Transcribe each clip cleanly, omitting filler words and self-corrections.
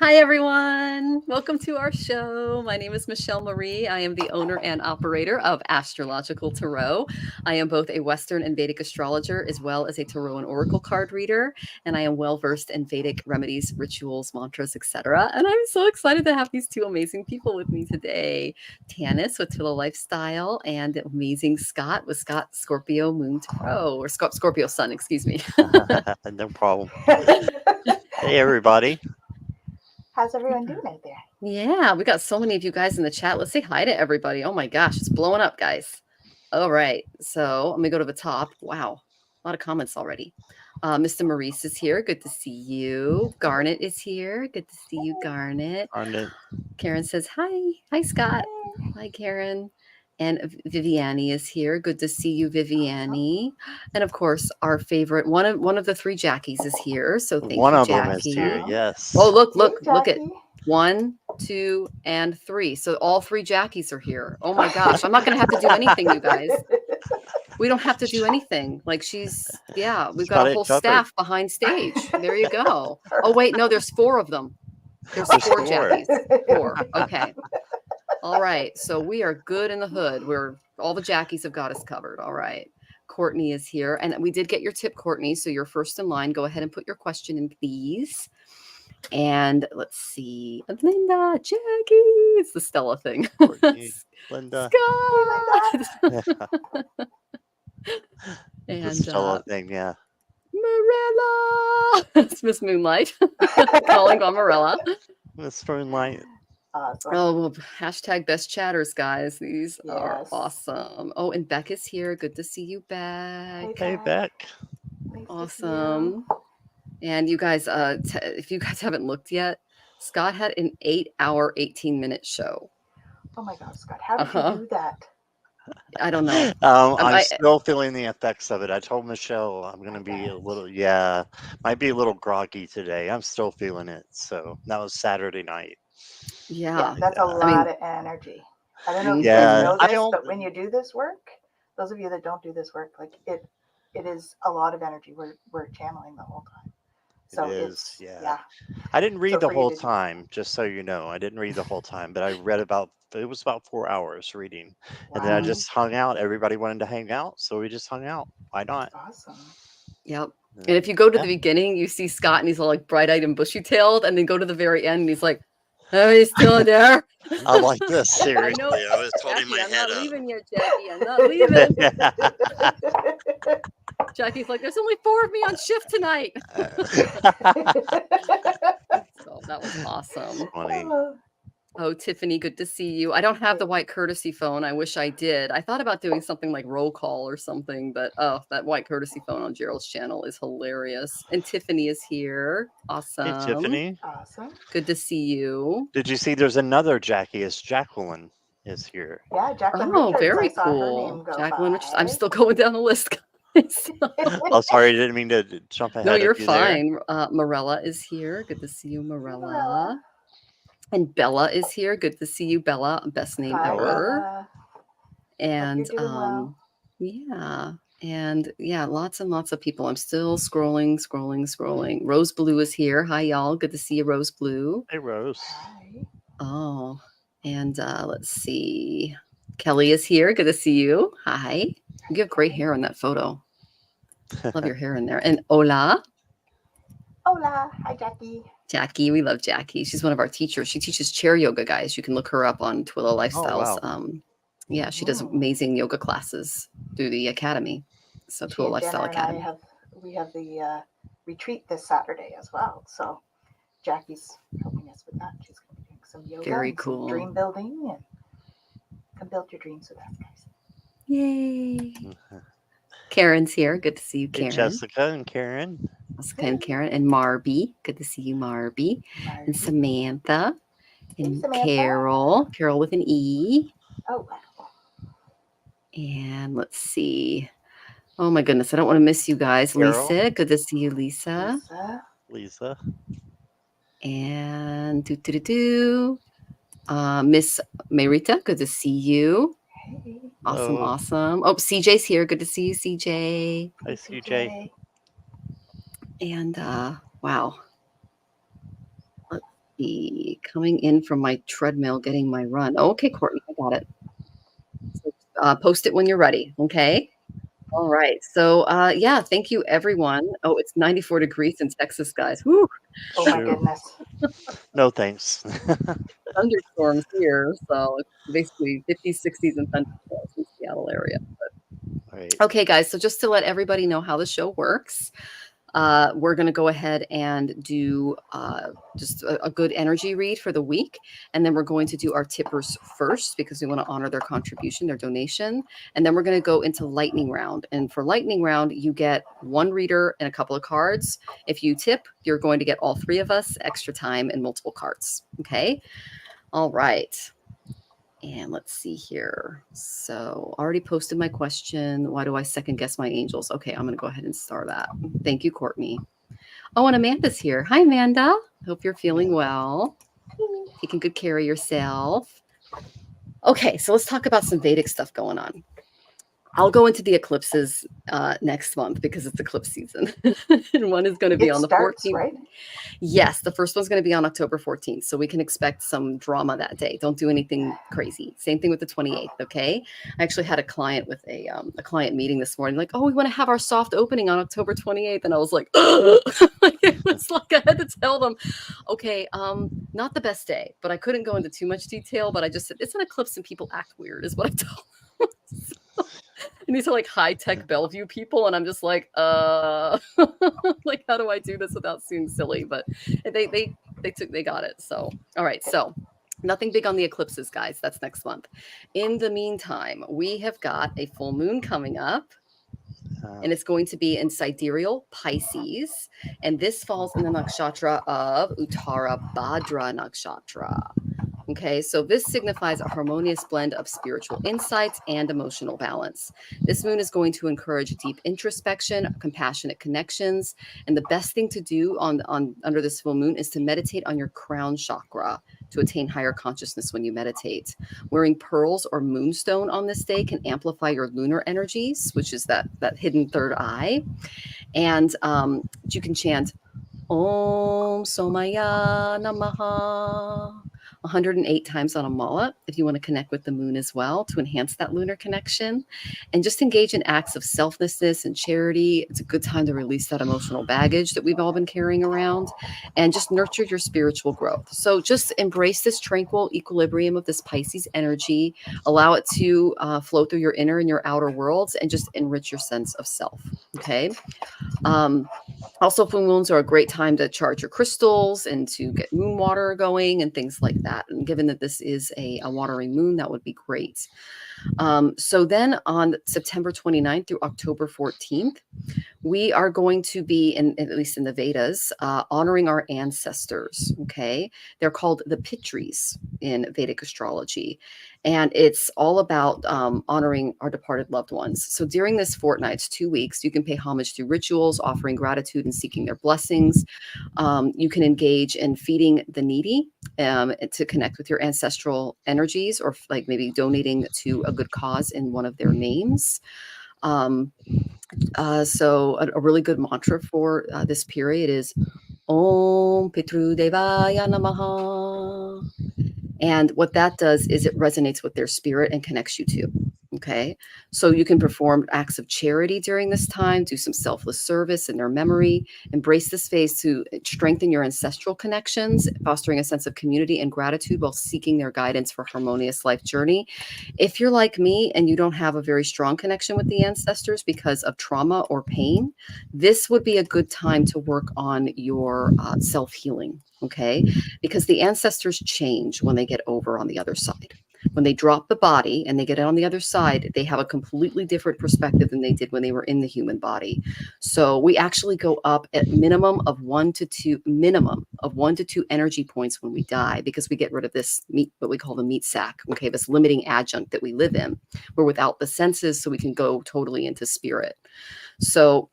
Hi, everyone. Welcome to our show. My name is Michelle Marie. I am the owner and operator of Astrological Tarot. I am both a Western and Vedic astrologer, as well as a tarot and oracle card reader. And I am well-versed in Vedic remedies, rituals, mantras, etc. And I'm so excited to have these two amazing people with me today. Tanys with Twillow Lifestyle and the amazing Scott with Scott Scorpio Moon Tarot, or Scorpio Sun, excuse me. No problem. Hey, everybody. How's everyone doing out there? Yeah, we got so many of you guys in the chat. Let's say hi to everybody. Oh my gosh, it's blowing up, guys. All right, so let me go to the top. Wow, a lot of comments already. Mr. Maurice is here. Good to see you. Garnet is here. Good to see you, Garnet. Karen says hi. Hi, Scott. Hi, Karen. And Viviani is here. Good to see you, Viviani. And of course, our favorite one of the three Jackies is here. So thank you, Jackie. Them is here. Yes. Oh, look at 1, 2, and 3. So all three Jackies are here. Oh my gosh, I'm not going to have to do anything, you guys. We don't have to do anything. Like we've got a whole staff behind stage. There you go. Oh wait, no, there's 4 of them. There's 4 Jackies. 4. Okay. All right, so we are good in the hood. All the Jackies have got us covered. All right, Courtney is here, and we did get your tip, Courtney. So you're first in line. Go ahead and put your question in, please. And let's see, Linda, Jackie. It's the Stella thing. Courtney, Linda, Scott. And the Stella thing, yeah. Marilla. It's Miss Moonlight calling on Marilla. Miss Moonlight. Awesome. Oh, hashtag best chatters, guys. These are awesome. Oh, and Beck is here. Good to see you, Beck. Hey, Beck. Nice awesome. And you guys, if you guys haven't looked yet, Scott had an 8-hour, 18-minute show. Oh my God, Scott, how did you do that? I don't know. I'm still feeling the effects of it. I told Michelle I'm going to be a little, might be a little groggy today. I'm still feeling it. So that was Saturday night. Yeah, that's a lot of energy. I don't know if you guys know this, but when you do this work, those of you that don't do this work, like it is a lot of energy. We're channeling the whole time. So it is, yeah. I didn't read the whole time, just so you know. I didn't read the whole time, but I read it was about 4 hours reading. Wow. And then I just hung out. Everybody wanted to hang out, so we just hung out. Why not? Awesome. Yep. And if you go to the beginning, you see Scott and he's all like bright-eyed and bushy-tailed, and then go to the very end and he's like, "Oh, he's still there." I like this, seriously. I was holding my head up. I'm not leaving yet, Jackie. I'm not leaving. Jackie's like, "There's only 4 of me on shift tonight." So that was awesome. Funny. Oh, Tiffany, good to see you. I don't have the white courtesy phone. I wish I did. I thought about doing something like roll call or something, but that white courtesy phone on Gerald's channel is hilarious. And Tiffany is here. Awesome. Hey, Tiffany. Awesome. Good to see you. Did you see there's another Jackie? It's Jacqueline is here. Yeah, Jacqueline Oh, Richards. very cool. Jacqueline Richards. I'm still going down the list. Oh, sorry, I didn't mean to jump ahead. No, you're of you fine. Morella is here. Good to see you, Morella. And Bella is here. Good to see you, Bella. Best name ever. And lots and lots of people. I'm still scrolling. Rose Blue is here. Hi, y'all. Good to see you, Rose Blue. Hey, Rose. Hi. Oh, and let's see. Kelly is here. Good to see you. Hi. You have great hair in that photo. Love your hair in there. And Ola. Hola. Hi, Jackie. Jackie, we love Jackie. She's one of our teachers. She teaches chair yoga, guys. You can look her up on Twillow Lifestyles. Oh, wow. She does amazing yoga classes through the academy. So Twillow Lifestyle Academy. We have the retreat this Saturday as well. So Jackie's helping us with that. She's going to be doing some yoga. Very cool. Some dream building, and come build your dreams with us, guys. Yay. Karen's here. Good to see you, Karen. Hey, Jessica and Karen. Jessica and Karen. And Marby. Good to see you, Marby. And Samantha. And Samantha. Carol with an E. Oh. And let's see. Oh my goodness, I don't want to miss you guys. Carol. Lisa, good to see you, Lisa. Lisa. And Miss Merita, good to see you. Hey. Awesome, Hello. awesome. Oh, CJ's here. Good to see you, CJ. Hi, CJ. And wow. Let's see. Coming in from my treadmill, getting my run. Oh, okay, Courtney, I got it. So, post it when you're ready, okay? All right. So, yeah, thank you, everyone. Oh, it's 94 degrees in Texas, guys. Woo. Oh, my goodness. No, thanks. Thunderstorms here. So, it's basically 50s, 60s, and thunderstorms in the Seattle area. But, Right. okay, guys. So, just to let everybody know how the show works, we're going to go ahead and do just a good energy read for the week. And then we're going to do our tippers first because we want to honor their contribution, their donation. And then we're going to go into lightning round. And for lightning round, you get one reader and a couple of cards. If you tip, you're going to get all three of us extra time and multiple cards. Okay. All right. And let's see here. So already posted my question. Why do I second guess my angels? Okay, I'm going to go ahead and start that. Thank you, Courtney. Oh, and Amanda's here. Hi, Amanda. Hope you're feeling well. Taking good care of yourself. Okay, so let's talk about some Vedic stuff going on. I'll go into the eclipses next month because it's eclipse season. And one is going to be on the 14th. Right? Yes, the first one's going to be on October 14th. So we can expect some drama that day. Don't do anything crazy. Same thing with the 28th, okay? I actually had a client with a client meeting this morning, like, oh, we want to have our soft opening on October 28th. And I was like, it was like I had to tell them, okay, not the best day, but I couldn't go into too much detail. But I just said, it's an eclipse and people act weird is what I told them. So, and these are like high-tech Bellevue people, and I'm just like, like, how do I do this without seeming silly? But they got it. So, all right. So nothing big on the eclipses, guys. That's next month. In the meantime, we have got a full moon coming up. And it's going to be in sidereal Pisces. And this falls in the nakshatra of Uttara Bhadra nakshatra. Okay, so this signifies a harmonious blend of spiritual insights and emotional balance. This moon is going to encourage deep introspection, compassionate connections, and the best thing to do under this full moon is to meditate on your crown chakra to attain higher consciousness when you meditate. Wearing pearls or moonstone on this day can amplify your lunar energies, which is that hidden third eye. And you can chant Om Somaya Namaha 108 times on a mala if you want to connect with the moon as well to enhance that lunar connection, and just engage in acts of selflessness and charity. It's a good time to release that emotional baggage that we've all been carrying around and just nurture your spiritual growth. So just embrace this tranquil equilibrium of this Pisces energy, allow it to flow through your inner and your outer worlds, and just enrich your sense of self. Okay. Also, full moons are a great time to charge your crystals and to get moon water going and things like that. And given that this is a watering moon, that would be great. So then on September 29th through October 14th, we are going to be, at least in the Vedas, honoring our ancestors, okay? They're called the Pitris in Vedic astrology. And it's all about honoring our departed loved ones. So during this fortnight, it's 2 weeks, you can pay homage through rituals, offering gratitude and seeking their blessings. You can engage in feeding the needy to connect with your ancestral energies, or like maybe donating to a good cause in one of their names. So a really good mantra for this period is Om Pitru Devaya Namaha. And what that does is it resonates with their spirit and connects you to. Okay. So you can perform acts of charity during this time, do some selfless service in their memory, embrace this phase to strengthen your ancestral connections, fostering a sense of community and gratitude while seeking their guidance for harmonious life journey. If you're like me and you don't have a very strong connection with the ancestors because of trauma or pain, this would be a good time to work on your self-healing. Okay. Because the ancestors change when they get over on the other side. When they drop the body and they get out on the other side, they have a completely different perspective than they did when they were in the human body. So we actually go up at minimum of 1 to 2 energy points when we die, because we get rid of this meat, what we call the meat sack. Okay, this limiting adjunct that we live in. We're without the senses, so we can go totally into spirit. So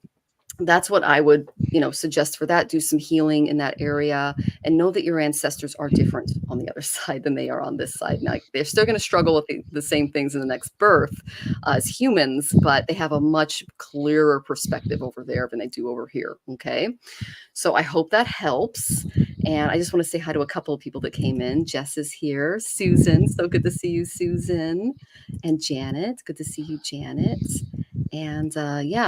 that's what I would, suggest for that. Do some healing in that area, and know that your ancestors are different on the other side than they are on this side. Now, they're still going to struggle with the same things in the next birth as humans, but they have a much clearer perspective over there than they do over here. Okay. So I hope that helps. And I just want to say hi to a couple of people that came in. Jess is here. Susan, so good to see you, Susan. And Janet, good to see you, Janet. And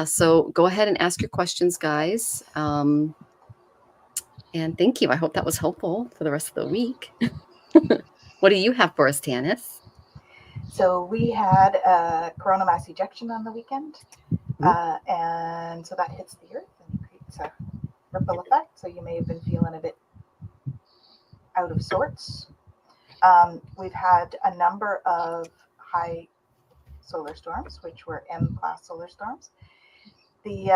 so go ahead and ask your questions, guys. And thank you. I hope that was helpful for the rest of the week. What do you have for us, Tanys? So we had a coronal mass ejection on the weekend. And so that hits the earth and creates a ripple effect. So you may have been feeling a bit out of sorts. We've had a number of high solar storms, which were M-class solar storms. The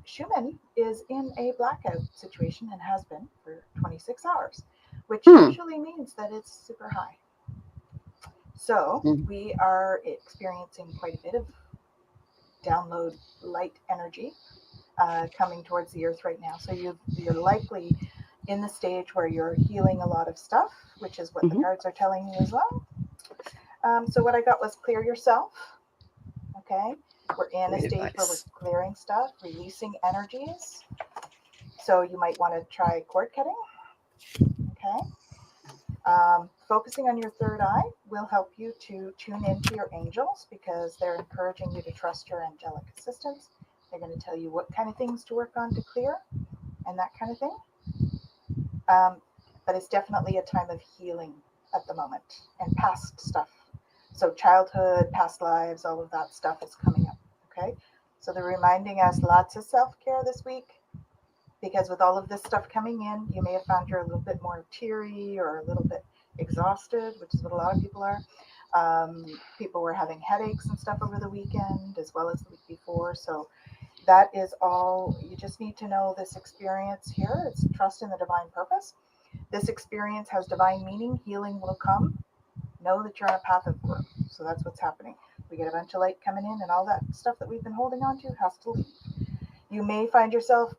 Schumann is in a blackout situation and has been for 26 hours, which usually means that it's super high. So we are experiencing quite a bit of download light energy coming towards the earth right now. So you're likely in the stage where you're healing a lot of stuff, which is what the cards are telling you as well. So what I got was clear yourself. Okay. We're in a stage where we're clearing stuff, releasing energies. So you might want to try cord cutting. Okay. Focusing on your third eye will help you to tune into your angels, because they're encouraging you to trust your angelic assistants. They're going to tell you what kind of things to work on to clear and that kind of thing. But it's definitely a time of healing at the moment, and past stuff. So childhood, past lives, all of that stuff is coming up. Okay. So they're reminding us lots of self-care this week, because with all of this stuff coming in, you may have found you're a little bit more teary or a little bit exhausted, which is what a lot of people are. People were having headaches and stuff over the weekend as well as the week before. So that is all. You just need to know this experience here. It's trust in the divine purpose. This experience has divine meaning. Healing will come. Know that you're on a path of growth. So that's what's happening. We get a bunch of light coming in, and all that stuff that we've been holding on to has to leave. You may find yourself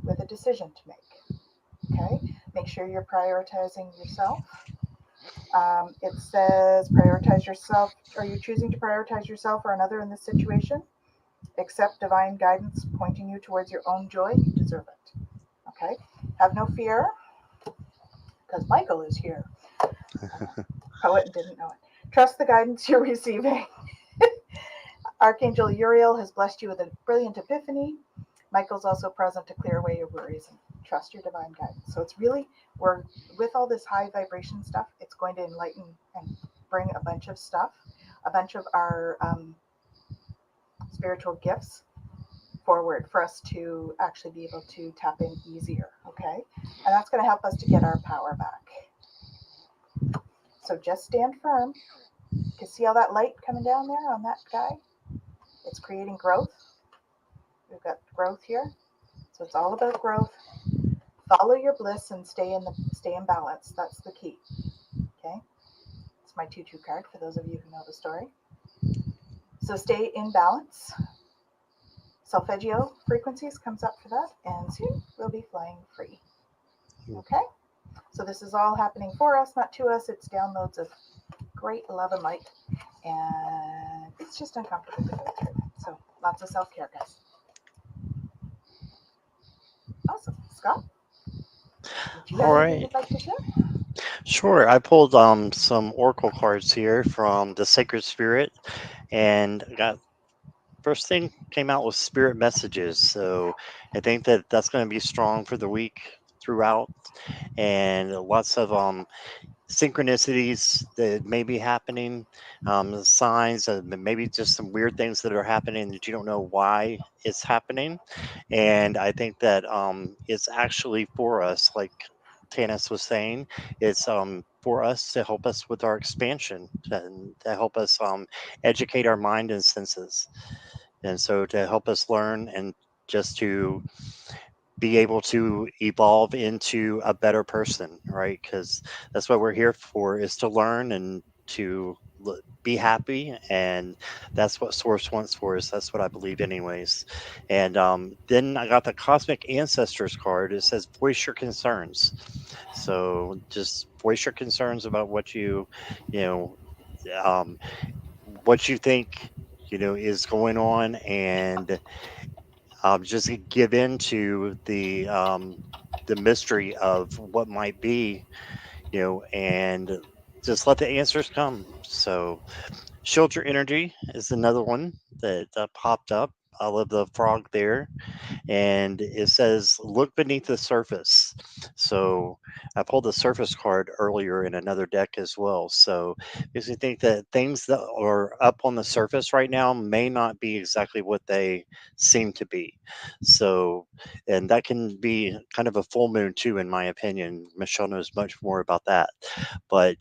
with a decision to make. Okay. Make sure you're prioritizing yourself. It says prioritize yourself. Are you choosing to prioritize yourself or another in this situation? Accept divine guidance pointing you towards your own joy. You deserve it. Okay. Have no fear, because Michael is here. Poet didn't know it. Trust the guidance you're receiving. Archangel Uriel has blessed you with a brilliant epiphany. Michael's also present to clear away your worries and trust your divine guidance. So it's really, we're with all this high vibration stuff, it's going to enlighten and bring a bunch of stuff, a bunch of our spiritual gifts forward for us to actually be able to tap in easier. Okay. And that's going to help us to get our power back. So just stand firm. You can see all that light coming down there on that guy. It's creating growth. We've got growth here. So it's all about growth. Follow your bliss and stay in balance. That's the key. Okay. It's my 2-2 card for those of you who know the story. So stay in balance. Solfeggio frequencies comes up for that, and soon we'll be flying free. Okay. So this is all happening for us, not to us. It's downloads of great love and light, and it's just uncomfortable to go through. So lots of self-care, guys. Awesome. Scott, would you have anything you'd like to share? Sure. I pulled some oracle cards here from the Sacred Spirit, and got first thing came out with spirit messages. So I think that that's going to be strong for the week throughout, and lots of synchronicities that may be happening, signs, maybe just some weird things that are happening that you don't know why it's happening. And I think that it's actually for us, like Tanys was saying, it's for us to help us with our expansion and to help us educate our mind and senses. And so to help us learn and just to be able to evolve into a better person, right? Because that's what we're here for, is to learn and to be happy. And that's what Source wants for us. That's what I believe anyways. And then I got the Cosmic Ancestors card. It says voice your concerns. So just voice your concerns about what you know, what you think, is going on, and just give into the mystery of what might be, and just let the answers come. So Shelter Energy is another one that popped up. I love the frog there. And it says, look beneath the surface. So I pulled the surface card earlier in another deck as well. So because you think that things that are up on the surface right now may not be exactly what they seem to be. So, and that can be kind of a full moon too, in my opinion. Michelle knows much more about that. But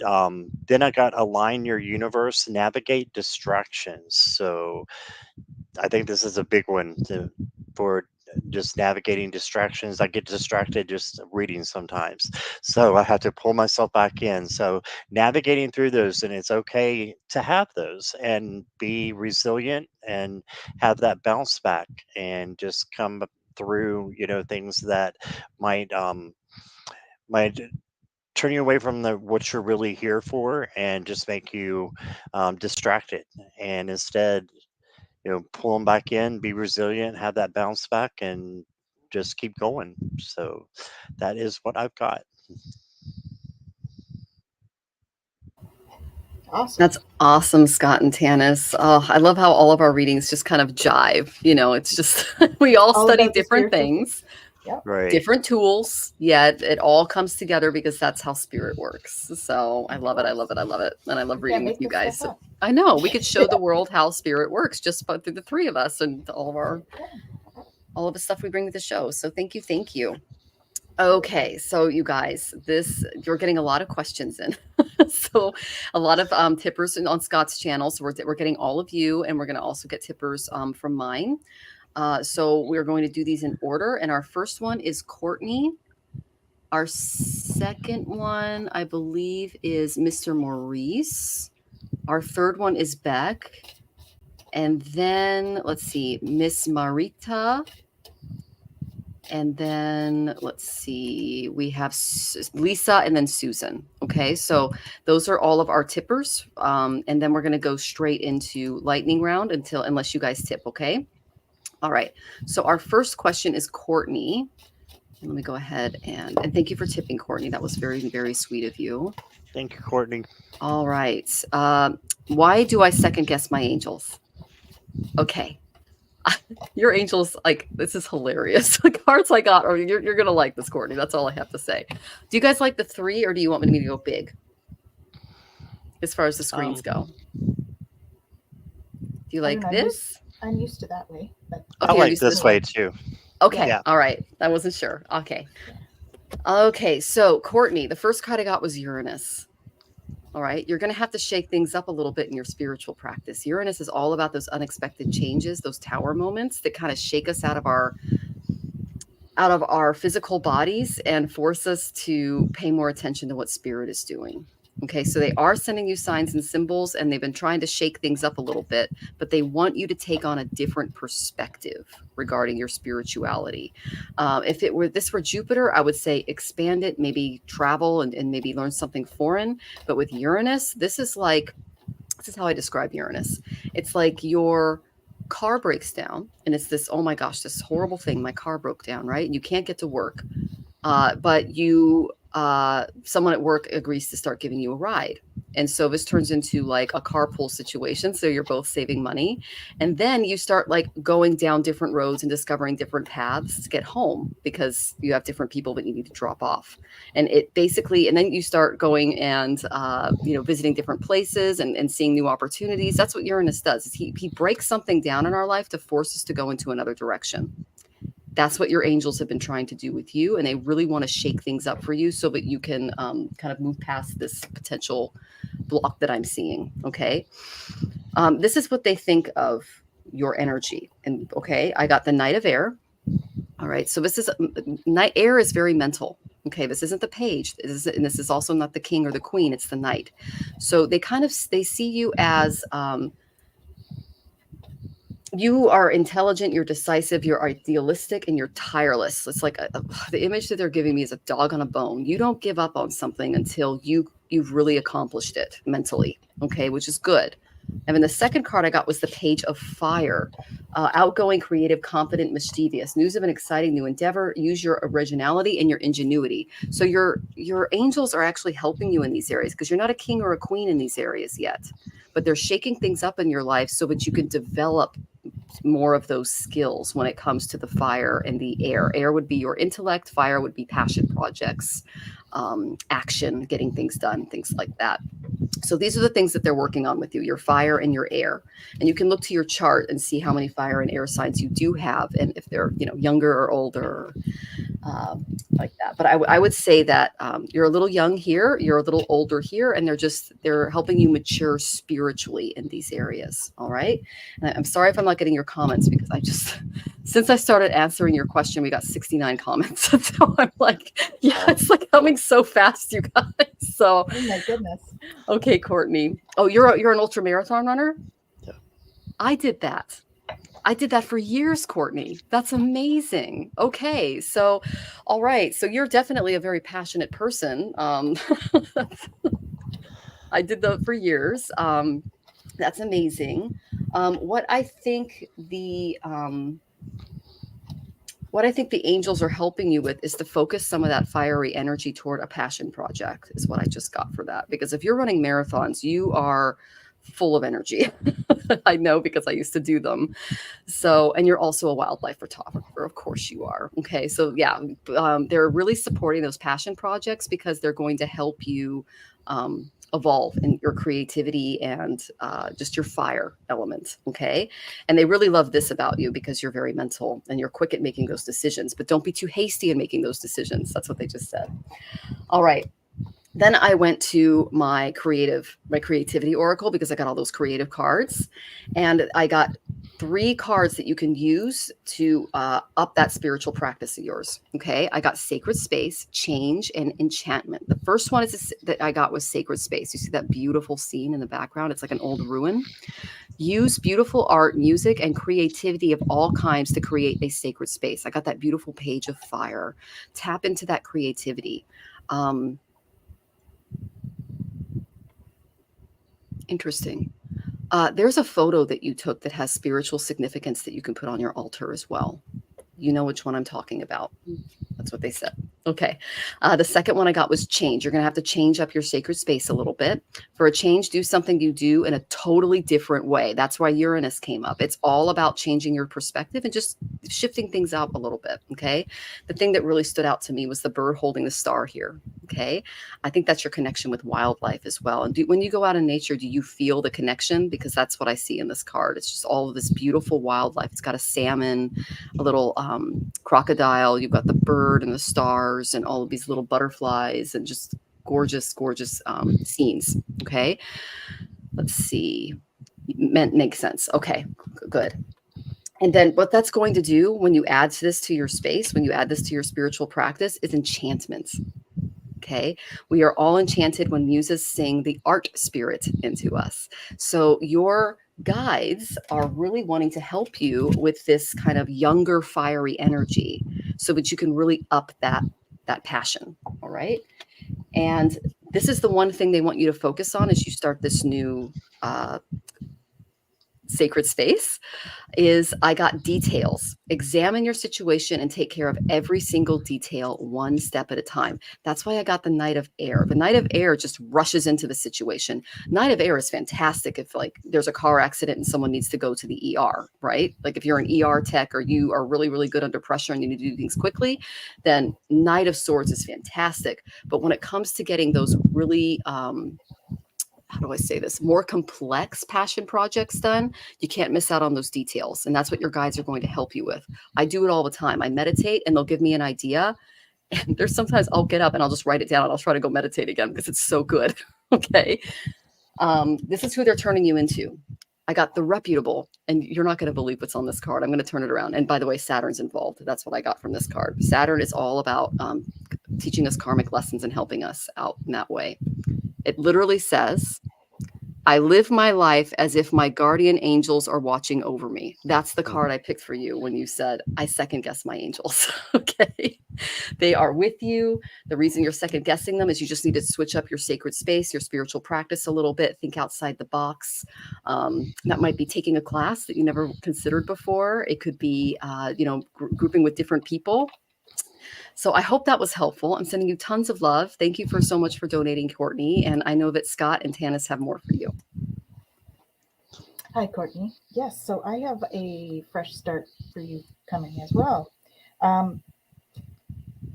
then I got align your universe, navigate distractions. So I think this is a big one for just navigating distractions. I get distracted just reading sometimes. So I have to pull myself back in. So navigating through those, and it's okay to have those and be resilient and have that bounce back and just come through, things that might might turn you away from what you're really here for and just make you distracted. And instead, pull them back in, be resilient, have that bounce back, and just keep going. So that is what I've got. Awesome. That's awesome, Scott and Tanys. Oh, I love how all of our readings just kind of jive. It's just, we all study different things, right? Different tools, yet it all comes together because that's how spirit works. So I love it. I love it. I love it. And I love reading with you guys. So I know we could show the world how spirit works just through the three of us and all of the stuff we bring to the show. So thank you. Thank you. Okay, so you guys, you're getting a lot of questions in. So a lot of tippers on Scott's channel. So we're getting all of you, and we're going to also get tippers from mine. So we're going to do these in order. And our first one is Courtney. Our second one, I believe, is Mr. Maurice. Our third one is Beck. And then let's see, Miss Marita. And then let's see, we have Lisa and then Susan. Okay, so those are all of our tippers. And then we're going to go straight into lightning round unless you guys tip. Okay. All right. So our first question is Courtney. Let me go ahead and thank you for tipping, Courtney. That was very, very sweet of you. Thank you, Courtney. All right. Why do I second guess my angels? Okay. Your angels, this is hilarious. The cards I got, or you're gonna like this, Courtney. That's all I have to say. Do you guys like the 3, or do you want me to go big as far as the screens go? Do you like this? I'm used to that way. But okay, I like this way too. Okay. Yeah. All right. I wasn't sure. Okay. Okay. So Courtney, the first card I got was Uranus. All right. You're going to have to shake things up a little bit in your spiritual practice. Uranus is all about those unexpected changes, those tower moments that kind of shake us out of our physical bodies and force us to pay more attention to what spirit is doing. Okay, so they are sending you signs and symbols, and they've been trying to shake things up a little bit, but they want you to take on a different perspective regarding your spirituality. If this were Jupiter, I would say expand it, maybe travel and maybe learn something foreign. But with Uranus, this is how I describe Uranus. It's like your car breaks down, and it's this, oh my gosh, this horrible thing. My car broke down, right? And you can't get to work, but someone at work agrees to start giving you a ride. And so this turns into like a carpool situation. So you're both saving money. And then you start going down different roads and discovering different paths to get home because you have different people that you need to drop off. And and then you start going and, visiting different places and seeing new opportunities. That's what Uranus does. He breaks something down in our life to force us to go into another direction. That's what your angels have been trying to do with you. And they really want to shake things up for you so that you can kind of move past this potential block that I'm seeing. Okay. This is what they think of your energy. And okay, I got the Knight of Air. All right. So this is Knight. Air is very mental. Okay. This isn't the page. And this is also not the king or the queen. It's the knight. So they see you as, you are intelligent, you're decisive, you're idealistic, and you're tireless. It's like the image that they're giving me is a dog on a bone. You don't give up on something until you've really accomplished it mentally, okay, which is good. And then the second card I got was the Page of Fire. Outgoing, creative, confident, mischievous. News of an exciting new endeavor. Use your originality and your ingenuity. So your angels are actually helping you in these areas because you're not a king or a queen in these areas yet. But they're shaking things up in your life so that you can develop more of those skills when it comes to the fire and the air. Air would be your intellect. Fire would be passion projects, action, getting things done, things like that. So these are the things that they're working on with you, your fire and your air. And you can look to your chart and see how many fire and air signs you do have, and if they're, younger or older, like that. But I would say that you're a little young here, you're a little older here, and they're helping you mature spiritually in these areas. All right. And I'm sorry if I'm not getting your comments, because since I started answering your question, we got 69 comments. So I'm like, yeah, it's like coming so fast, you guys. So, oh my goodness. Okay, Courtney. Oh, you're an ultra marathon runner? Yeah. I did that for years, Courtney. That's amazing. Okay. So, all right. So you're definitely a very passionate person. I did that for years. That's amazing. What I think the angels are helping you with is to focus some of that fiery energy toward a passion project, is what I just got for that. Because if you're running marathons, you are full of energy. I know, because I used to do them. So, and you're also a wildlife photographer. Of course you are. Okay. So yeah, they're really supporting those passion projects because they're going to help you evolve in your creativity and just your fire element. Okay. And they really love this about you because you're very mental and you're quick at making those decisions, but don't be too hasty in making those decisions. That's what they just said. All right. Then I went to my creativity oracle because I got all those creative cards, and I got 3 cards that you can use to up that spiritual practice of yours. Okay. I got Sacred Space, Change, and Enchantment. The first one that I got was Sacred Space. You see that beautiful scene in the background? It's like an old ruin. Use beautiful art, music, and creativity of all kinds to create a sacred space. I got that beautiful Page of Fire. Tap into that creativity. Interesting. There's a photo that you took that has spiritual significance that you can put on your altar as well. You know which one I'm talking about. That's what they said. Okay. The second one I got was Change. You're going to have to change up your sacred space a little bit. For a change, do something you do in a totally different way. That's why Uranus came up. It's all about changing your perspective and just shifting things out a little bit. Okay. The thing that really stood out to me was the bird holding the star here. Okay. I think that's your connection with wildlife as well. And when you go out in nature, do you feel the connection? Because that's what I see in this card. It's just all of this beautiful wildlife. It's got a salmon, a little crocodile. You've got the bird and the stars and all of these little butterflies and just gorgeous, gorgeous scenes. Okay. Let's see. Makes sense. Okay, good. And then what that's going to do when you add this to your space, when you add this to your spiritual practice, is enchantments. Okay. We are all enchanted when muses sing the art spirit into us. So your guides are really wanting to help you with this kind of younger, fiery energy so that you can really up that passion. All right. And this is the one thing they want you to focus on as you start this new sacred space. Is I got details. Examine your situation and take care of every single detail one step at a time. That's why I got the Knight of Air. The Knight of Air just rushes into the situation. Knight of Air is fantastic if like there's a car accident and someone needs to go to the ER, right? Like if you're an ER tech or you are really, really good under pressure and you need to do things quickly, then Knight of Swords is fantastic. But when it comes to getting those really how do I say this, more complex passion projects done, you can't miss out on those details. And that's what your guides are going to help you with. I do it all the time. I meditate and they'll give me an idea. And there's sometimes I'll get up and I'll just write it down and I'll try to go meditate again because it's so good. Okay. This is who they're turning you into. I got the reputable, and you're not going to believe what's on this card. I'm going to turn it around. And by the way, Saturn's involved. That's what I got from this card. Saturn is all about teaching us karmic lessons and helping us out in that way. It literally says, I live my life as if my guardian angels are watching over me. That's the card I picked for you when you said, I second guess my angels. Okay. They are with you. The reason you're second guessing them is you just need to switch up your sacred space, your spiritual practice a little bit, think outside the box. That might be taking a class that you never considered before. It could be, grouping with different people. So I hope that was helpful. I'm sending you tons of love. Thank you so much for donating, Courtney. And I know that Scott and Tanys have more for you. Hi, Courtney. Yes, so I have a fresh start for you coming as well.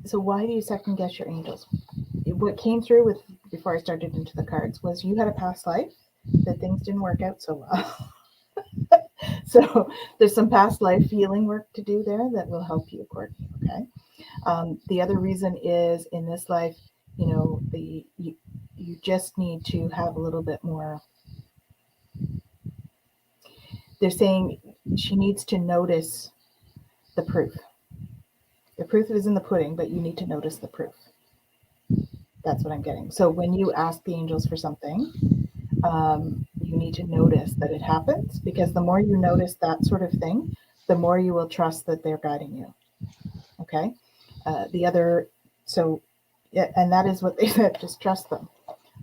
So why do you second guess your angels? What came through with before I started into the cards was you had a past life that things didn't work out so well. So there's some past life healing work to do there that will help you, Courtney. Okay. The other reason is in this life, you just need to have a little bit more. They're saying she needs to notice the proof. The proof is in the pudding, but you need to notice the proof. That's what I'm getting. So when you ask the angels for something, you need to notice that it happens, because the more you notice that sort of thing, the more you will trust that they're guiding you. Okay. And that is what they said, just trust them.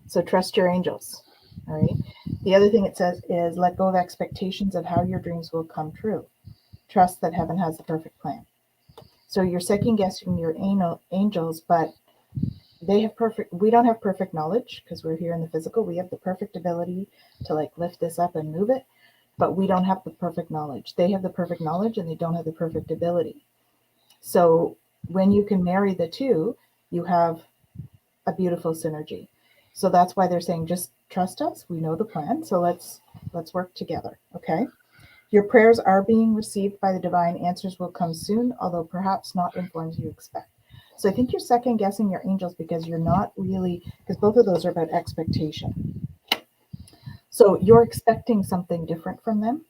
So trust your angels. All right. The other thing it says is let go of expectations of how your dreams will come true. Trust that heaven has the perfect plan. So you're second guessing your angels, but we don't have perfect knowledge because we're here in the physical. We have the perfect ability to lift this up and move it, but we don't have the perfect knowledge. They have the perfect knowledge and they don't have the perfect ability. So when you can marry the two, you have a beautiful synergy. So that's why they're saying, just trust us. We know the plan. So let's work together. Okay. Your prayers are being received by the divine. Answers will come soon, although perhaps not in forms you expect. So I think you're second guessing your angels because you're not really, because both of those are about expectation. So you're expecting something different from them,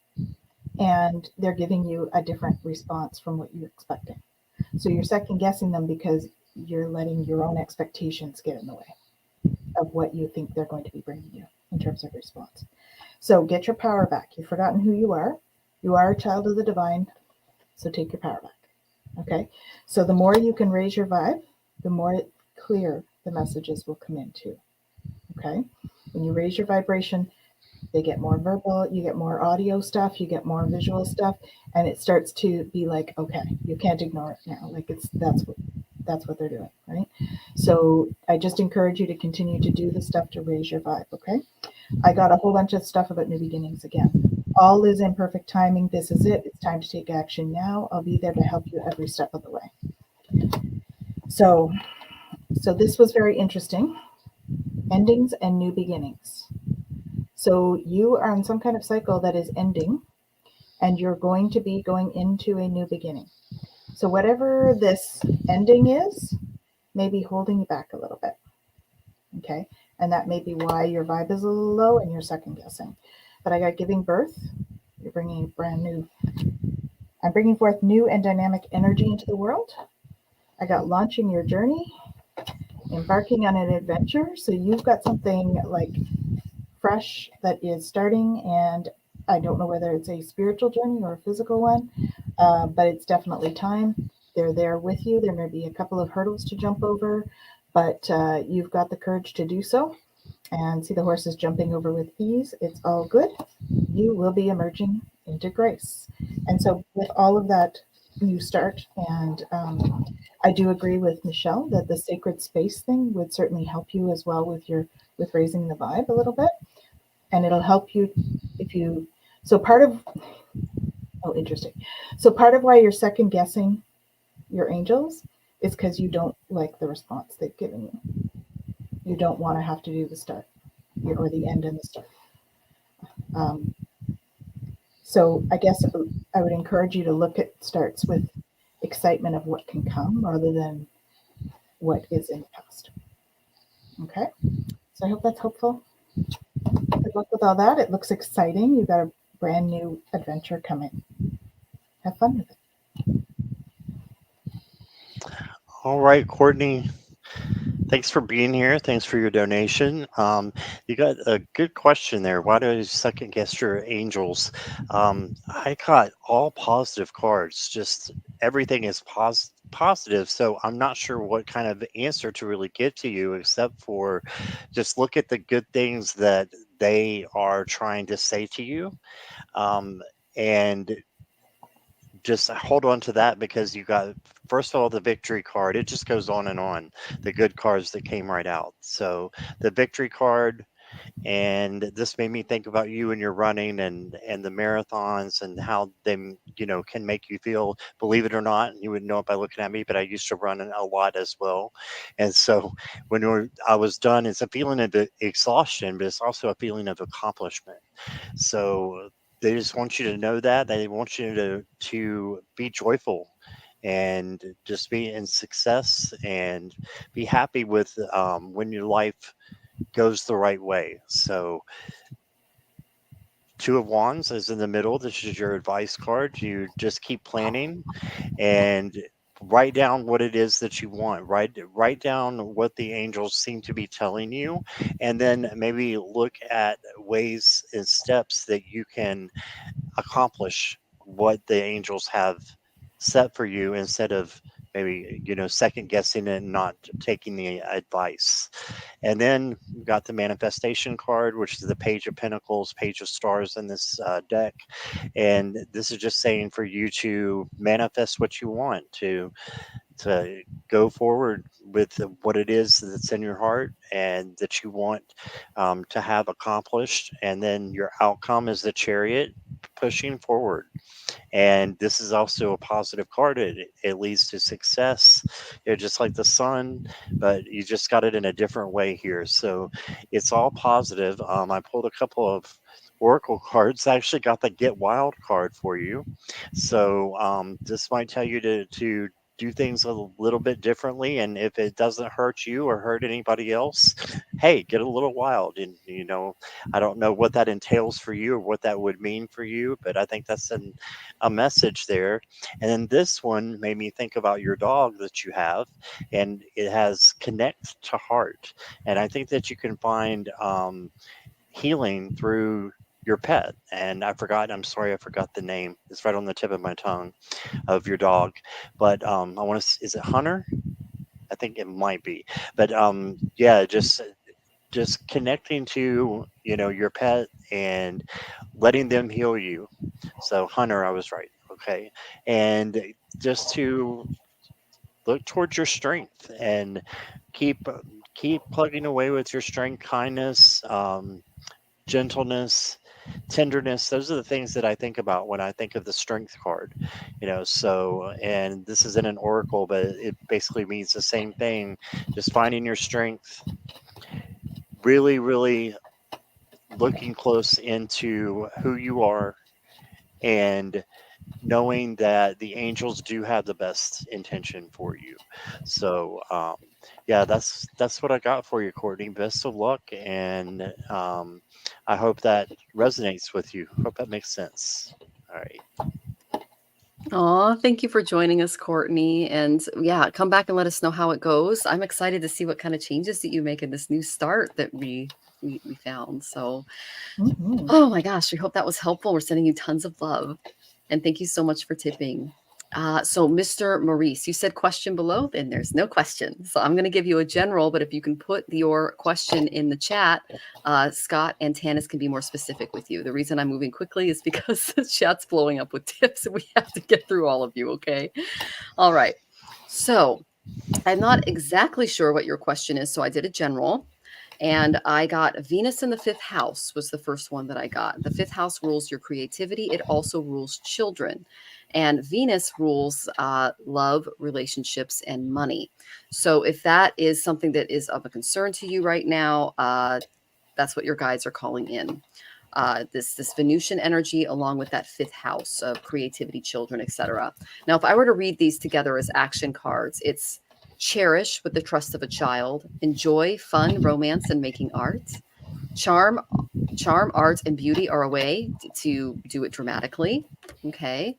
and they're giving you a different response from what you're expecting. So you're second guessing them because you're letting your own expectations get in the way of what you think they're going to be bringing you in terms of response. So get your power back. You've forgotten who you are. You are a child of the divine. So take your power back. Okay. So the more you can raise your vibe, the more clear the messages will come in too. Okay. When you raise your vibration, they get more verbal, you get more audio stuff, you get more visual stuff, and it starts to be like, okay, you can't ignore it now. That's what they're doing, right? So I just encourage you to continue to do the stuff to raise your vibe, okay? I got a whole bunch of stuff about new beginnings again. All is in perfect timing. This is it. It's time to take action now. I'll be there to help you every step of the way. So this was very interesting. Endings and new beginnings. So you are in some kind of cycle that is ending, and you're going to be going into a new beginning. So whatever this ending is, may be holding you back a little bit. Okay. And that may be why your vibe is a little low and you're second guessing. But I got giving birth. You're bringing I'm bringing forth new and dynamic energy into the world. I got launching your journey, embarking on an adventure. So you've got something fresh that is starting, and I don't know whether it's a spiritual journey or a physical one, but it's definitely time. They're there with you. There may be a couple of hurdles to jump over, but you've got the courage to do so. And see the horses jumping over with ease. It's all good. You will be emerging into grace. And so with all of that new start, and I do agree with Michelle that the sacred space thing would certainly help you as well with raising the vibe a little bit. And it'll help you interesting. So part of why you're second guessing your angels is because you don't like the response they've given you. You don't want to have to do the start. or the end and the start. So I guess I would encourage you to look at starts with excitement of what can come rather than what is in the past. Okay, so I hope that's helpful. Good luck with all that. It looks exciting. You've got a brand new adventure coming. Have fun with it. All right, Courtney. Thanks for being here. Thanks for your donation. You got a good question there. Why do you second guess your angels? I got all positive cards. Just everything is positive. So I'm not sure what kind of answer to really give to you, except for just look at the good things that they are trying to say to you. And just hold on to that, because you got, first of all, the victory card. It just goes on and on, the good cards that came right out. So the victory card, and this made me think about you and your running and the marathons and how they, can make you feel. Believe it or not, you wouldn't know it by looking at me, but I used to run a lot as well. And so when I was done, it's a feeling of exhaustion, but it's also a feeling of accomplishment. So they just want you to know that. They want you to be joyful and just be in success and be happy with when your life goes the right way. So Two of Wands is in the middle. This is your advice card. You just keep planning and write down what it is that you want. Write down what the angels seem to be telling you, and then maybe look at ways and steps that you can accomplish what the angels have set for you, instead of maybe second guessing it and not taking the advice. And then we've got the manifestation card, which is the Page of Pentacles, Page of Stars in this deck. And this is just saying for you to manifest what you want, to go forward with what it is that's in your heart and that you want to have accomplished. And then your outcome is the Chariot, pushing forward. And this is also a positive card. It leads to success, just like the sun, but you just got it in a different way here. So it's all positive. I pulled a couple of oracle cards. I actually got the Get Wild card for you. So this might tell you to do things a little bit differently, and if it doesn't hurt you or hurt anybody else, hey, get a little wild. And I don't know what that entails for you or what that would mean for you, but I think that's a message there. And then this one made me think about your dog that you have, and it has connect to heart. And I think that you can find healing through your pet. And I'm sorry, I forgot the name. It's right on the tip of my tongue, of your dog. But I want to, is it Hunter? I think it might be. But yeah, just connecting to your pet and letting them heal you. So Hunter, I was right. Okay. And just to look towards your strength and keep plugging away with your strength, kindness, gentleness, tenderness. Those are the things that I think about when I think of the strength card. So, and this isn't an oracle, but it basically means the same thing. Just finding your strength, really, really looking close into who you are, and knowing that the angels do have the best intention for you. So yeah, that's what I got for you, Courtney. Best of luck, and I hope that resonates with you. Hope that makes sense. All right. Oh, thank you for joining us, Courtney. And yeah, come back and let us know how it goes. I'm excited to see what kind of changes that you make in this new start that we found. So, oh my gosh, we hope that was helpful. We're sending you tons of love. And thank you so much for tipping. So Mr. Maurice, you said question below, then there's no question. So I'm going to give you a general, but if you can put your question in the chat, Scott and Tanys can be more specific with you. The reason I'm moving quickly is because the chat's blowing up with tips and we have to get through all of you, okay? All right. So I'm not exactly sure what your question is, so I did a general. And I got Venus in the 5th house was the first one that I got. The 5th house rules your creativity. It also rules children. And Venus rules love, relationships, and money. So if that is something that is of a concern to you right now, That's what your guides are calling in. This Venusian energy, along with that 5th house of creativity, children, etc. Now, if I were to read these together as action cards, it's cherish with the trust of a child, enjoy fun, romance, and making art. Charm, art, and beauty are a way to do it dramatically. Okay.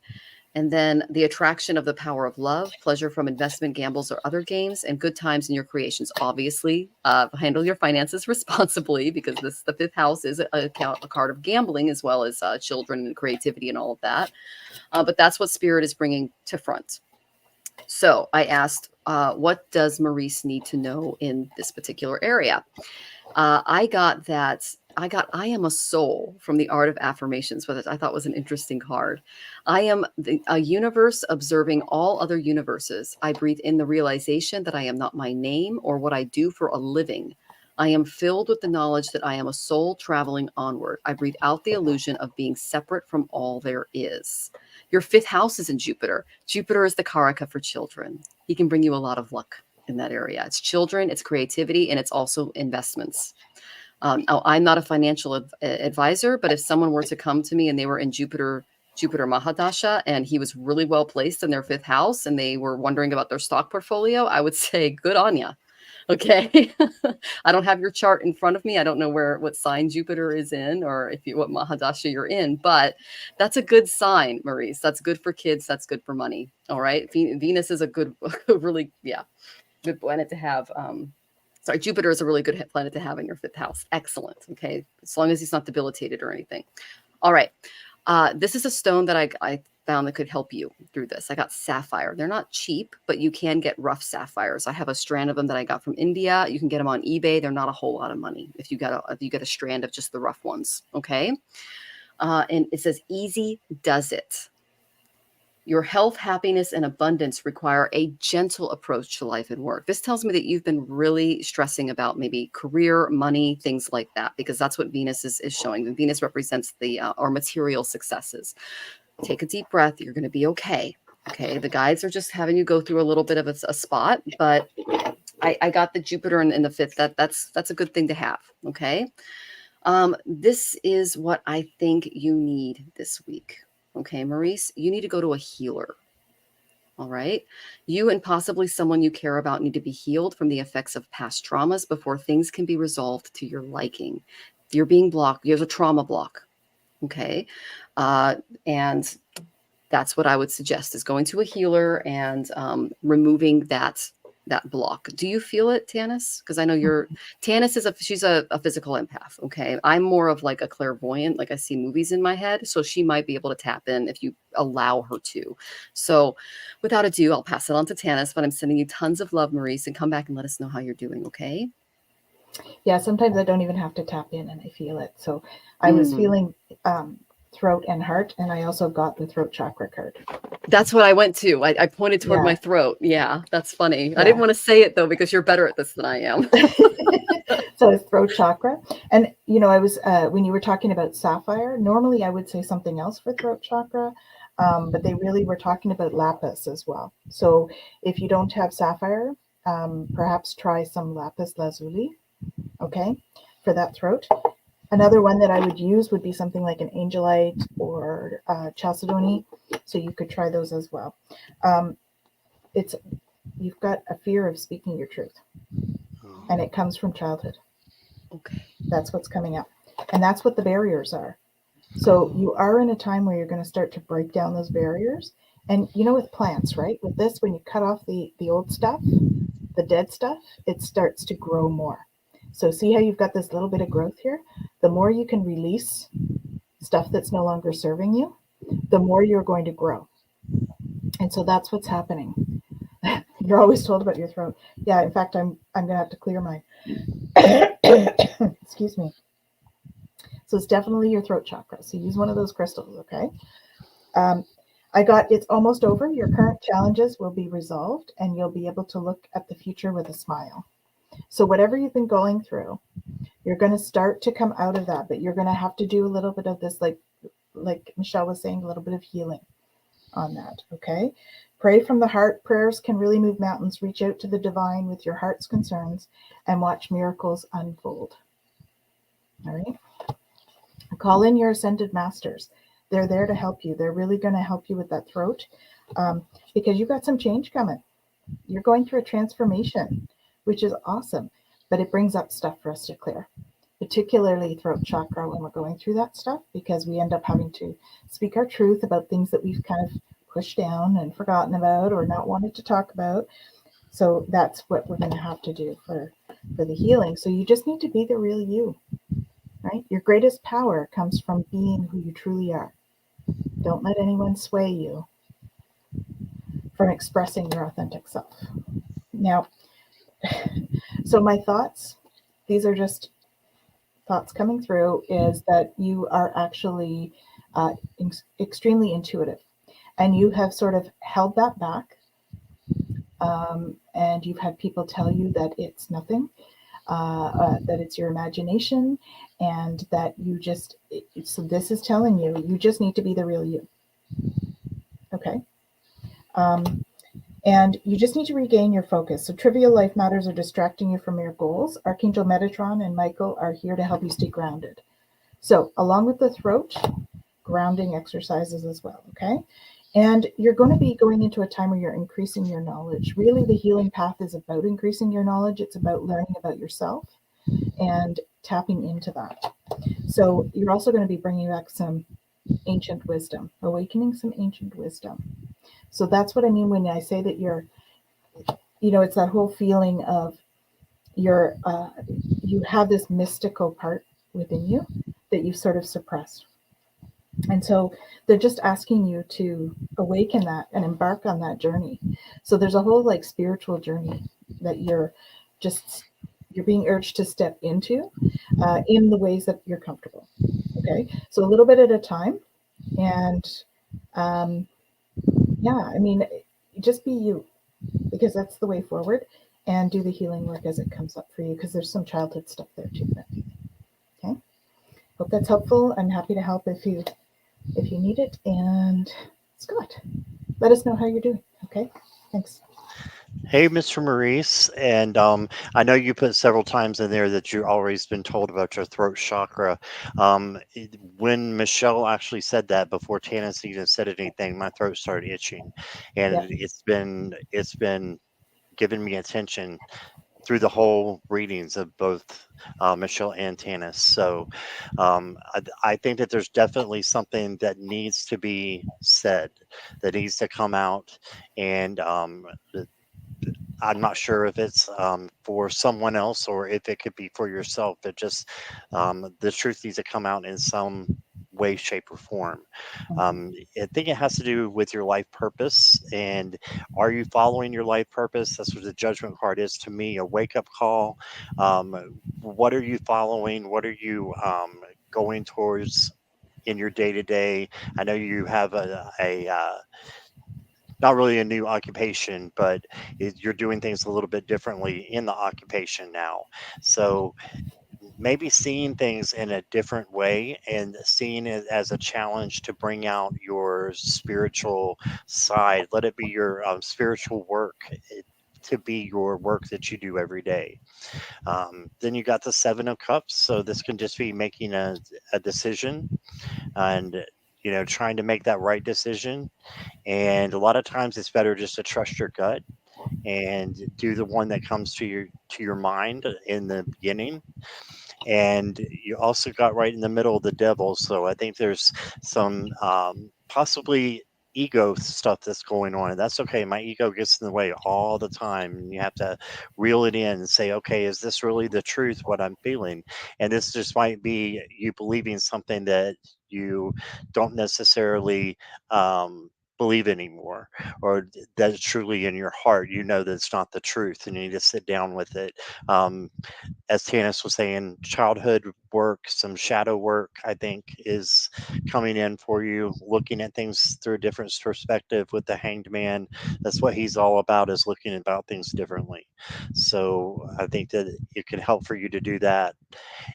And then the attraction of the power of love, pleasure from investment, gambles, or other games, and good times in your creations. Obviously, handle your finances responsibly, because the 5th house is a card of gambling, as well as children and creativity and all of that. But that's what Spirit is bringing to front. So I asked, what does Maurice need to know in this particular area? I got I am a soul from the Art of Affirmations, which I thought was an interesting card. I am a universe observing all other universes. I breathe in the realization that I am not my name or what I do for a living. I am filled with the knowledge that I am a soul traveling onward. I breathe out the illusion of being separate from all there is. Your 5th house is in Jupiter. Jupiter is the Karaka for children. He can bring you a lot of luck in that area. It's children, it's creativity, and it's also investments. I'm not a financial advisor, but if someone were to come to me and they were in Jupiter Mahadasha, and he was really well placed in their 5th house, and they were wondering about their stock portfolio, I would say, good on ya. Okay. I don't have your chart in front of me. I don't know what sign Jupiter is in, or what Mahadasha you're in, but that's a good sign, Maurice. That's good for kids. That's good for money. All right. Venus is a good, really, good planet to have. Jupiter is a really good planet to have in your 5th house. Excellent. Okay. As long as he's not debilitated or anything. All right. This is a stone that I found that could help you through this. I got sapphire. They're not cheap, but you can get rough sapphires. I have a strand of them that I got from India. You can get them on eBay. They're not a whole lot of money if you get a strand of just the rough ones. Okay. And it says, easy does it. Your health, happiness, and abundance require a gentle approach to life and work. This tells me that you've been really stressing about maybe career, money, things like that, because that's what Venus is showing. And Venus represents our material successes. Take a deep breath. You're going to be okay. Okay. The guides are just having you go through a little bit of a spot, but I got the Jupiter in the 5th. That's a good thing to have. Okay. This is what I think you need this week. Okay, Maurice, you need to go to a healer. All right. You and possibly someone you care about need to be healed from the effects of past traumas before things can be resolved to your liking. You're being blocked. There's a trauma block. Okay. And that's what I would suggest, is going to a healer and removing that block. Do you feel it, Tanys? Because I know Tanys she's a physical empath. Okay. I'm more of like a clairvoyant, like I see movies in my head. So she might be able to tap in if you allow her to. So without ado, I'll pass it on to Tanys, but I'm sending you tons of love, Maurice, and come back and let us know how you're doing. Okay. Yeah. Sometimes I don't even have to tap in and I feel it. So I was feeling, throat and heart, and I also got the throat chakra card. That's what I went to. I pointed toward my throat. Yeah, that's funny. Yeah. I didn't want to say it though, because you're better at this than I am. So it's throat chakra. And I was when you were talking about sapphire, normally I would say something else for throat chakra, but they really were talking about lapis as well. So if you don't have sapphire, perhaps try some lapis lazuli, okay, for that throat. Another one that I would use would be something like an angelite or chalcedony. So you could try those as well. You've got a fear of speaking your truth, and it comes from childhood. Okay. That's what's coming up. And that's what the barriers are. So you are in a time where you're going to start to break down those barriers. And with plants, right? With this, when you cut off the old stuff, the dead stuff, it starts to grow more. So see how you've got this little bit of growth here? The more you can release stuff that's no longer serving you, the more you're going to grow. And so that's what's happening. You're always told about your throat. Yeah, in fact, I'm going to have to clear mine. Excuse me. So it's definitely your throat chakra. So use one of those crystals, okay? It's almost over. Your current challenges will be resolved, and you'll be able to look at the future with a smile. So whatever you've been going through, you're going to start to come out of that, but you're going to have to do a little bit of this, like Michelle was saying, a little bit of healing on that, okay? Pray from the heart. Prayers can really move mountains. Reach out to the divine with your heart's concerns and watch miracles unfold. All right. Call in your ascended masters. They're there to help you. They're really going to help you with that throat, because you've got some change coming. You're going through a transformation, which is awesome, but it brings up stuff for us to clear, particularly throat chakra when we're going through that stuff, because we end up having to speak our truth about things that we've kind of pushed down and forgotten about or not wanted to talk about. So that's what we're going to have to do for the healing. So you just need to be the real you, right? Your greatest power comes from being who you truly are. Don't let anyone sway you from expressing your authentic self. Now, so my thoughts, these are just thoughts coming through, is that you are actually extremely intuitive, and you have sort of held that back, and you've had people tell you that it's nothing, that it's your imagination, and that you just, so this is telling you, you just need to be the real you. Okay. And you just need to regain your focus. So trivial life matters are distracting you from your goals. Archangel Metatron and Michael are here to help you stay grounded. So along with the throat, grounding exercises as well, okay? And you're going to be going into a time where you're increasing your knowledge. Really, the healing path is about increasing your knowledge. It's about learning about yourself and tapping into that. So you're also going to be bringing back some ancient wisdom, awakening some ancient wisdom. So that's what I mean when I say that you're, it's that whole feeling of you have this mystical part within you that you've sort of suppressed. And so they're just asking you to awaken that and embark on that journey. So there's a whole spiritual journey that you're being urged to step into in the ways that you're comfortable. Okay. So a little bit at a time. And just be you, because that's the way forward, and do the healing work as it comes up for you, because there's some childhood stuff there too. Okay. Hope that's helpful. I'm happy to help if you need it. And Scott, let us know how you're doing. Okay. Thanks. Hey, Mr. Maurice, and I know you put several times in there that you've always been told about your throat chakra. When Michelle actually said that, before Tanys even said anything, my throat started itching, and it's been giving me attention through the whole readings of both Michelle and Tanys. So I think that there's definitely something that needs to be said, that needs to come out, and I'm not sure if it's for someone else or if it could be for yourself, but just the truth needs to come out in some way, shape, or form. I think it has to do with your life purpose. And are you following your life purpose? That's what the judgment card is to me, a wake up call. What are you following? What are you going towards in your day to day? I know you have a not really a new occupation, but you're doing things a little bit differently in the occupation now. So maybe seeing things in a different way and seeing it as a challenge to bring out your spiritual side. Let it be your spiritual work. To be your work that you do every day. Then you got the Seven of Cups. So this can just be making a decision and, trying to make that right decision. And a lot of times it's better just to trust your gut and do the one that comes to your mind in the beginning. And you also got right in the middle of the devil. So I think there's some possibly ego stuff that's going on, and that's okay. My ego gets in the way all the time, and you have to reel it in and say, okay, is this really the truth, what I'm feeling? And this just might be you believing something that you don't necessarily believe anymore, or that is truly in your heart. That it's not the truth, and you need to sit down with it. As Tanys was saying, childhood work, some shadow work, I think, is coming in for you, looking at things through a different perspective with the Hanged Man. That's what he's all about, is looking about things differently. So I think that it could help for you to do that.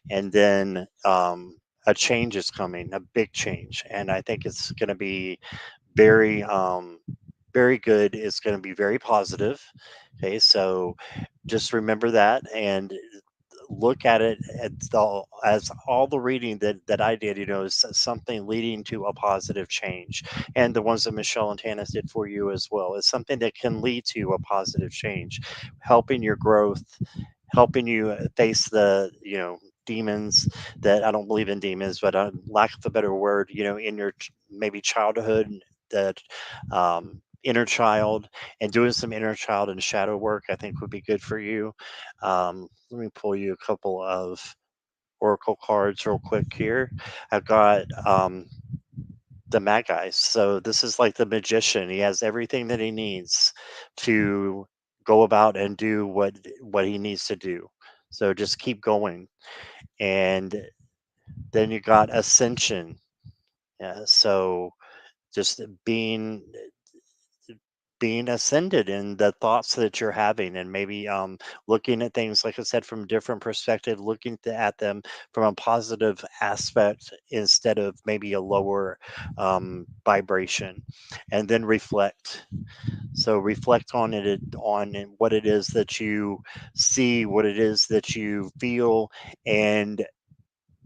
And then a change is coming, a big change. And I think it's going to be very, very good. It's going to be very positive. Okay, so just remember that. And look at it as all the reading that I did, is something leading to a positive change. And the ones that Michelle and Tanys did for you as well. It's something that can lead to a positive change, helping your growth, helping you face the, demons that I don't believe in demons, but lack of a better word, in your maybe childhood, that inner child, and doing some inner child and shadow work, I think would be good for you. Let me pull you a couple of oracle cards real quick here. I've got the Magi. So this is like the magician. He has everything that he needs to go about and do what he needs to do. So just keep going. And then you got ascension. Yeah, so just being ascended in the thoughts that you're having, and maybe looking at things, like I said, from a different perspective, looking at them from a positive aspect instead of maybe a lower vibration. And then reflect. So reflect on what it is that you see, what it is that you feel, and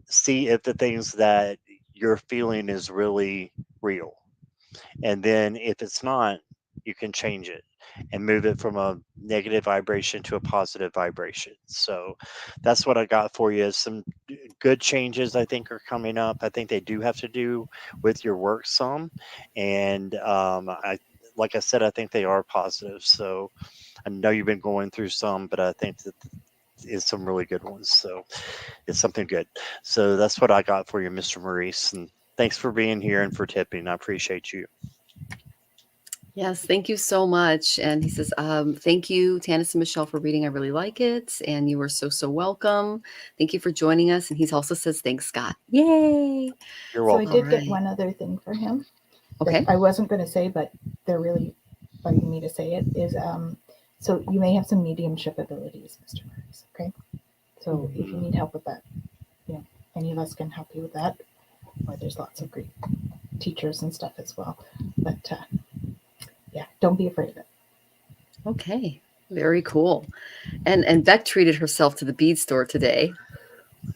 see if the things that you're feeling is really real. And then if it's not, you can change it and move it from a negative vibration to a positive vibration. So that's what I got for you. Some good changes I think are coming up. I think they do have to do with your work some. And like I said, I think they are positive. So I know you've been going through some, but I think that is some really good ones. So it's something good. So that's what I got for you, Mr. Maurice. And thanks for being here and for tipping. I appreciate you. Yes, thank you so much. And he says, thank you, Tanys and Michelle, for reading. I really like it. And you are so, so welcome. Thank you for joining us. And he also says, thanks, Scott. Yay. You're welcome. So I did get one other thing for him. Okay. I wasn't going to say, but they're really bugging me to say it, is so you may have some mediumship abilities, Mr. Maurice. Okay. So if you need help with that, any of us can help you with that. Or there's lots of great teachers and stuff as well. But yeah, don't be afraid of it. Okay. Very cool. And Beck treated herself to the bead store today.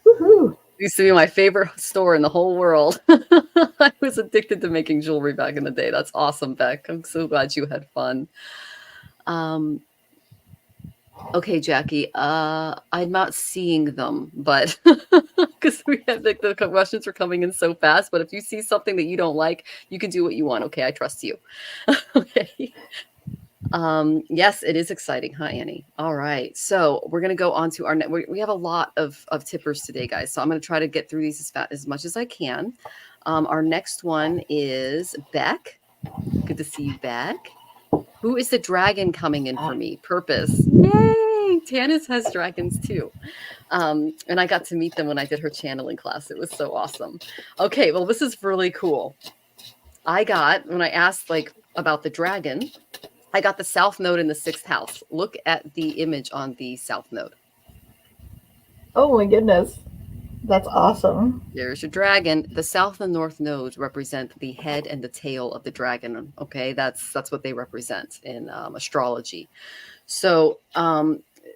Woohoo! It used to be my favorite store in the whole world. I was addicted to making jewelry back in the day. That's awesome, Beck. I'm so glad you had fun. Okay, Jackie. I'm not seeing them, but because we had the questions are coming in so fast. But if you see something that you don't like, you can do what you want. Okay, I trust you. Okay. Yes, it is exciting, huh, Annie? All right. So we're going to go on to our we have a lot of tippers today, guys. So I'm going to try to get through these as much as I can. Our next one is Beck. Good to see you, Beck. Who is the dragon coming in for me? Purpose. Yay! Tanys has dragons too. And I got to meet them when I did her channeling class. It was so awesome. Okay, well, this is really cool. When I asked about the dragon, I got the south node in the 6th house. Look at the image on the south node. Oh my goodness. That's awesome. There's your dragon. The south and north nodes represent the head and the tail of the dragon. Okay, that's what they represent in astrology. So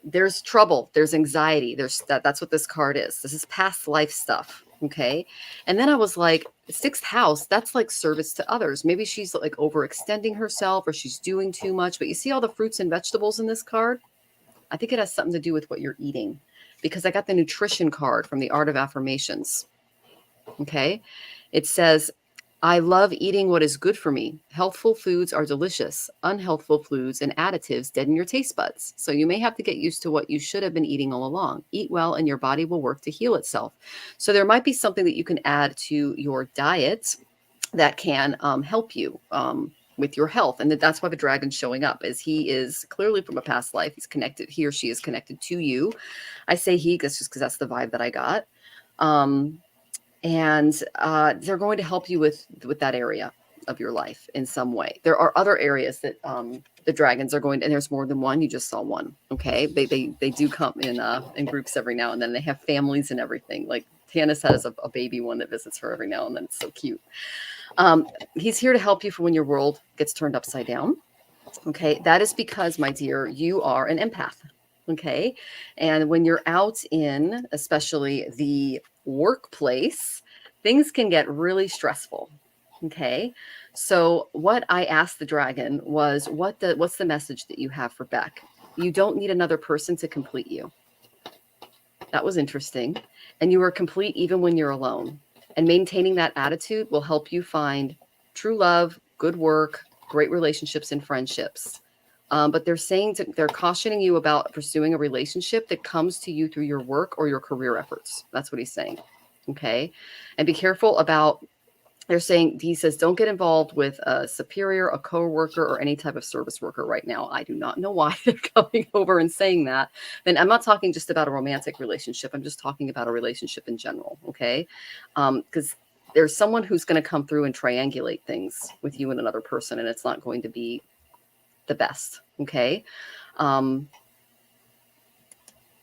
there's trouble, there's anxiety, that's what this card is. This is past life stuff. Okay, and then I was like, 6th house, that's like service to others. Maybe she's like overextending herself, or she's doing too much. But you see all the fruits and vegetables in this card? I think it has something to do with what you're eating, because I got the nutrition card from the Art of Affirmations. Okay. It says, I love eating what is good for me. Healthful foods are delicious. Unhealthful foods and additives deaden your taste buds. So you may have to get used to what you should have been eating all along. Eat well and your body will work to heal itself. So there might be something that you can add to your diet that can help you with your health. And that's why the dragon's showing up, is he is clearly from a past life. He's connected. He or she is connected to you. I say he, that's just because that's the vibe that I got. And they're going to help you with that area of your life in some way. There are other areas that the dragons are going to, and there's more than one. You just saw one. Okay. They do come in groups every now and then. They have families and everything. Like Tanys has a baby one that visits her every now and then. It's so cute. He's here to help you for when your world gets turned upside down. Okay. That is because, my dear, you are an empath. Okay. And when you're out in, especially the workplace, things can get really stressful. Okay. So what I asked the dragon was, what's the message that you have for Beck? You don't need another person to complete you. That was interesting. And you are complete even when you're alone. And maintaining that attitude will help you find true love, good work, great relationships and friendships. But they're cautioning you about pursuing a relationship that comes to you through your work or your career efforts. That's what he's saying. Okay. And be careful about, he says, don't get involved with a superior, a coworker, or any type of service worker right now. I do not know why they're coming over and saying that. And I'm not talking just about a romantic relationship. I'm just talking about a relationship in general. Okay. Because there's someone who's going to come through and triangulate things with you and another person, and it's not going to be the best. Okay. And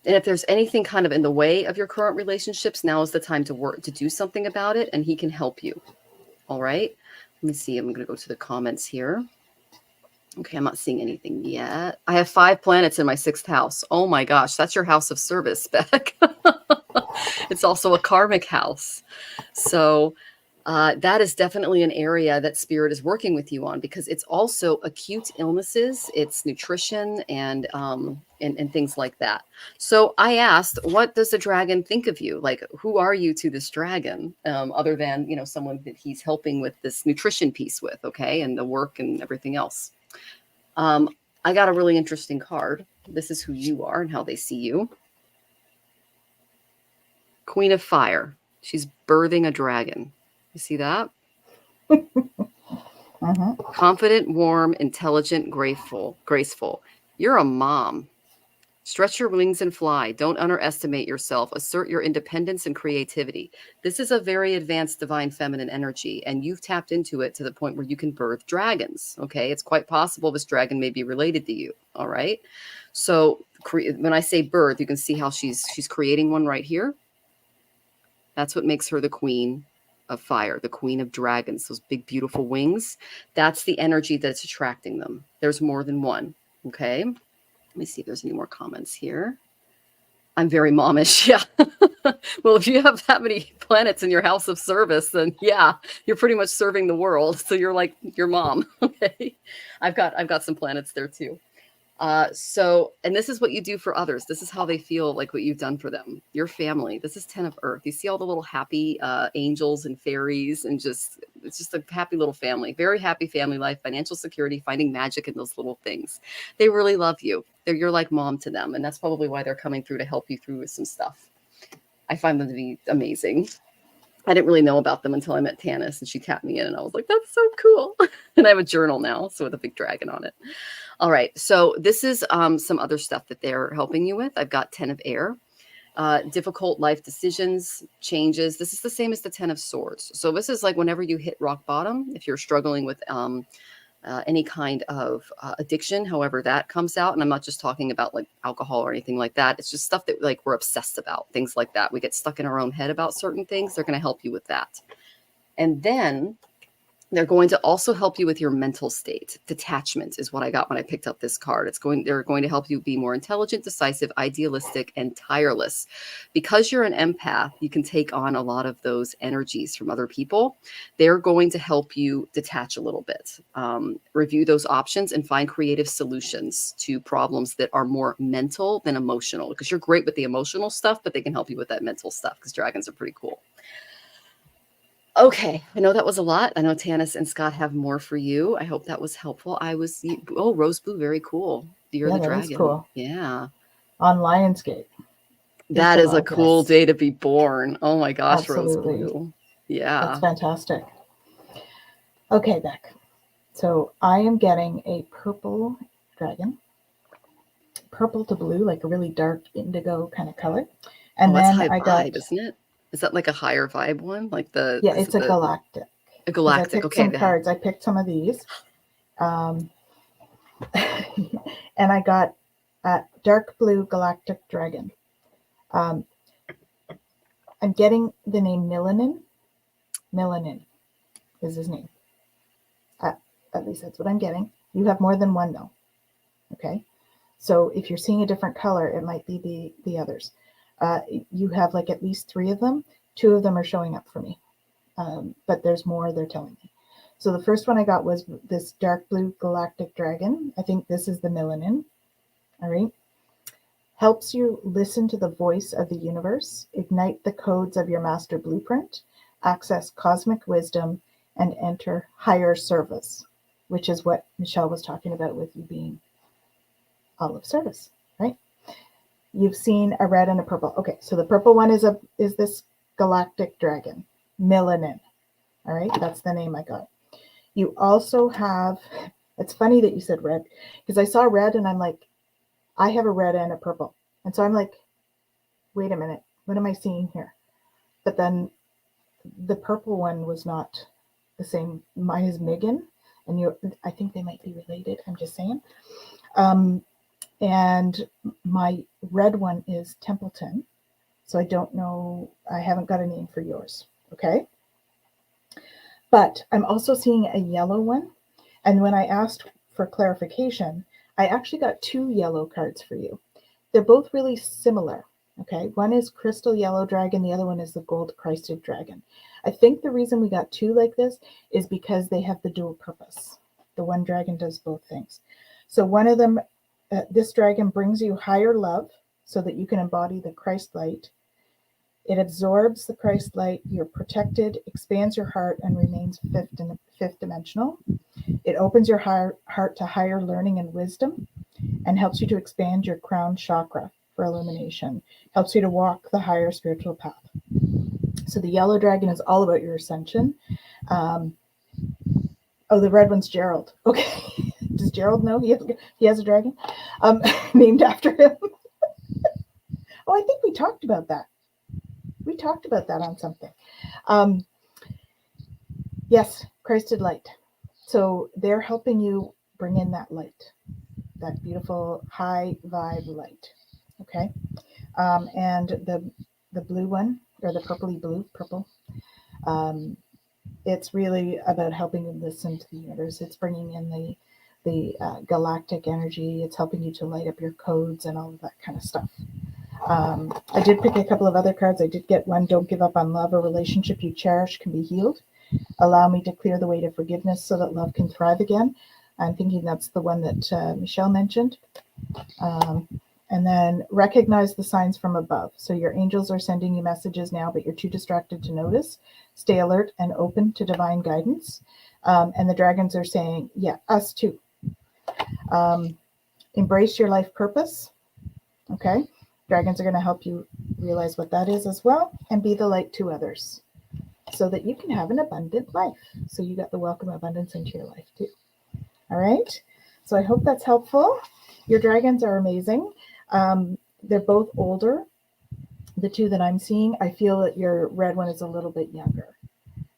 if there's anything kind of in the way of your current relationships, now is the time to do something about it, and he can help you. All right. Let me see. I'm going to go to the comments here. Okay. I'm not seeing anything yet. I have 5 planets in my 6th house. Oh my gosh. That's your house of service, Beck. It's also a karmic house. So that is definitely an area that spirit is working with you on, because it's also acute illnesses, it's nutrition and things like that. So I asked, what does the dragon think of you? Like, who are you to this dragon, other than, someone that he's helping with this nutrition piece with, okay, and the work and everything else. I got a really interesting card. This is who you are and how they see you. Queen of Fire. She's birthing a dragon. You see that? Confident, warm, intelligent, graceful. You're a mom. Stretch your wings and fly. Don't underestimate yourself. Assert your independence and creativity. This is a very advanced divine feminine energy, and you've tapped into it to the point where you can birth dragons. Okay. It's quite possible this dragon may be related to you. All right. So when I say birth, you can see how she's creating one right here. That's what makes her the queen of fire, the queen of dragons, those big, beautiful wings. That's the energy that's attracting them. There's more than one. Okay. Let me see if there's any more comments here. I'm very momish. Yeah. Well, if you have that many planets in your house of service, then yeah, you're pretty much serving the world. So you're like your mom. Okay. I've got some planets there too. And this is what you do for others. This is how they feel, like what you've done for them, your family. This is 10 of Earth. You see all the little happy angels and fairies, and it's just a happy little family, very happy family life, financial security, finding magic in those little things. They really love you. You're like mom to them. And that's probably why they're coming through to help you through with some stuff. I find them to be amazing. I didn't really know about them until I met Tanys, and she tapped me in, and I was like, that's so cool. And I have a journal now, so with a big dragon on it. All right. So this is some other stuff that they're helping you with. I've got 10 of Air, difficult life decisions, changes. This is the same as the 10 of Swords. So this is like whenever you hit rock bottom, if you're struggling with any kind of addiction, however that comes out. And I'm not just talking about like alcohol or anything like that. It's just stuff that like we're obsessed about, things like that. We get stuck in our own head about certain things. They're going to help you with that. And then they're going to also help you with your mental state. Detachment is what I got when I picked up this card. They're going to help you be more intelligent, decisive, idealistic, and tireless. Because you're an empath, you can take on a lot of those energies from other people. They're going to help you detach a little bit, review those options, and find creative solutions to problems that are more mental than emotional. Because you're great with the emotional stuff, but they can help you with that mental stuff, because dragons are pretty cool. Okay, I know that was a lot. I know Tanys and Scott have more for you. I hope that was helpful. Rose Blue, very cool. You're the dragon. Cool. Yeah. On Lionsgate. That is a cool day to be born. Oh my gosh, Absolutely. Rose Blue. Yeah. That's fantastic. Okay, Beck. So I am getting a purple dragon. Purple to blue, like a really dark indigo kind of color. And that's then high vibe, isn't it? Is that like a higher vibe one? Like it's a galactic. A galactic. I picked some cards. I picked some of these. And I got a dark blue galactic dragon. I'm getting the name Melanin. Melanin is his name. At least that's what I'm getting. You have more than one though. Okay. So if you're seeing a different color, it might be the others. You have like at least 3 of them. 2 of them are showing up for me, but there's more they're telling me. So the first one I got was this dark blue galactic dragon. I think this is the melanin. All right. Helps you listen to the voice of the universe, ignite the codes of your master blueprint, access cosmic wisdom, and enter higher service, which is what Michelle was talking about with you being all of service, right? You've seen a red and a purple. Okay, so the purple one is this galactic dragon, melanin. All right, that's the name I got. You also have, it's funny that you said red, because I saw red and I'm like, I have a red and a purple. And so I'm like, wait a minute, what am I seeing here? But then the purple one was not the same. Mine is Megan, and I think they might be related. I'm just saying. And my red one is Templeton. So I don't know, I haven't got a name for yours. Okay. But I'm also seeing a yellow one. And when I asked for clarification, I actually got 2 yellow cards for you. They're both really similar. Okay. One is crystal yellow dragon. The other one is the gold crested dragon. I think the reason we got 2 like this is because they have the dual purpose. The one dragon does both things. So one of them, this dragon brings you higher love so that you can embody the Christ light. It absorbs the Christ light. You're protected, expands your heart, and remains fifth dimensional. It opens your heart to higher learning and wisdom, and helps you to expand your crown chakra for illumination. Helps you to walk the higher spiritual path. So the yellow dragon is all about your ascension. The red one's Gerald. Okay. Does Gerald know he has a dragon named after him? Oh, I think we talked about that. We talked about that on something. Yes, Christed light. So they're helping you bring in that light, that beautiful high vibe light. Okay. And the blue one, or the purpley blue, purple, it's really about helping you listen to the universe. It's bringing in the galactic energy. It's helping you to light up your codes and all of that kind of stuff. I did pick a couple of other cards. I did get one, don't give up on love. A relationship you cherish can be healed. Allow me to clear the way to forgiveness so that love can thrive again. I'm thinking that's the one that Michelle mentioned. And then recognize the signs from above. So your angels are sending you messages now, but you're too distracted to notice. Stay alert and open to divine guidance. And the dragons are saying, yeah, us too. Embrace your life purpose. Okay. Dragons are going to help you realize what that is as well, and be the light to others so that you can have an abundant life. So you got the welcome abundance into your life too. All right. So I hope that's helpful. Your dragons are amazing. They're both older. The 2 that I'm seeing, I feel that your red one is a little bit younger.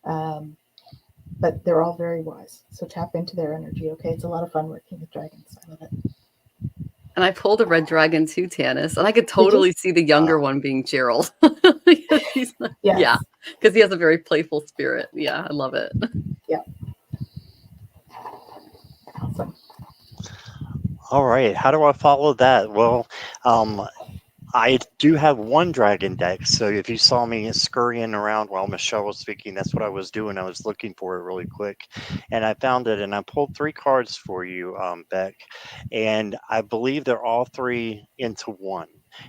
But they're all very wise. So tap into their energy. Okay. It's a lot of fun working with dragons. I love it. And I pulled a red dragon too, Tanys, and I could totally see the younger one being Gerald. Yes. Yeah, because he has a very playful spirit. Yeah, I love it. Yeah. Awesome. All right. How do I follow that? Well, I do have one dragon deck, so if you saw me scurrying around while Michelle was speaking, that's what I was doing. I was looking for it really quick, and I found it, and I pulled 3 cards for you, Beck, and I believe they're all 3 into one,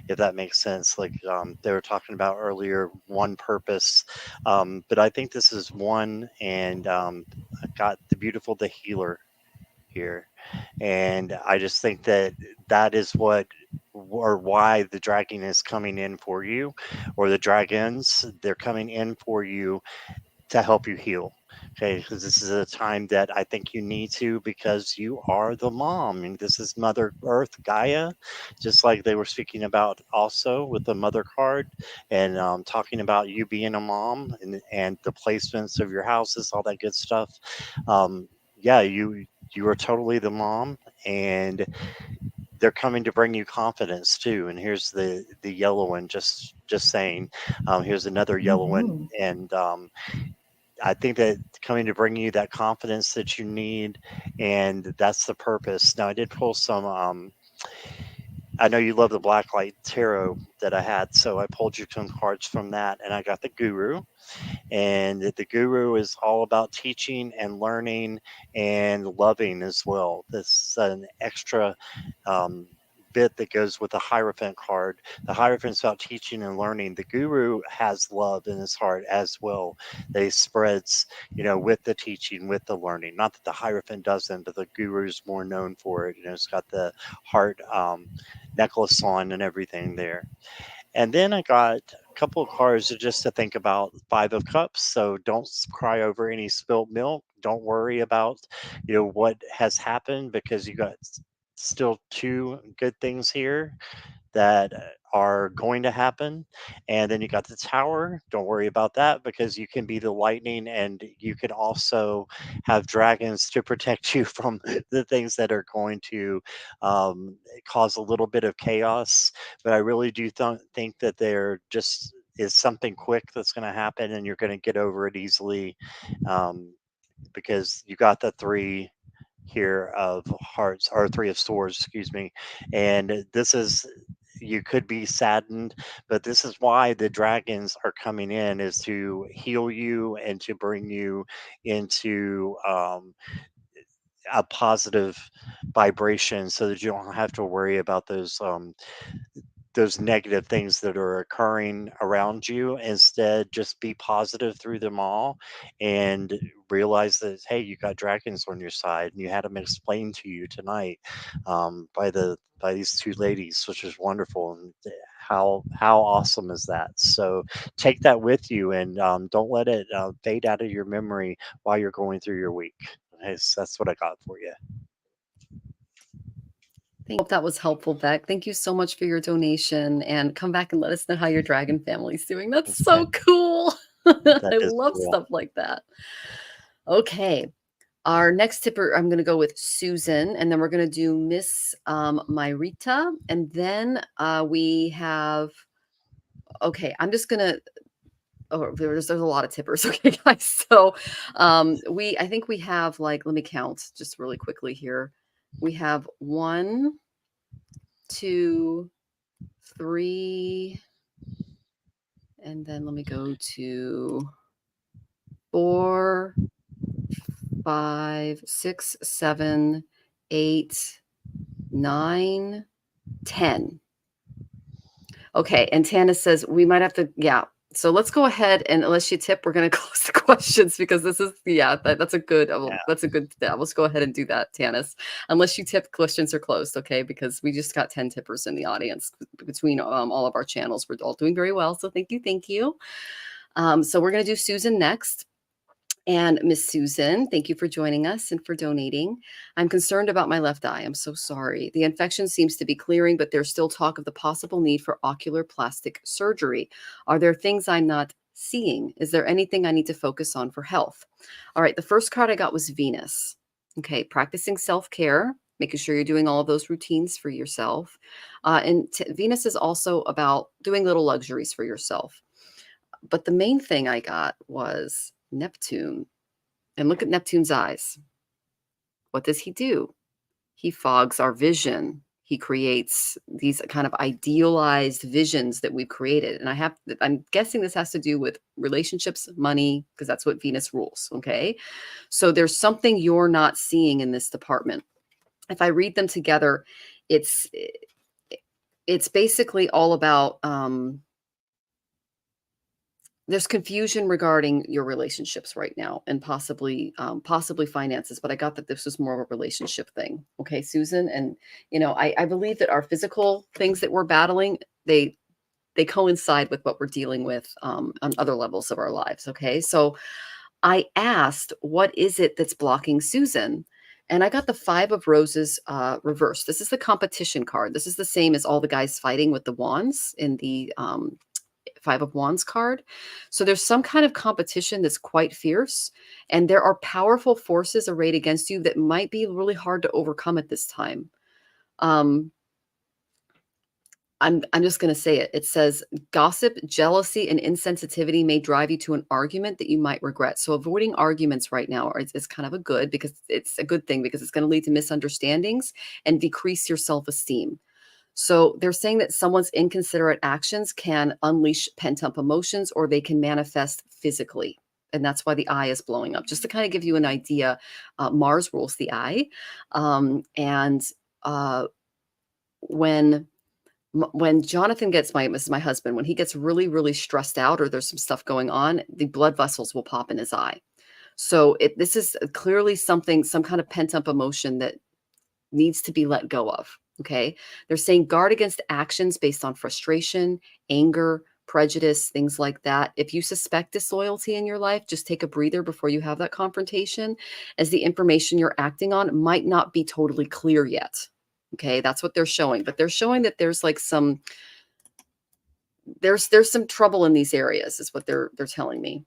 if that makes sense. Like they were talking about earlier, one purpose, but I think this is one, and I got the beautiful, the healer here, and I just think that is what, or why the dragon is coming in for you, or the dragons, they're coming in for you to help you heal. Okay, because this is a time that I think you need to, because you are the mom, and this is Mother Earth, Gaia, just like they were speaking about also with the mother card, and talking about you being a mom, and the placements of your houses, all that good stuff. Yeah, you are totally the mom, and they're coming to bring you confidence too. And here's the yellow one, just saying. Here's another yellow one, and I think that coming to bring you that confidence that you need, and that's the purpose. Now I did pull some I know you love the Blacklight Tarot that I had, so I pulled you some cards from that, and I got the Guru. And the Guru is all about teaching and learning and loving as well. This is an extra bit that goes with the Hierophant card. The Hierophant's about teaching and learning. The Guru has love in his heart as well. That he spreads, with the teaching, with the learning. Not that the Hierophant doesn't, but the Guru's more known for it. It's got the heart necklace on and everything there. And then I got a couple of cards just to think about. 5 of Cups. So don't cry over any spilt milk. Don't worry about, what has happened, because you got still 2 good things here that are going to happen. And then you got the Tower. Don't worry about that, because you can be the lightning, and you can also have dragons to protect you from the things that are going to cause a little bit of chaos. But I really do think that there just is something quick that's going to happen, and you're going to get over it easily, because you got the 3 here of hearts, or 3 of swords, excuse me. And this is, you could be saddened, but this is why the dragons are coming in, is to heal you and to bring you into a positive vibration, so that you don't have to worry about those negative things that are occurring around you. Instead, just be positive through them all, and realize that, hey, you got dragons on your side, and you had them explained to you tonight by these 2 ladies, which is wonderful. And how awesome is that? So take that with you, and don't let it fade out of your memory while you're going through your week. That's what I got for you. I hope that was helpful, Beck. Thank you so much for your donation, and come back and let us know how your dragon family's doing. That's so cool. I love stuff like that. Okay. Our next tipper, I'm going to go with Susan, and then we're going to do Miss Myrita, and then we have, okay, I'm just going to, there's a lot of tippers. Okay, guys. So I think we have, like, let me count just really quickly here. We have 1, 2, 3, and then let me go to 4, 5, 6, 7, 8, 9, 10. Okay, and Tanys says we might have to, yeah. So let's go ahead, and unless you tip, we're going to close the questions, because this is, that's a good, let's go ahead and do that, Tanys. Unless you tip, questions are closed, okay? Because we just got 10 tippers in the audience between all of our channels. We're all doing very well, so thank you. So we're going to do Susan next. And Miss Susan, thank you for joining us and for donating. I'm concerned about my left eye. I'm so sorry. The infection seems to be clearing, but there's still talk of the possible need for ocular plastic surgery. Are there things I'm not seeing? Is there anything I need to focus on for health? All right. The first card I got was Venus. Okay. Practicing self-care, making sure you're doing all of those routines for yourself. And Venus is also about doing little luxuries for yourself. But the main thing I got was Neptune. And look at Neptune's eyes. What does he do? He fogs our vision. He creates these kind of idealized visions that we've created. And I'm guessing this has to do with relationships, money, because that's what Venus rules. Okay. So there's something you're not seeing in this department. If I read them together, it's basically all about, there's confusion regarding your relationships right now, and possibly finances, but I got that this was more of a relationship thing. Okay, Susan. And, I believe that our physical things that we're battling, they coincide with what we're dealing with on other levels of our lives. Okay. So I asked, what is it that's blocking Susan? And I got the 5 of Roses reversed. This is the competition card. This is the same as all the guys fighting with the wands in the 5 of Wands card. So there's some kind of competition that's quite fierce, and there are powerful forces arrayed against you that might be really hard to overcome at this time. I'm just going to say it. It says gossip, jealousy, and insensitivity may drive you to an argument that you might regret. So avoiding arguments right now is kind of it's a good thing, because it's going to lead to misunderstandings and decrease your self-esteem. So they're saying that someone's inconsiderate actions can unleash pent-up emotions, or they can manifest physically. And that's why the eye is blowing up. Just to kind of give you an idea, Mars rules the eye. And when Jonathan gets, this is my husband, when he gets really, really stressed out or there's some stuff going on, the blood vessels will pop in his eye. So this is clearly some kind of pent-up emotion that needs to be let go of. Okay. They're saying guard against actions based on frustration, anger, prejudice, things like that. If you suspect disloyalty in your life, just take a breather before you have that confrontation, as the information you're acting on might not be totally clear yet. Okay. That's what they're showing, but they're showing that there's like there's some trouble in these areas, is what they're telling me.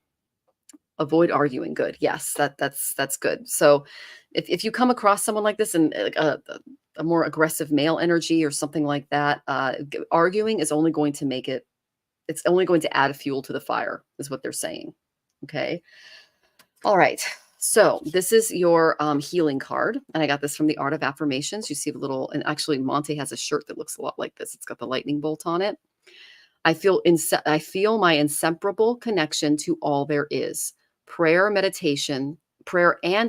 Avoid arguing. Good. Yes, that's good. So if you come across someone like this, and like a more aggressive male energy or something like that, arguing is only going to make it, it's only going to add fuel to the fire, is what they're saying. Okay. All right. So this is your healing card. And I got this from the Art of Affirmations. You see a little, and actually Monte has a shirt that looks a lot like this. It's got the lightning bolt on it. I feel my inseparable connection to all there is. Prayer and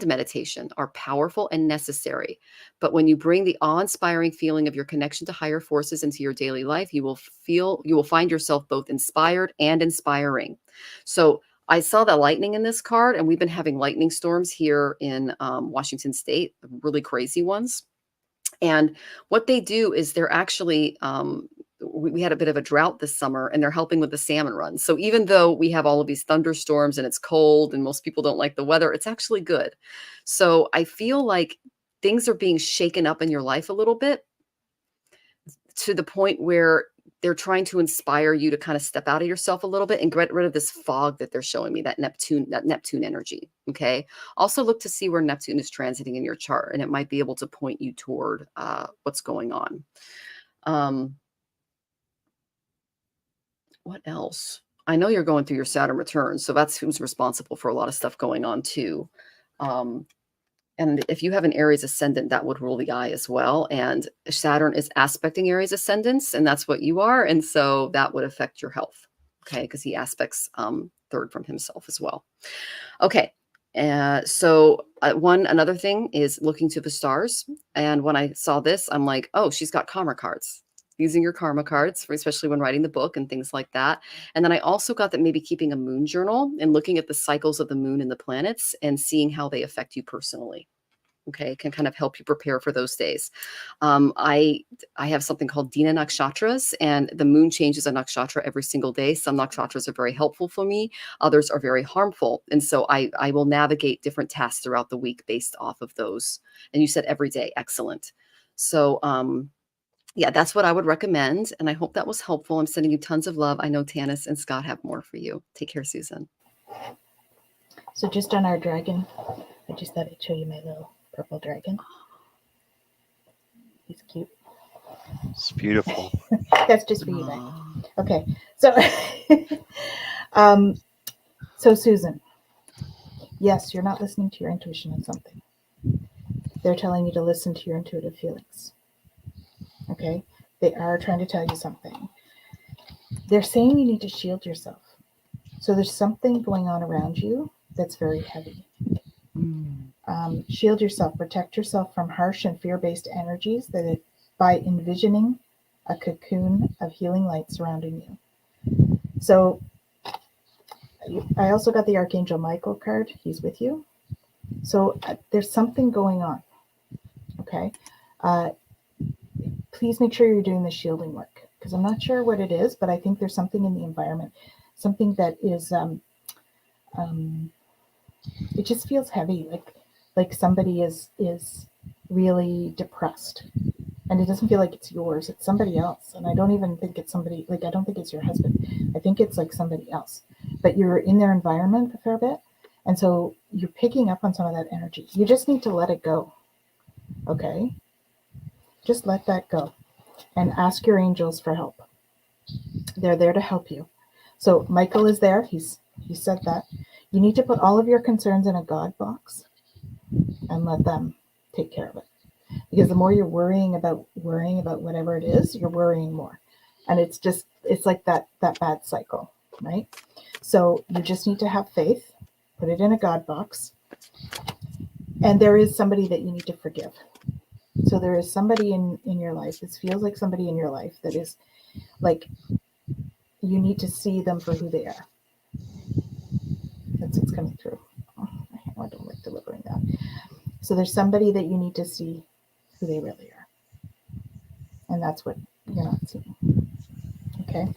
meditation are powerful and necessary. But when you bring the awe-inspiring feeling of your connection to higher forces into your daily life, you will find yourself both inspired and inspiring. So I saw the lightning in this card, and we've been having lightning storms here in Washington State, really crazy ones. And what they do is they're actually, we had a bit of a drought this summer, and they're helping with the salmon run. So even though we have all of these thunderstorms and it's cold and most people don't like the weather, it's actually good. So I feel like things are being shaken up in your life a little bit, to the point where they're trying to inspire you to kind of step out of yourself a little bit and get rid of this fog that they're showing me, that Neptune energy. Okay. Also look to see where Neptune is transiting in your chart, and it might be able to point you toward what's going on. What else? I know you're going through your Saturn return, so that's who's responsible for a lot of stuff going on too. And if you have an Aries ascendant, that would rule the eye as well. And Saturn is aspecting Aries ascendants, and that's what you are. And so that would affect your health. Okay. Because he aspects third from himself as well. Okay. So another thing is looking to the stars. And when I saw this, I'm like, oh, she's got karma cards. Using your karma cards, especially when writing the book and things like that. And then I also got that maybe keeping a moon journal and looking at the cycles of the moon and the planets and seeing how they affect you personally. Okay, can kind of help you prepare for those days. I have something called Dina Nakshatras, and the moon changes a nakshatra every single day. Some nakshatras are very helpful for me. Others are very harmful. And so I will navigate different tasks throughout the week based off of those. And you said every day. Excellent. So, yeah, that's what I would recommend. And I hope that was helpful. I'm sending you tons of love. I know Tanys and Scott have more for you. Take care, Susan. So just on our dragon, I just thought I'd show you my little purple dragon. He's cute. It's beautiful. That's just for you, right? Okay. So, so Susan, yes, you're not listening to your intuition on something. They're telling you to listen to your intuitive feelings. Okay, they are trying to tell you something. They're saying you need to shield yourself. So there's something going on around you that's very heavy. Shield yourself, protect yourself from harsh and fear-based energies by envisioning a cocoon of healing light surrounding you. So I also got the Archangel Michael card. He's with you. So there's something going on. Okay. Please make sure you're doing the shielding work, because I'm not sure what it is, but I think there's something in the environment, something that is, it just feels heavy, like somebody is really depressed, and it doesn't feel like it's yours, it's somebody else. And I don't even think it's somebody, I don't think it's your husband. I think it's like somebody else, but you're in their environment a fair bit. And so you're picking up on some of that energy. You just need to let it go. Okay. Just let that go and ask your angels for help. They're there to help you. So Michael is there. He said that. You need to put all of your concerns in a God box and let them take care of it. Because the more you're worrying about whatever it is, you're worrying more. And it's like that bad cycle, right? So you just need to have faith, put it in a God box. And there is somebody that you need to forgive. So there is somebody in your life, this feels like somebody in your life that is like, you need to see them for who they are. That's what's coming through. Oh, I don't like delivering that. So there's somebody that you need to see who they really are. And that's what you're not seeing. Okay.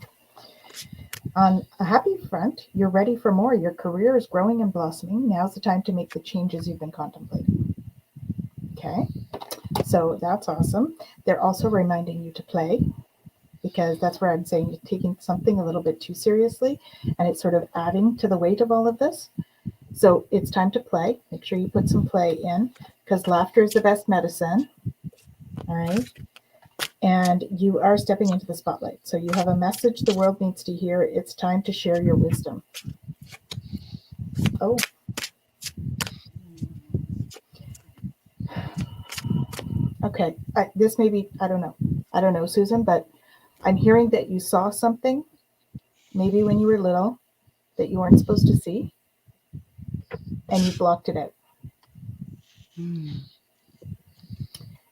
On a happy front, you're ready for more. Your career is growing and blossoming. Now's the time to make the changes you've been contemplating. Okay. So that's awesome. They're also reminding you to play, because that's where I'm saying you're taking something a little bit too seriously and it's sort of adding to the weight of all of this. So it's time to play. Make sure you put some play in, because laughter is the best medicine. All right. And you are stepping into the spotlight. So you have a message the world needs to hear. It's time to share your wisdom. Oh. Okay. This may be, I don't know, Susan, but I'm hearing that you saw something, maybe when you were little, that you weren't supposed to see, and you blocked it out. And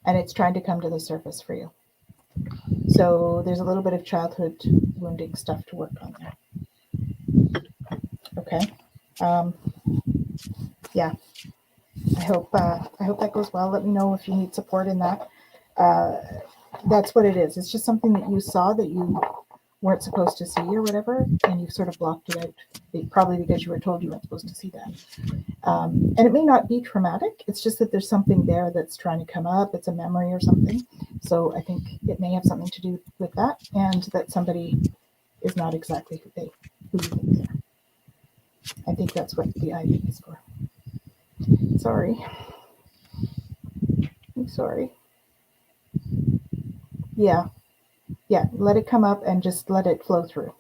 it's trying to come to the surface for you. So there's a little bit of childhood wounding stuff to work on there. Okay. Yeah. I hope that goes well. Let me know if you need support in that. That's what it is. It's just something that you saw that you weren't supposed to see or whatever, and you sort of blocked it out, probably because you were told you weren't supposed to see that. And it may not be traumatic. It's just that there's something there that's trying to come up. It's a memory or something. So I think it may have something to do with that, and that somebody is not exactly who you think they are. I think that's what the ivy is for. Sorry. I'm sorry. Yeah. Let it come up and just let it flow through,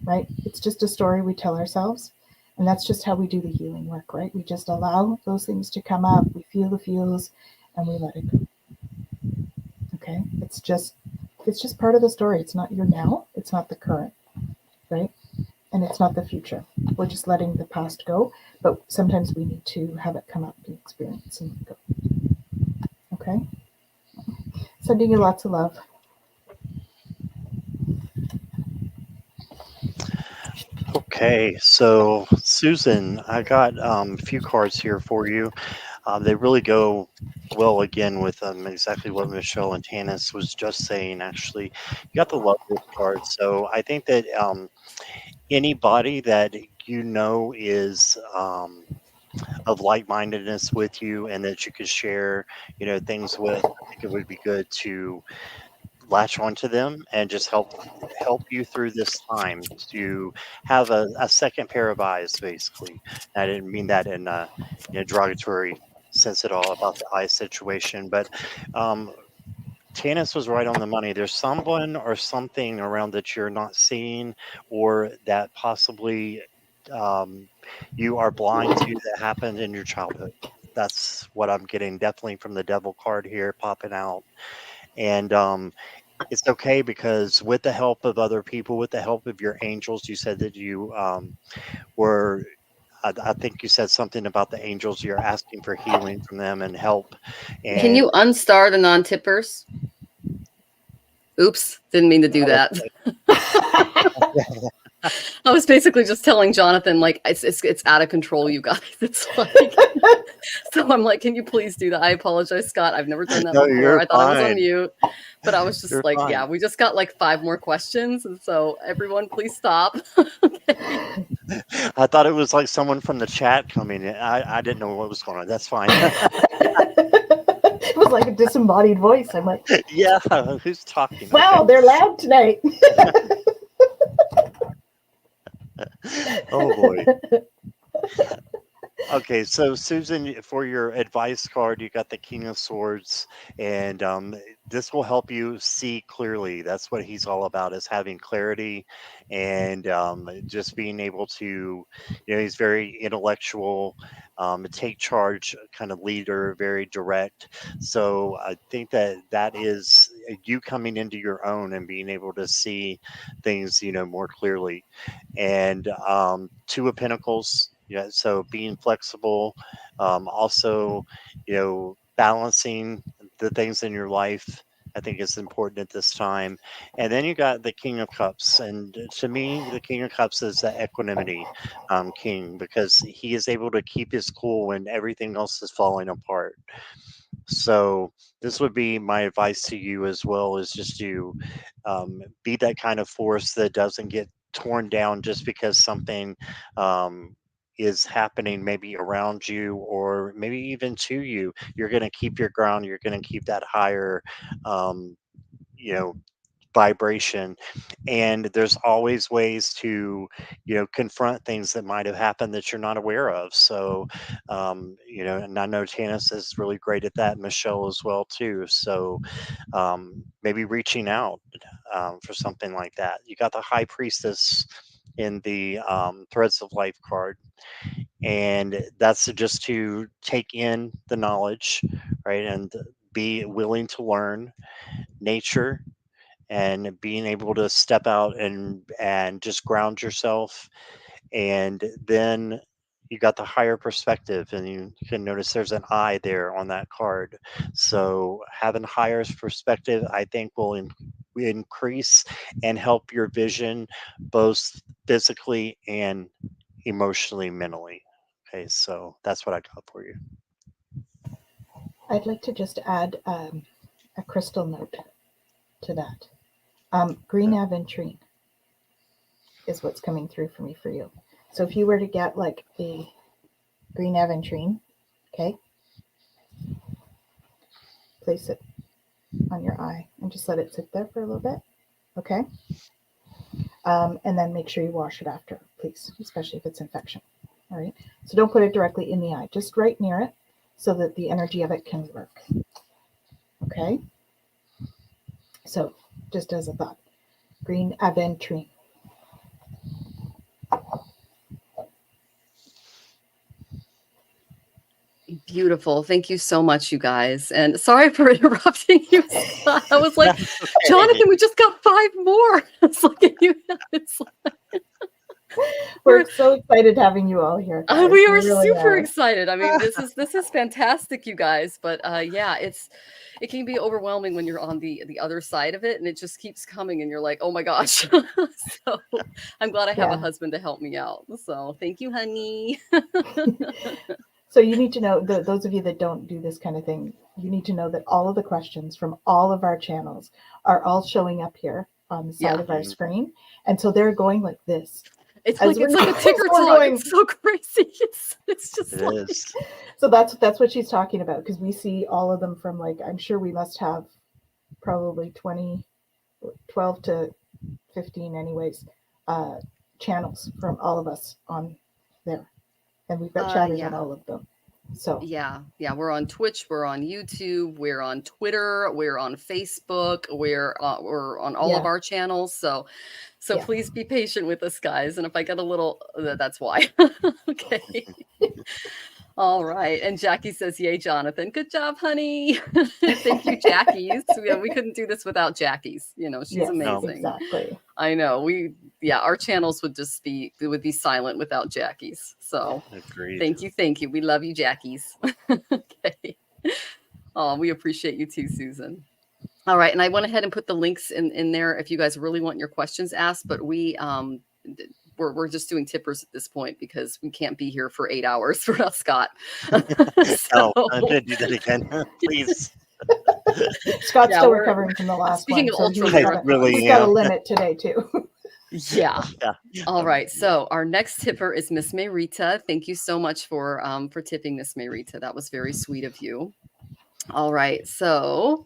right? It's just a story we tell ourselves. And that's just how we do the healing work, right? We just allow those things to come up. We feel the feels and we let it go. Okay. It's just part of the story. It's not your now. It's not the current, right? And it's not the future. We're just letting the past go. But sometimes we need to have it come up and experience and go. Okay. Sending you lots of love. Okay, so Susan, I got a few cards here for you. They really go well again with exactly what Michelle and Tanys was just saying. Actually, you got the Lovers card. So I think that anybody that you know is of like-mindedness with you and that you could share, things with, I think it would be good to latch onto them and just help you through this time, to have a second pair of eyes, basically. I didn't mean that in a derogatory sense at all about the eye situation, but Tanys was right on the money. There's someone or something around that you're not seeing, or that possibly you are blind to, that happened in your childhood. That's what I'm getting, definitely, from the Devil card here popping out. And it's okay, because with the help of other people, with the help of your angels, you said that you were, I think you said something about the angels. You're asking for healing from them and help. And can you unstar the non-tippers? Oops, didn't mean to do that. I was basically just telling Jonathan, like, it's out of control, you guys. It's like, so I'm like, can you please do that? I apologize, Scott. I've never done that before. I thought I was on mute, but I was just like, yeah, we just got like 5 more questions, and so everyone, please stop. Okay. I thought it was like someone from the chat coming in. I didn't know what was going on. That's fine. It was like a disembodied voice. I'm like, yeah, who's talking? Wow, okay. They're loud tonight. Oh boy. Okay, so Susan, for your advice card, you got the King of Swords, and this will help you see clearly. That's what he's all about, is having clarity and just being able to, he's very intellectual, take charge kind of leader, very direct. So I think that is you coming into your own and being able to see things, more clearly. And Two of Pentacles. Yeah, so being flexible, also, balancing the things in your life, I think is important at this time. And then you got the King of Cups, and to me, the King of Cups is the equanimity king, because he is able to keep his cool when everything else is falling apart. So this would be my advice to you as well, is just to be that kind of force that doesn't get torn down just because something is happening maybe around you or maybe even to you. You're going to keep your ground. You're going to keep that higher, um, you know, vibration. And there's always ways to confront things that might have happened that you're not aware of. So and I know Tannis is really great at that, Michelle as well too. So maybe reaching out for something like that. You got the High Priestess in the Threads of Life card, and that's just to take in the knowledge, right, and be willing to learn nature, and being able to step out and just ground yourself. And then you got the higher perspective, and you can notice there's an eye there on that card. So having higher perspective, I think, will increase and help your vision, both physically and emotionally, mentally. Okay, so that's what I got for you. I'd like to just add a crystal note to that. Green aventurine is what's coming through for me for you. So if you were to get like a green aventurine, okay, place it on your eye and just let it sit there for a little bit, okay? And then make sure you wash it after, please, especially if it's infection, all right? So don't put it directly in the eye, just right near it so that the energy of it can work, okay? So just as a thought, green aventurine. Beautiful. Thank you so much, you guys. And sorry for interrupting you, Scott. I was like, Jonathan, we just got 5 more. It's like, We're so excited having you all here, guys. We are really super excited. I mean, this is fantastic, you guys. But yeah, it can be overwhelming when you're on the other side of it, and it just keeps coming, and you're like, oh my gosh. So I'm glad I have a husband to help me out. So thank you, honey. So you need to know, those of you that don't do this kind of thing, you need to know that all of the questions from all of our channels are all showing up here on the side of our screen. And so they're going like this. It's like a ticker tock. It's so crazy. It's just it is. So that's what she's talking about, because we see all of them from, like, I'm sure we must have probably 12 to 15 anyways, channels from all of us on there. And we've got chatters on all of them. So yeah, we're on Twitch, we're on YouTube, we're on Twitter, we're on Facebook, we're on all of our channels. So please be patient with us, guys. And if I get a little, that's why. Okay. All right. And Jackie says, yay, Jonathan. Good job, honey. Thank you, Jackie's. We couldn't do this without Jackie's. She's amazing. Exactly. I know. Our channels would be silent without Jackie's. So agreed. Thank you. We love you, Jackie's. Okay. Oh, we appreciate you too, Susan. All right. And I went ahead and put the links in there if you guys really want your questions asked, but we're just doing tippers at this point because we can't be here for 8 hours for us, Scott. I'm gonna do that again, please. Scott's still recovering from the last one. Speaking of ultra, he's got a limit today too. Yeah. All right. So our next tipper is Miss Mayrita. Thank you so much for tipping, Miss Mayrita. That was very sweet of you. All right. So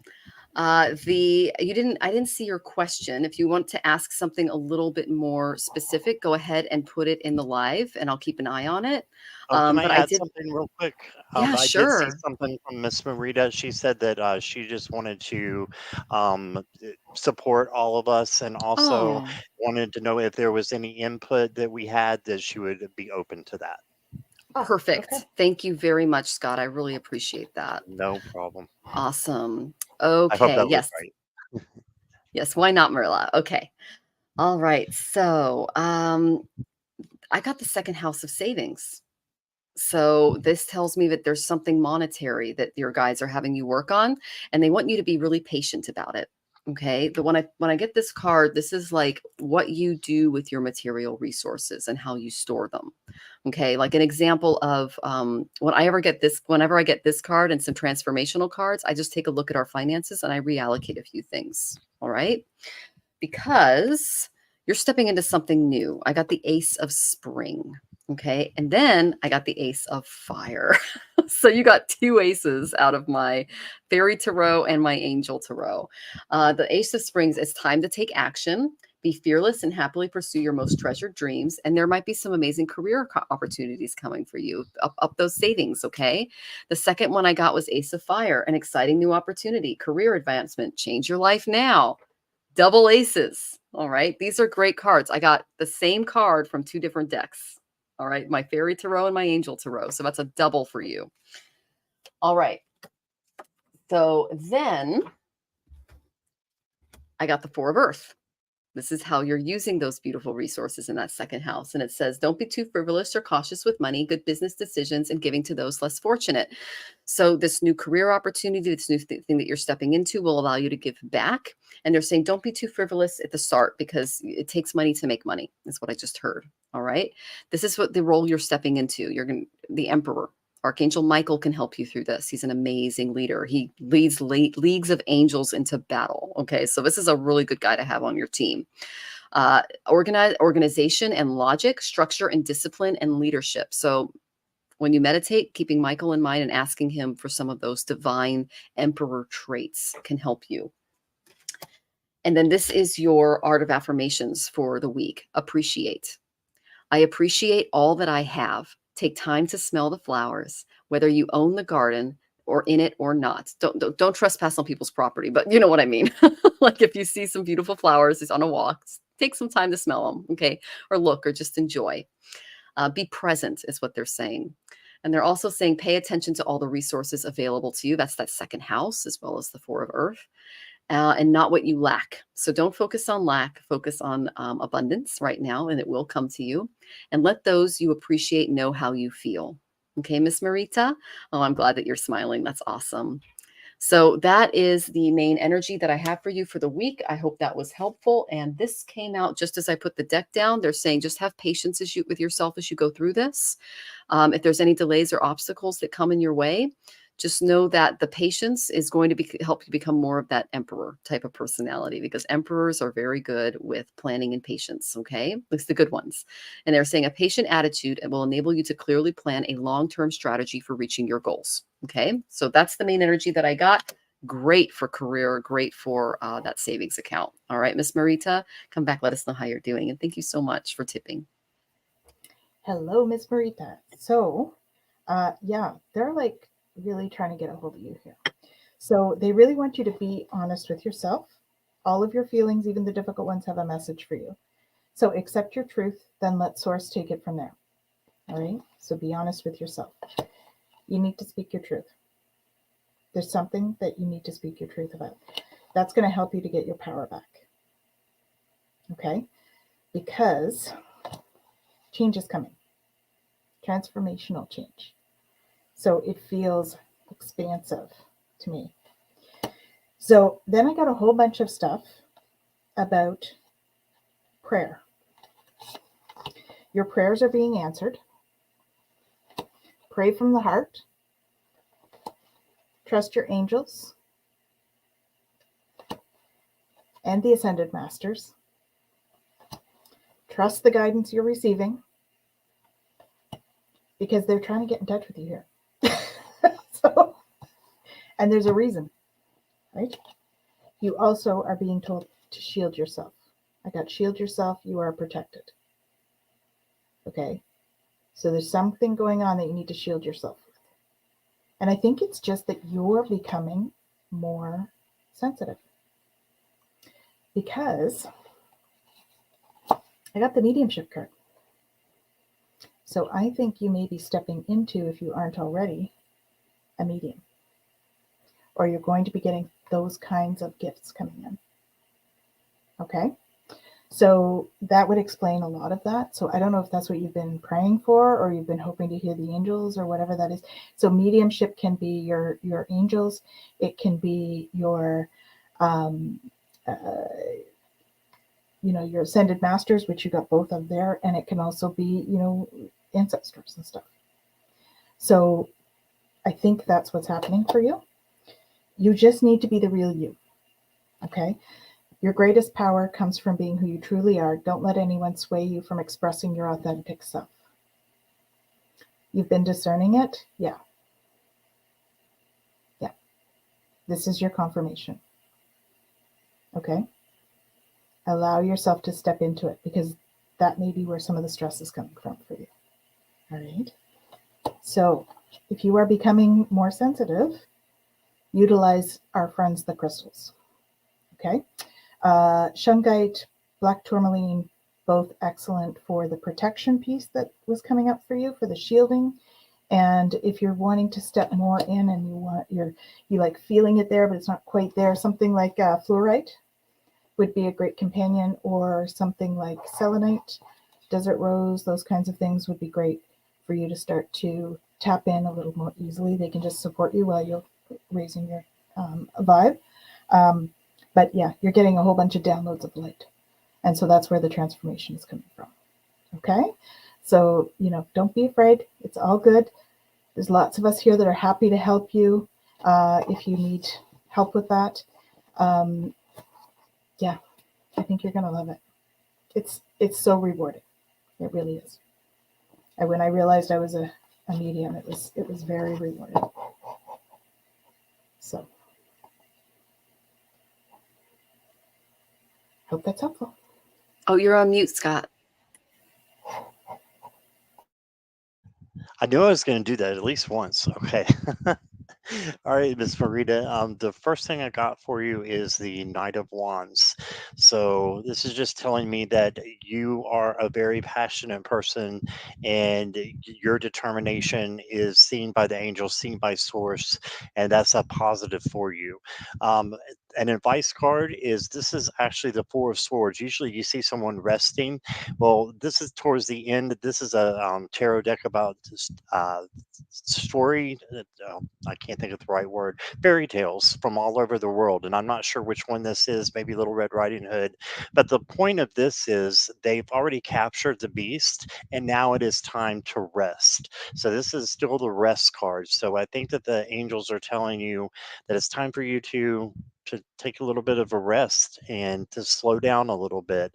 I didn't see your question. If you want to ask something a little bit more specific, go ahead and put it in the live and I'll keep an eye on it. Oh, can I But I add did, something real quick? yeah, I did see sure. something from Miss Marita. She said that she just wanted to support all of us and also Oh, wanted to know if there was any input that we had that she would be open to that. perfect. Okay. Thank you very much, Scott. I really appreciate that. No problem. Awesome. I hope Okay. that was Yes. right. Yes. Why not, Marilla? Okay. All right. So I got the second house of savings. So this tells me that there's something monetary that your guides are having you work on, and they want you to be really patient about it. Okay. But when I get this card, this is like what you do with your material resources and how you store them. Okay. Like an example of whenever I get this card and some transformational cards, I just take a look at our finances and I reallocate a few things. All right. Because you're stepping into something new. I got the Ace of Spring. Okay. And then I got the Ace of Fire. So you got two aces out of my Fairy Tarot and my Angel Tarot. The Ace of Springs, it's time to take action. Be fearless and happily pursue your most treasured dreams. And there might be some amazing career opportunities coming for you. Up those savings, okay? The second one I got was Ace of Fire, an exciting new opportunity, career advancement, change your life now. Double aces. All right. These are great cards. I got the same card from two different decks. All right. My Fairy Tarot and my Angel Tarot. So that's a double for you. All right. So then I got the Four of Earth. This is how you're using those beautiful resources in that second house. And it says, don't be too frivolous or cautious with money, good business decisions, and giving to those less fortunate. So this new career opportunity, this new thing that you're stepping into will allow you to give back. And they're saying, don't be too frivolous at the start because it takes money to make money. That's what I just heard. All right. This is what the role you're stepping into. The Emperor. Archangel Michael can help you through this. He's an amazing leader. He leads leagues of angels into battle. Okay, so this is a really good guy to have on your team. Organization and logic, structure and discipline and leadership. So when you meditate, keeping Michael in mind and asking him for some of those divine emperor traits can help you. And then this is your art of affirmations for the week. Appreciate. I appreciate all that I have. Take time to smell the flowers, whether you own the garden or in it or not. Don't trespass on people's property, but you know what I mean. Like if you see some beautiful flowers, it's on a walk, take some time to smell them, okay? Or look, or just enjoy. Be present is what they're saying. And they're also saying pay attention to all the resources available to you. That's that second house, as well as the Four of Earth. And not what you lack. So don't focus on lack, focus on abundance right now, and it will come to you. And let those you appreciate know how you feel. Okay, Miss Marita? Oh, I'm glad that you're smiling. That's awesome. So that is the main energy that I have for you for the week. I hope that was helpful. And this came out just as I put the deck down. They're saying just have patience with yourself as you go through this. If there's any delays or obstacles that come in your way, just know that the patience is going to help you become more of that emperor type of personality, because emperors are very good with planning and patience. Okay. It's the good ones. And they're saying a patient attitude will enable you to clearly plan a long-term strategy for reaching your goals. Okay. So that's the main energy that I got. Great for career, great for that savings account. All right, Miss Marita, come back. Let us know how you're doing. And thank you so much for tipping. Hello, Miss Marita. So, yeah, they're like really trying to get a hold of you here. So they really want you to be honest with yourself. All of your feelings, even the difficult ones, have a message for you. So accept your truth, then let source take it from there. All right. So be honest with yourself. You need to speak your truth. There's something that you need to speak your truth about. That's going to help you to get your power back. Okay. Because change is coming. Transformational change. So it feels expansive to me. So then I got a whole bunch of stuff about prayer. Your prayers are being answered. Pray from the heart. Trust your angels and the Ascended Masters. Trust the guidance you're receiving, because they're trying to get in touch with you here. And there's a reason, right? you also are being told to shield yourself. I got shield yourself. You are protected. Okay. So there's something going on that you need to shield yourself with. And I think it's just that you're becoming more sensitive. Because I got the mediumship card. So I think you may be stepping into, if you aren't already, a medium. Or you're going to be getting those kinds of gifts coming in. Okay? So that would explain a lot of that. So I don't know if that's what you've been praying for, or you've been hoping to hear the angels, or whatever that is. So mediumship can be your angels. It can be your your ascended masters, which you got both of there, and it can also be, ancestors and stuff. So I think that's what's happening for you. You just need to be the real you. Okay? Your greatest power comes from being who you truly are. Don't let anyone sway you from expressing your authentic self. You've been discerning it? Yeah. Yeah. This is your confirmation. Okay? Allow yourself to step into it, because that may be where some of the stress is coming from for you. All right? So if you are becoming more sensitive, utilize our friends, the crystals. Okay? Shungite, black tourmaline, both excellent for the protection piece that was coming up for you, for the shielding. And if you're wanting to step more in and you like feeling it there, but it's not quite there, something like fluorite would be a great companion, or something like selenite, desert rose, those kinds of things would be great for you to start to tap in a little more easily. They can just support you while you're raising your vibe. But yeah, you're getting a whole bunch of downloads of light. And so that's where the transformation is coming from. Okay? So, don't be afraid. It's all good. There's lots of us here that are happy to help you if you need help with that. Yeah, I think you're going to love it. It's so rewarding. It really is. And when I realized I was a medium, it was very rewarding. So hope that's helpful. Oh, you're on mute, Scott. I knew I was going to do that at least once. Okay. All right, Miss Marita. The first thing I got for you is the Knight of Wands. So this is just telling me that you are a very passionate person, and your determination is seen by the angels, seen by Source, and that's a positive for you. An advice card is, this is actually the Four of Swords. Usually you see someone resting. Well, this is towards the end. This is a tarot deck about story. I can't think of the right word. Fairy tales from all over the world. And I'm not sure which one this is, maybe Little Red Riding Hood. But the point of this is they've already captured the beast, and now it is time to rest. So this is still the rest card. So I think that the angels are telling you that it's time for you to take a little bit of a rest and to slow down a little bit,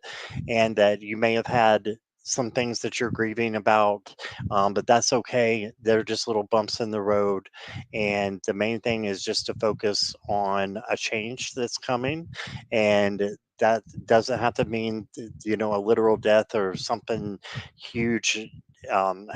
and that you may have had some things that you're grieving about, but that's okay. They're just little bumps in the road, and the main thing is just to focus on a change that's coming, and that doesn't have to mean a literal death or something huge,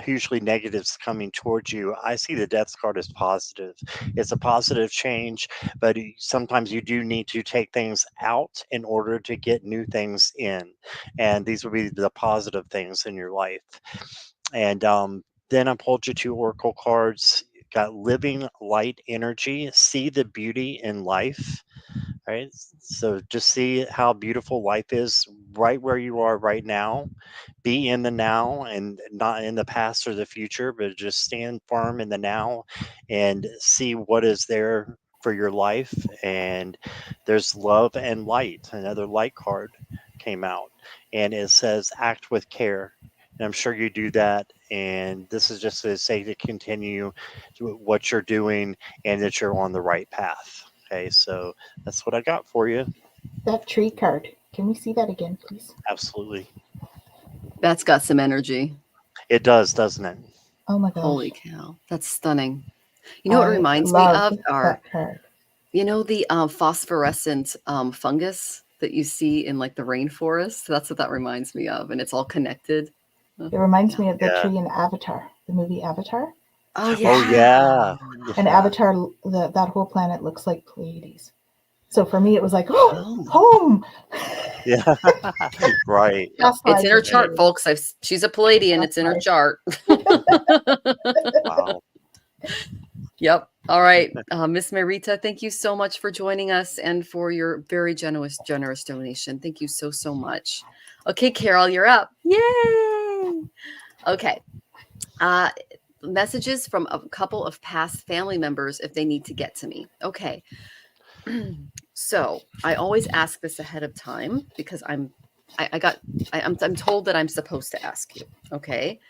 hugely negatives coming towards you. I see the death card as positive. It's a positive change, but sometimes you do need to take things out in order to get new things in, and these will be the positive things in your life. And then I pulled you two oracle cards. Got living light energy, see the beauty in life. Right, so just see how beautiful life is right where you are right now. Be in the now and not in the past or the future, but just stand firm in the now and see what is there for your life. And there's love and light. Another light card came out, and it says act with care. And I'm sure you do that. And this is just to say to continue what you're doing and that you're on the right path. Okay, so that's what I got for you. That tree card. Can we see that again, please? Absolutely. That's got some energy. It does, doesn't it? Oh my gosh. Holy cow. That's stunning. You know what it reminds me of? That card. You know the phosphorescent fungus that you see in like the rainforest? That's what that reminds me of, and it's all connected. It reminds me of the tree in Avatar, the movie Avatar. Oh yeah. Oh yeah. And Avatar, that whole planet looks like Pleiades. So for me, it was like, oh, home. Yeah. Right. It's in her chart, folks. She's a Palladian. It's in her chart. Wow. Yep. All right. Miss Marita, thank you so much for joining us and for your very generous donation. Thank you so, so much. Okay, Carol, you're up. Yay. Okay. Messages from a couple of past family members if they need to get to me. Okay. So I always ask this ahead of time because I'm told that I'm supposed to ask you. Okay.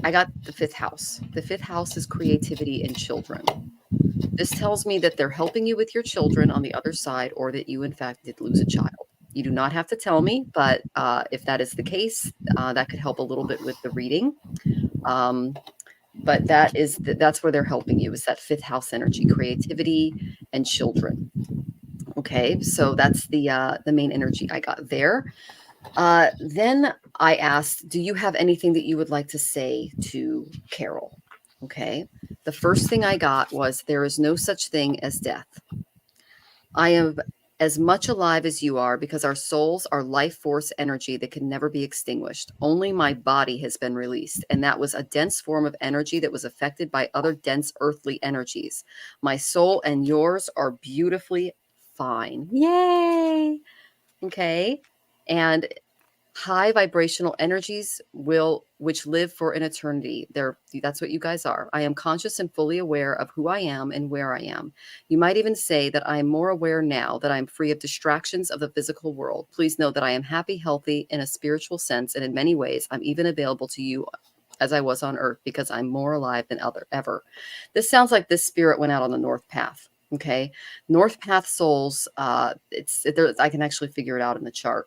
I got the 5th house. The 5th house is creativity and children. This tells me that they're helping you with your children on the other side, or that you, in fact, did lose a child. You do not have to tell me, but if that is the case, that could help a little bit with the reading. But that's where they're helping you, is that 5th house energy, creativity and children. Okay, so that's the main energy I got there. Then I asked, do you have anything that you would like to say to Carol? Okay. The first thing I got was, there is no such thing as death. I am as much alive as you are, because our souls are life force energy that can never be extinguished. Only my body has been released, and that was a dense form of energy that was affected by other dense earthly energies. My soul and yours are beautifully fine. Yay. Okay. And high vibrational energies which live for an eternity. That's what you guys are. I am conscious and fully aware of who I am and where I am. You might even say that I am more aware now that I'm free of distractions of the physical world. Please know that I am happy, healthy in a spiritual sense, and in many ways, I'm even available to you as I was on earth, because I'm more alive than ever. This sounds like this spirit went out on the North Path. Okay. North Path souls, I can actually figure it out in the chart.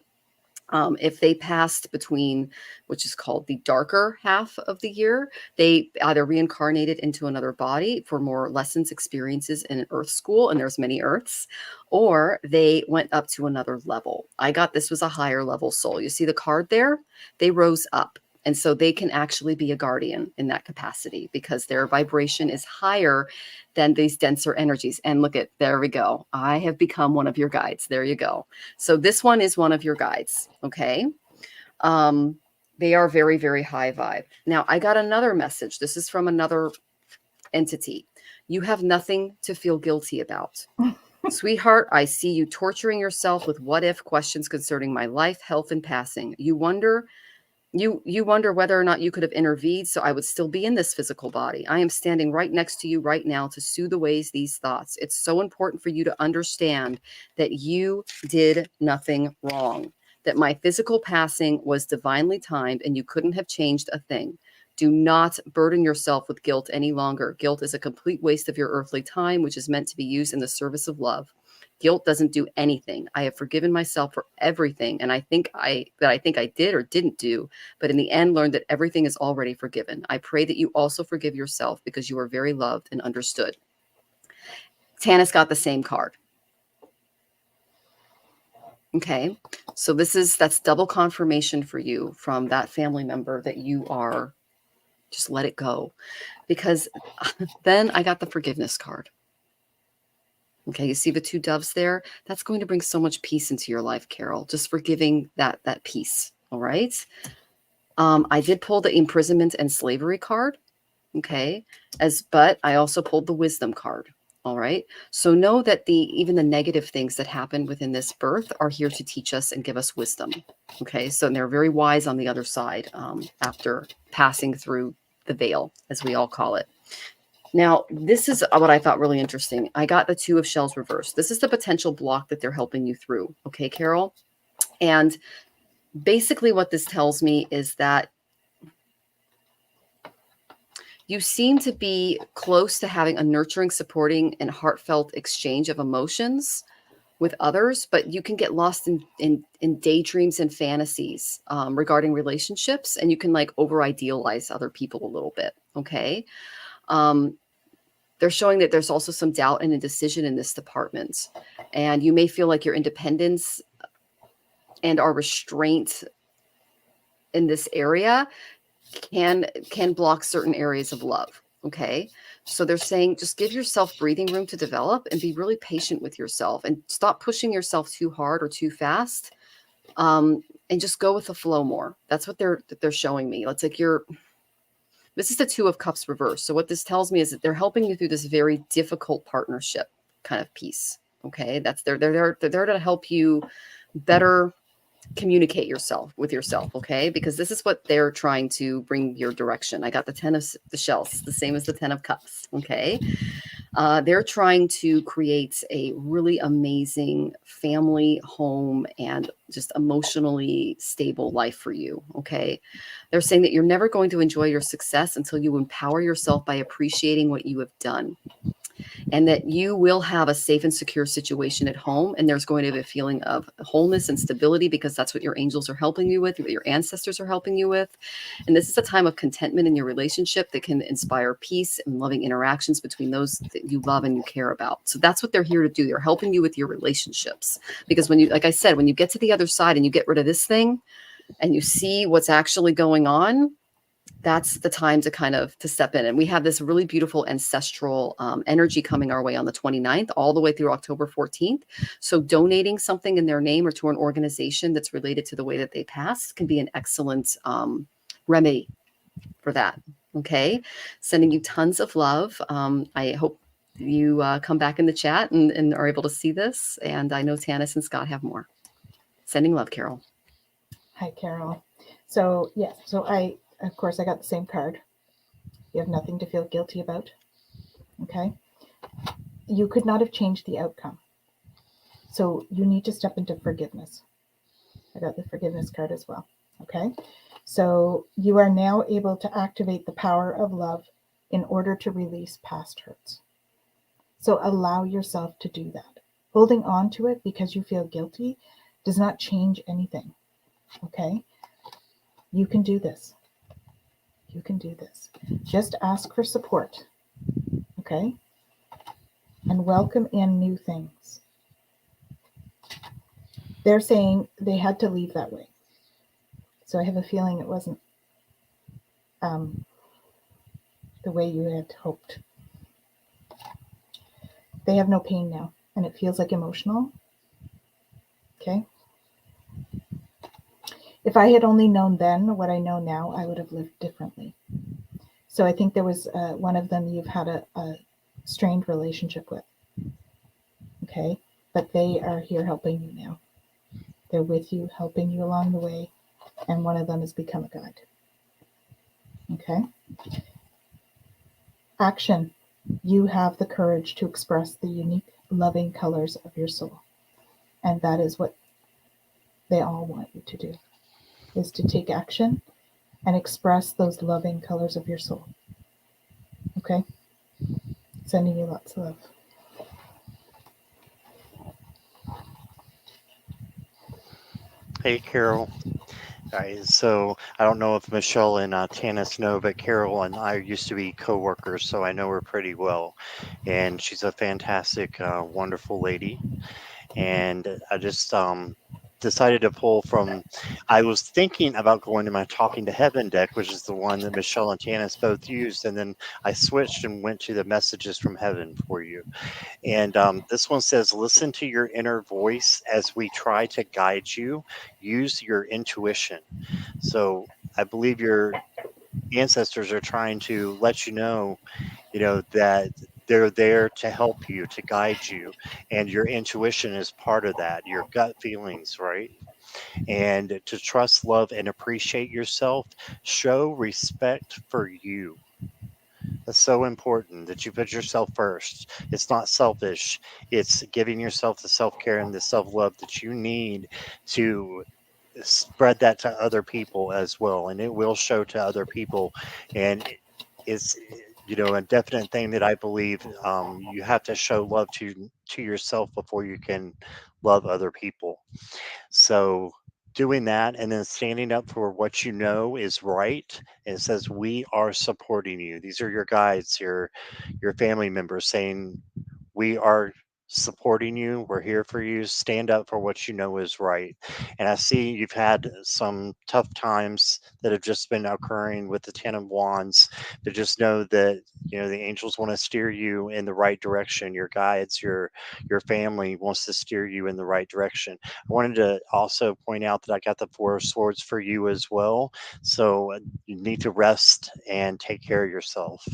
If they passed between, which is called the darker half of the year, they either reincarnated into another body for more lessons, experiences in an earth school, and there's many earths, or they went up to another level. I got this was a higher level soul. You see the card there? They rose up. And so they can actually be a guardian in that capacity, because their vibration is higher than these denser energies. And look there we go. I have become one of your guides. There you go. So this one is one of your guides. Okay. They are very, very high vibe. Now I got another message. This is from another entity. You have nothing to feel guilty about. Sweetheart, I see you torturing yourself with what if questions concerning my life, health, and passing. You wonder whether or not you could have intervened so I would still be in this physical body. I am standing right next to you right now to soothe away these thoughts. It's so important for you to understand that you did nothing wrong, that my physical passing was divinely timed and you couldn't have changed a thing. Do not burden yourself with guilt any longer. Guilt is a complete waste of your earthly time, which is meant to be used in the service of love. Guilt doesn't do anything. I have forgiven myself for everything, and I think I did or didn't do, but in the end learned that everything is already forgiven. I pray that you also forgive yourself, because you are very loved and understood. Tanys got the same card. Okay, so that's double confirmation for you from that family member that you are, just let it go. Because then I got the forgiveness card. Okay, you see the 2 doves there? That's going to bring so much peace into your life, Carol. Just forgiving that peace. All right. I did pull the imprisonment and slavery card. Okay, but I also pulled the wisdom card. All right. So know that even the negative things that happen within this birth are here to teach us and give us wisdom. Okay, so they're very wise on the other side after passing through the veil, as we all call it. Now, this is what I thought really interesting. I got the 2 of shells reversed. This is the potential block that they're helping you through. Okay, Carol? And basically what this tells me is that you seem to be close to having a nurturing, supporting, and heartfelt exchange of emotions with others, but you can get lost in daydreams and fantasies regarding relationships, and you can like over-idealize other people a little bit. Okay? they're showing that there's also some doubt and indecision in this department. And you may feel like your independence and our restraint in this area can block certain areas of love. Okay. So they're saying just give yourself breathing room to develop and be really patient with yourself and stop pushing yourself too hard or too fast. And just go with the flow more. That's what they're showing me. It's like this is the 2 of Cups reversed. So what this tells me is that they're helping you through this very difficult partnership kind of piece. Okay. They're there to help you better communicate with yourself. Okay. Because this is what they're trying to bring your direction. I got the 10 of the shells, the same as the 10 of Cups. Okay. They're trying to create a really amazing family, home, and just emotionally stable life for you. Okay. They're saying that you're never going to enjoy your success until you empower yourself by appreciating what you have done. And that you will have a safe and secure situation at home. And there's going to be a feeling of wholeness and stability because that's what your angels are helping you with, what your ancestors are helping you with. And this is a time of contentment in your relationship that can inspire peace and loving interactions between those that you love and you care about. So that's what they're here to do. They're helping you with your relationships. Because when you, like I said, when you get to the other side and you get rid of this thing and you see what's actually going on, that's the time to step in. And we have this really beautiful ancestral energy coming our way on the 29th, all the way through October 14th. So donating something in their name or to an organization that's related to the way that they passed can be an excellent remedy for that. Okay. Sending you tons of love. I hope you come back in the chat and are able to see this. And I know Tanys and Scott have more. Sending love, Carol. Hi, Carol. So, yes. So of course, I got the same card. You have nothing to feel guilty about. Okay. You could not have changed the outcome. So you need to step into forgiveness. I got the forgiveness card as well. Okay. So you are now able to activate the power of love in order to release past hurts. So allow yourself to do that. Holding on to it because you feel guilty does not change anything. Okay. You can do this. You can do this. Just ask for support, okay? And welcome in new things. They're saying they had to leave that way. So I have a feeling it wasn't the way you had hoped. They have no pain now, and it feels like emotional, okay? If I had only known then what I know now, I would have lived differently. So I think there was one of them you've had a strained relationship with. Okay. But they are here helping you now. They're with you, helping you along the way. And one of them has become a guide. Okay. Action. You have the courage to express the unique, loving colors of your soul. And that is what they all want you to do, is to take action and express those loving colors of your soul. Okay? Sending you lots of love. Hey, Carol. All right, so I don't know if Michelle and Tanys know, but Carol and I used to be co-workers, so I know her pretty well. And she's a fantastic, wonderful lady. And I just decided to pull from, I was thinking about going to my Talking to Heaven deck, which is the one that Michelle and Tanys both used, and then I switched and went to the Messages from Heaven for you. And this one says, listen to your inner voice as we try to guide you. Use your intuition. So I believe your ancestors are trying to let you know, that they're there to help you, to guide you. And your intuition is part of that, your gut feelings, right? And to trust, love, and appreciate yourself. Show respect for you. That's so important that you put yourself first. It's not selfish. It's giving yourself the self-care and the self-love that you need to spread that to other people as well. And it will show to other people. And it's, a definite thing that I believe you have to show love to yourself before you can love other people. So doing that and then standing up for what you know is right. And it says, we are supporting you. These are your guides, your family members saying, we are supporting you. We're here for you. Stand up for what you know is right. And I see you've had some tough times that have just been occurring with the Ten of Wands, but just know that, you know, the angels want to steer you in the right direction. Your guides, your family wants to steer you in the right direction. I wanted to also point out that I got the Four of Swords for you as well. So you need to rest and take care of yourself.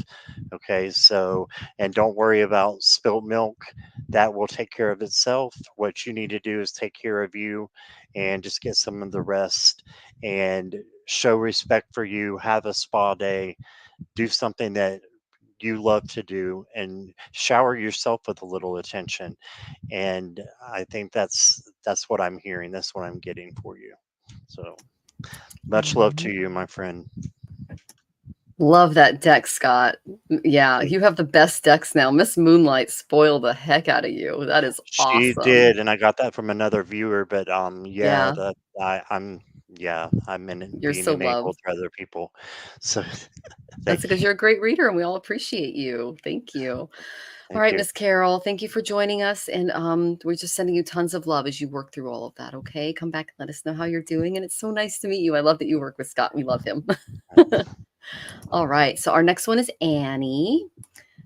Okay. So, and don't worry about spilt milk. That will take care of itself. What you need to do is take care of you and just get some of the rest and show respect for you. Have a spa day. Do something that you love to do and shower yourself with a little attention. And I think that's what I'm hearing. That's what I'm getting for you. So much love to you, my friend. Love that deck, Scott. Yeah, you have the best decks now. Miss Moonlight spoiled the heck out of you. That is She awesome. did, and I got that from another viewer. But Yeah. I'm in You're being so an angel loved. to other people. So That's because you're a great reader and we all appreciate you. Thank you. All right, you. Miss Carol, thank you for joining us. And we're just sending you tons of love as you work through all of that. Okay. Come back and let us know how you're doing. And it's so nice to meet you. I love that you work with Scott. We love him. All right. So our next one is Annie.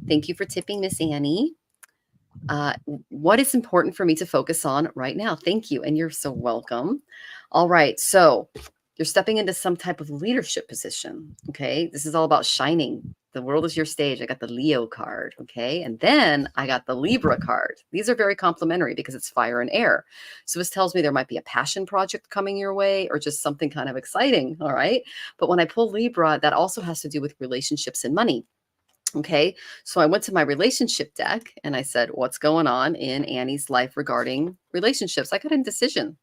Thank you for tipping, Miss Annie. What is important for me to focus on right now? Thank you. And you're so welcome. All right. So you're stepping into some type of leadership position. Okay. This is all about shining. The world is your stage. I got the Leo card. Okay. And then I got the Libra card. These are very complementary because it's fire and air. So this tells me there might be a passion project coming your way or just something kind of exciting. All right. But when I pull Libra, that also has to do with relationships and money. Okay. So I went to my relationship deck and I said, what's going on in Annie's life regarding relationships? I got a decision.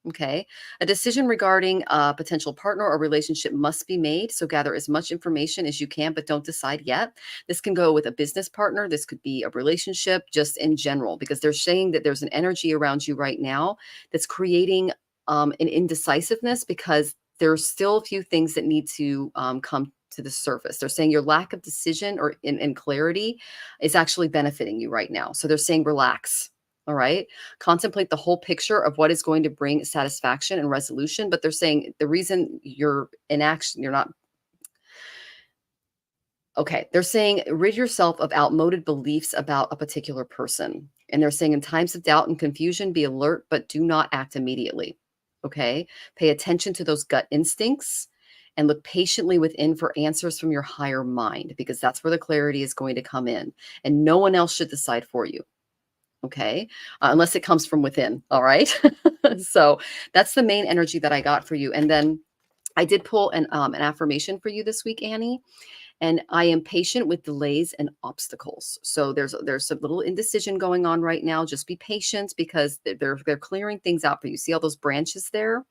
Okay. A decision regarding a potential partner or relationship must be made. So gather as much information as you can, but don't decide yet. This can go with a business partner. This could be a relationship just in general, because they're saying that there's an energy around you right now that's creating an indecisiveness because there's still a few things that need to come to the surface. They're saying your lack of decision or in clarity is actually benefiting you right now. So they're saying relax. All right. Contemplate the whole picture of what is going to bring satisfaction and resolution. But they're saying the reason you're in action, you're not. Okay. They're saying rid yourself of outmoded beliefs about a particular person. And they're saying in times of doubt and confusion, be alert, but do not act immediately. Okay. Pay attention to those gut instincts and look patiently within for answers from your higher mind, because that's where the clarity is going to come in. And no one else should decide for you. Okay. Unless it comes from within. All right. So that's the main energy that I got for you. And then I did pull an affirmation for you this week, Annie. And I am patient with delays and obstacles. So there's a little indecision going on right now. Just be patient because they're clearing things out for you. See all those branches there?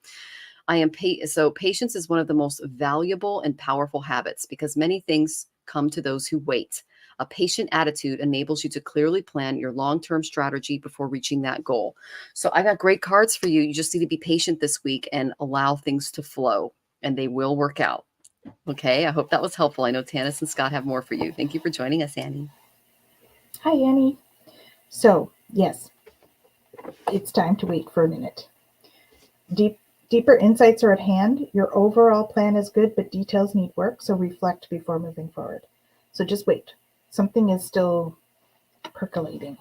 So patience is one of the most valuable and powerful habits because many things come to those who wait. A patient attitude enables you to clearly plan your long-term strategy before reaching that goal. So I got great cards for you. You just need to be patient this week and allow things to flow, and they will work out. Okay, I hope that was helpful. I know Tanys and Scott have more for you. Thank you for joining us, Annie. Hi, Annie. So, yes, it's time to wait for a minute. Deeper insights are at hand. Your overall plan is good, but details need work, so reflect before moving forward. So just wait. Something is still percolating,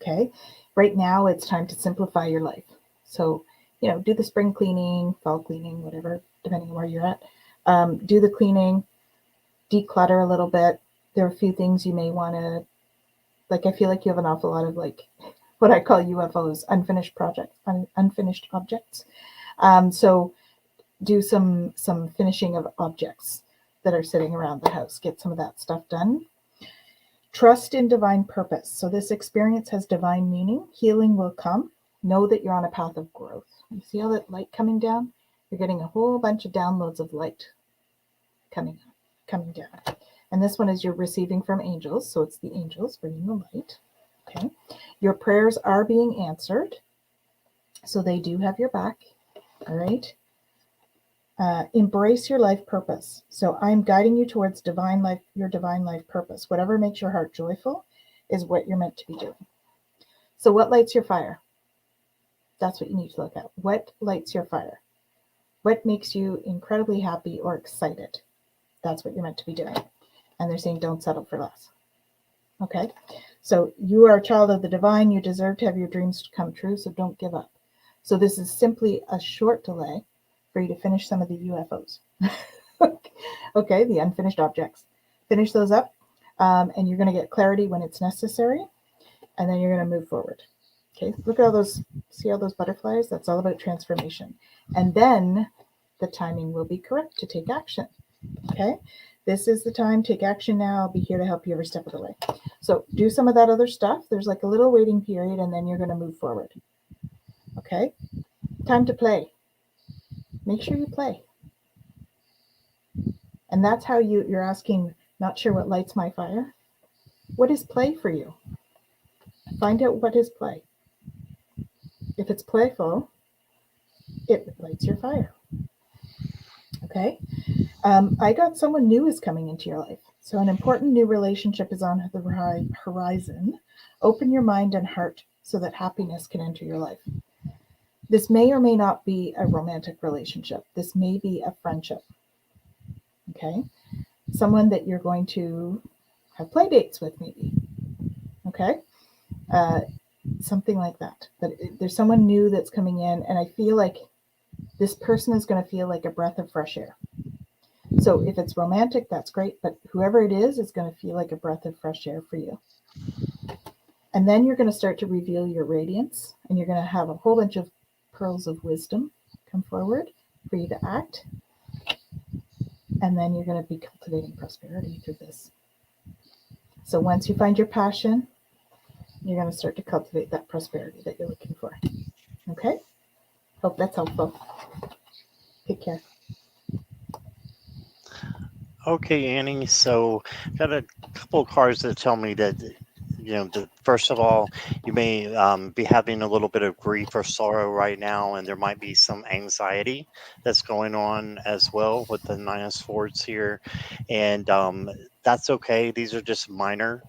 okay? Right now, it's time to simplify your life. So, do the spring cleaning, fall cleaning, whatever, depending on where you're at. Do the cleaning, declutter a little bit. There are a few things you may want to, I feel like you have an awful lot of what I call UFOs, unfinished objects. So do some finishing of objects that are sitting around the house. Get some of that stuff done. Trust in divine purpose. So this experience has divine meaning. Healing will come. Know that you're on a path of growth. You see all that light coming down? You're getting a whole bunch of downloads of light coming down. And this one is you're receiving from angels. So it's the angels bringing the light. Okay. Your prayers are being answered. So they do have your back. All right. Embrace your life purpose. So I'm guiding you towards divine life, your divine life purpose. Whatever makes your heart joyful is what you're meant to be doing. So what lights your fire? That's what you need to look at. What lights your fire? What makes you incredibly happy or excited? That's what you're meant to be doing. And they're saying don't settle for less. Okay? So you are a child of the divine. You deserve to have your dreams come true, so don't give up. So this is simply a short delay for you to finish some of the UFOs. Okay, the unfinished objects. Finish those up, and you're going to get clarity when it's necessary, and then you're going to move forward. Okay, look at all those, see all those butterflies? That's all about transformation. And then the timing will be correct to take action. Okay, this is the time. Take action now. I'll be here to help you every step of the way. So do some of that other stuff. There's like a little waiting period, and then you're going to move forward. Okay, time to play. Make sure you play. And that's how you're asking, not sure what lights my fire. What is play for you? Find out what is play. If it's playful, it lights your fire. Okay. I got someone new is coming into your life. So an important new relationship is on the horizon. Open your mind and heart so that happiness can enter your life. This may or may not be a romantic relationship. This may be a friendship. Okay. Someone that you're going to have play dates with, maybe. Okay. Something like that. But there's someone new that's coming in, and I feel like this person is going to feel like a breath of fresh air. So if it's romantic, that's great, but whoever it is going to feel like a breath of fresh air for you. And then you're going to start to reveal your radiance, and you're going to have a whole bunch of pearls of wisdom come forward for you to act. And then you're going to be cultivating prosperity through this. So once you find your passion, you're going to start to cultivate that prosperity that you're looking for. Okay? Hope that's helpful. Take care. Okay, Annie. So got a couple of cards that tell me that, first of all, you may be having a little bit of grief or sorrow right now, and there might be some anxiety that's going on as well with the Nine of Swords here. And that's okay. These are just minor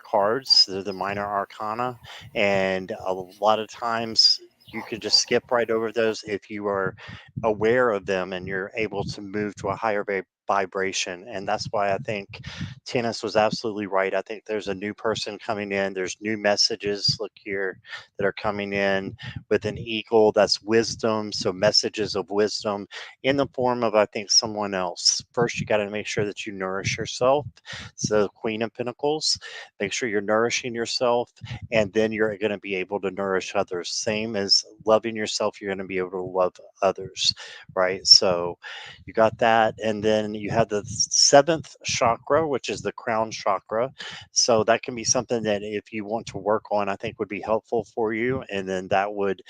cards. They're the minor arcana. And a lot of times you can just skip right over those if you are aware of them and you're able to move to a higher vibration. And that's why I think Tanys was absolutely right. I think there's a new person coming in. There's new messages, look here, that are coming in with an eagle. That's wisdom. So messages of wisdom in the form of, I think, someone else. First, you got to make sure that you nourish yourself. So Queen of Pentacles, make sure you're nourishing yourself, and then you're going to be able to nourish others. Same as loving yourself, you're going to be able to love others, right? So you got that. And then you have the seventh chakra, which is the crown chakra. So that can be something that if you want to work on, I think would be helpful for you. And then that would,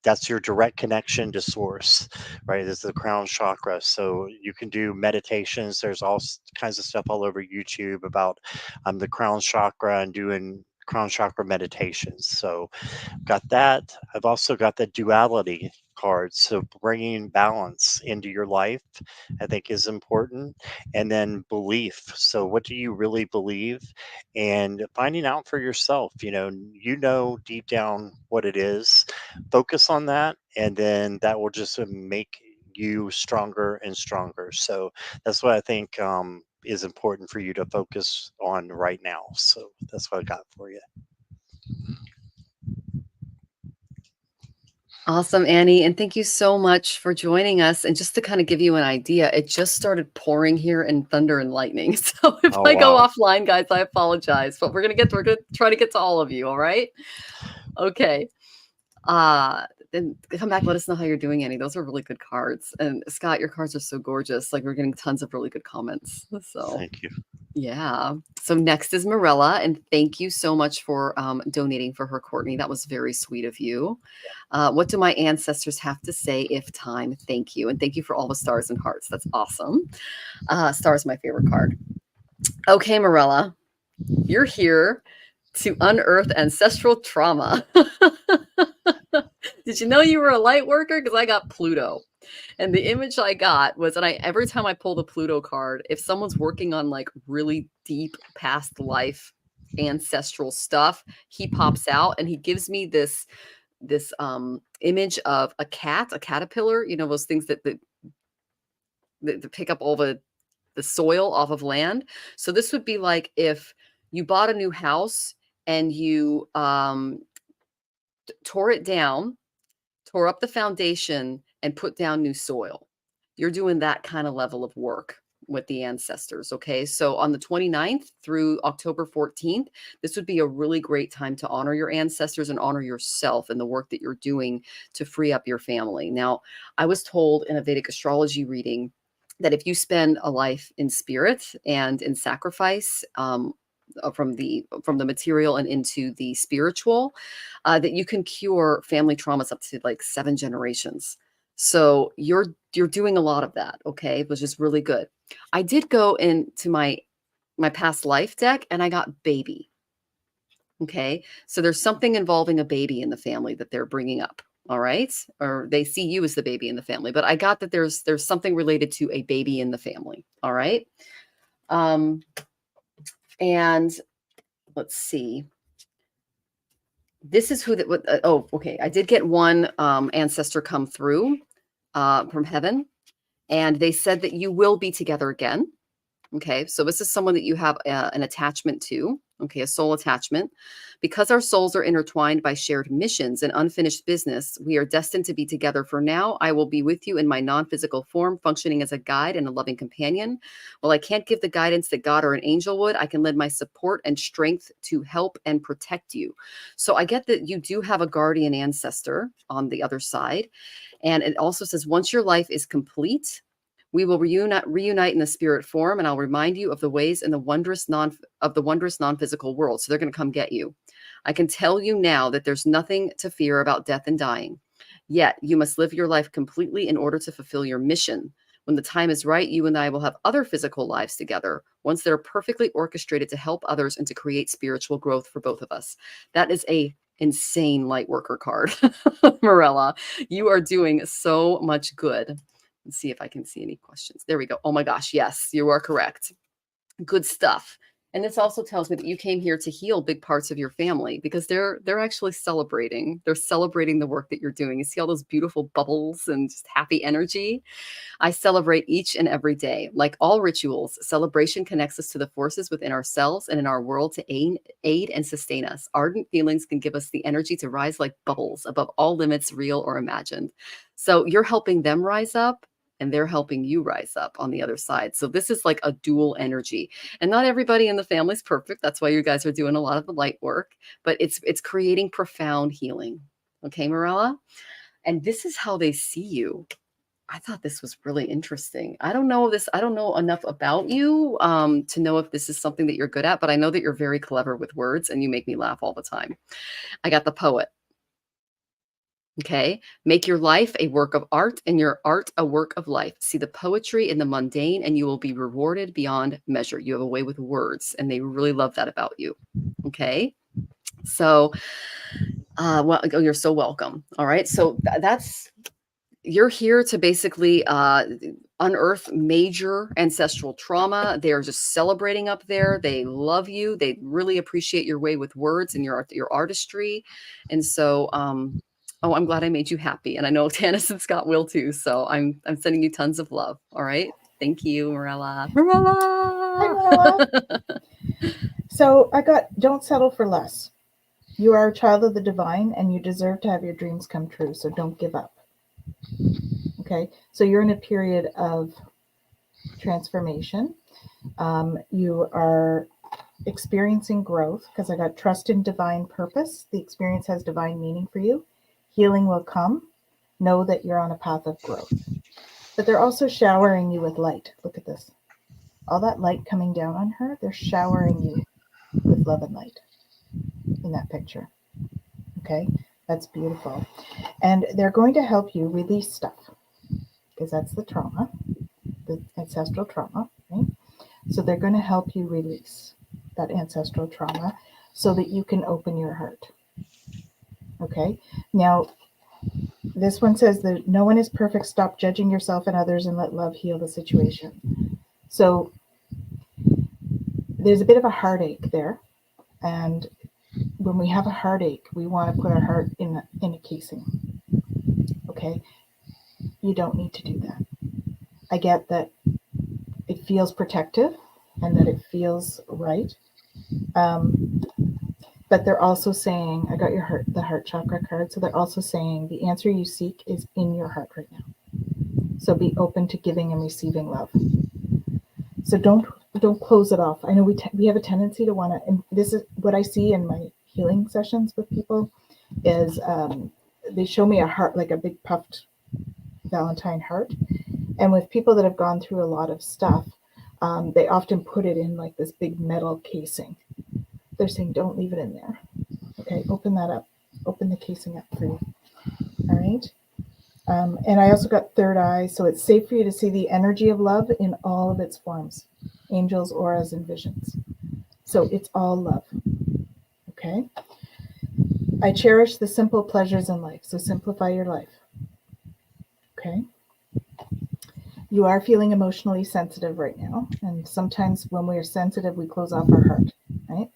that's your direct connection to source, right? It's the crown chakra. So you can do meditations. There's all kinds of stuff all over YouTube about the crown chakra and doing crown chakra meditations. So got that. I've also got the duality cards. So bringing balance into your life, I think, is important. And then belief. So what do you really believe? And finding out for yourself, you know deep down what it is. Focus on that. And then that will just make you stronger and stronger. So that's what I think is important for you to focus on right now. So that's what I got for you. Awesome, Annie. And thank you so much for joining us. And just to kind of give you an idea, it just started pouring here in thunder and lightning. So if I go offline, guys, I apologize, but we're going to try to get to all of you. All right. Okay. Then come back. Let us know how you're doing, Annie. Those are really good cards. And Scott, your cards are so gorgeous. Like, we're getting tons of really good comments. So thank you. Yeah. So next is Marilla, and thank you so much for donating for her, Courtney. That was very sweet of you. What do my ancestors have to say if time? Thank you. And thank you for all the stars and hearts. That's awesome. Star is my favorite card. Okay, Marilla, you're here to unearth ancestral trauma. Did you know you were a light worker? Because I got Pluto. And the image I got was, and every time I pull the Pluto card, if someone's working on like really deep past life ancestral stuff, he pops out and he gives me this image of a cat, a caterpillar, you know, those things that pick up all the soil off of land. So this would be like if you bought a new house and you tore it down, tore up the foundation, and put down new soil. You're doing that kind of level of work with the ancestors. Okay. So on the 29th through October 14th, this would be a really great time to honor your ancestors and honor yourself and the work that you're doing to free up your family. Now, I was told in a Vedic astrology reading that if you spend a life in spirit and in sacrifice, from the material and into the spiritual, that you can cure family traumas up to like 7 generations. So you're doing a lot of that, okay, which is really good. I did go into my past life deck and I got baby. Okay, so there's something involving a baby in the family that they're bringing up. All right, or they see you as the baby in the family, but I got that there's something related to a baby in the family. All right, and let's see. This is who that. Oh, okay. I did get one ancestor come through from heaven, and they said that you will be together again. Okay, so this is someone that you have an attachment to. Okay, a soul attachment. Because our souls are intertwined by shared missions and unfinished business, we are destined to be together for now. I will be with you in my non-physical form, functioning as a guide and a loving companion. While I can't give the guidance that God or an angel would, I can lend my support and strength to help and protect you. So I get that you do have a guardian ancestor on the other side. And it also says, once your life is complete, we will reunite in the spirit form, and I'll remind you of the ways in the wondrous non-physical world. So they're going to come get you. I can tell you now that there's nothing to fear about death and dying. Yet you must live your life completely in order to fulfill your mission. When the time is right, you and I will have other physical lives together, ones that are perfectly orchestrated to help others and to create spiritual growth for both of us. That is a insane light worker card, Morella. You are doing so much good. Let's see if I can see any questions. There we go. Oh my gosh. Yes, you are correct. Good stuff. And this also tells me that you came here to heal big parts of your family because they're actually celebrating. They're celebrating the work that you're doing. You see all those beautiful bubbles and just happy energy. I celebrate each and every day. Like all rituals, celebration connects us to the forces within ourselves and in our world to aid and sustain us. Ardent feelings can give us the energy to rise like bubbles above all limits, real or imagined. So you're helping them rise up, and they're helping you rise up on the other side. So this is like a dual energy. And not everybody in the family is perfect. That's why you guys are doing a lot of the light work, but it's creating profound healing. Okay, Morella? And this is how they see you. I thought this was really interesting. I don't know enough about you to know if this is something that you're good at, but I know that you're very clever with words and you make me laugh all the time. I got the poet. Okay, make your life a work of art and your art a work of life. See the poetry in the mundane and you will be rewarded beyond measure. You have a way with words and they really love that about you. Okay, so, well, you're so welcome. All right, so you're here to basically unearth major ancestral trauma. They are just celebrating up there. They love you. They really appreciate your way with words and your artistry. And so, oh, I'm glad I made you happy. And I know Tanys and Scott will too. So I'm sending you tons of love. All right. Thank you, Morella. Hi, Morella. So I got, don't settle for less. You are a child of the divine and you deserve to have your dreams come true. So don't give up. Okay. So you're in a period of transformation. You are experiencing growth because I got trust in divine purpose. The experience has divine meaning for you. Healing will come. Know that you're on a path of growth. But they're also showering you with light. Look at this. All that light coming down on her, they're showering you with love and light in that picture. Okay? That's beautiful. And they're going to help you release stuff because that's the trauma, the ancestral trauma, right? So they're going to help you release that ancestral trauma so that you can open your heart. Okay? Now, This one says that no one is perfect. Stop judging yourself and others and let love heal the situation. So there's a bit of a heartache there. And when we have a heartache, we want to put our heart in a casing. Okay? You don't need to do that. I get that it feels protective and that it feels right. But they're also saying, I got the heart chakra card. So they're also saying the answer you seek is in your heart right now. So be open to giving and receiving love. So don't close it off. I know we have a tendency to want to, and this is what I see in my healing sessions with people is they show me a heart, like a big puffed Valentine heart. And with people that have gone through a lot of stuff, they often put it in like this big metal casing. They're saying, don't leave it in there. Okay, open that up. Open the casing up for you. All right. And I also got third eye. So it's safe for you to see the energy of love in all of its forms. Angels, auras, and visions. So it's all love. Okay. I cherish the simple pleasures in life. So simplify your life. Okay. You are feeling emotionally sensitive right now. And sometimes when we're sensitive, we close off our heart. Right.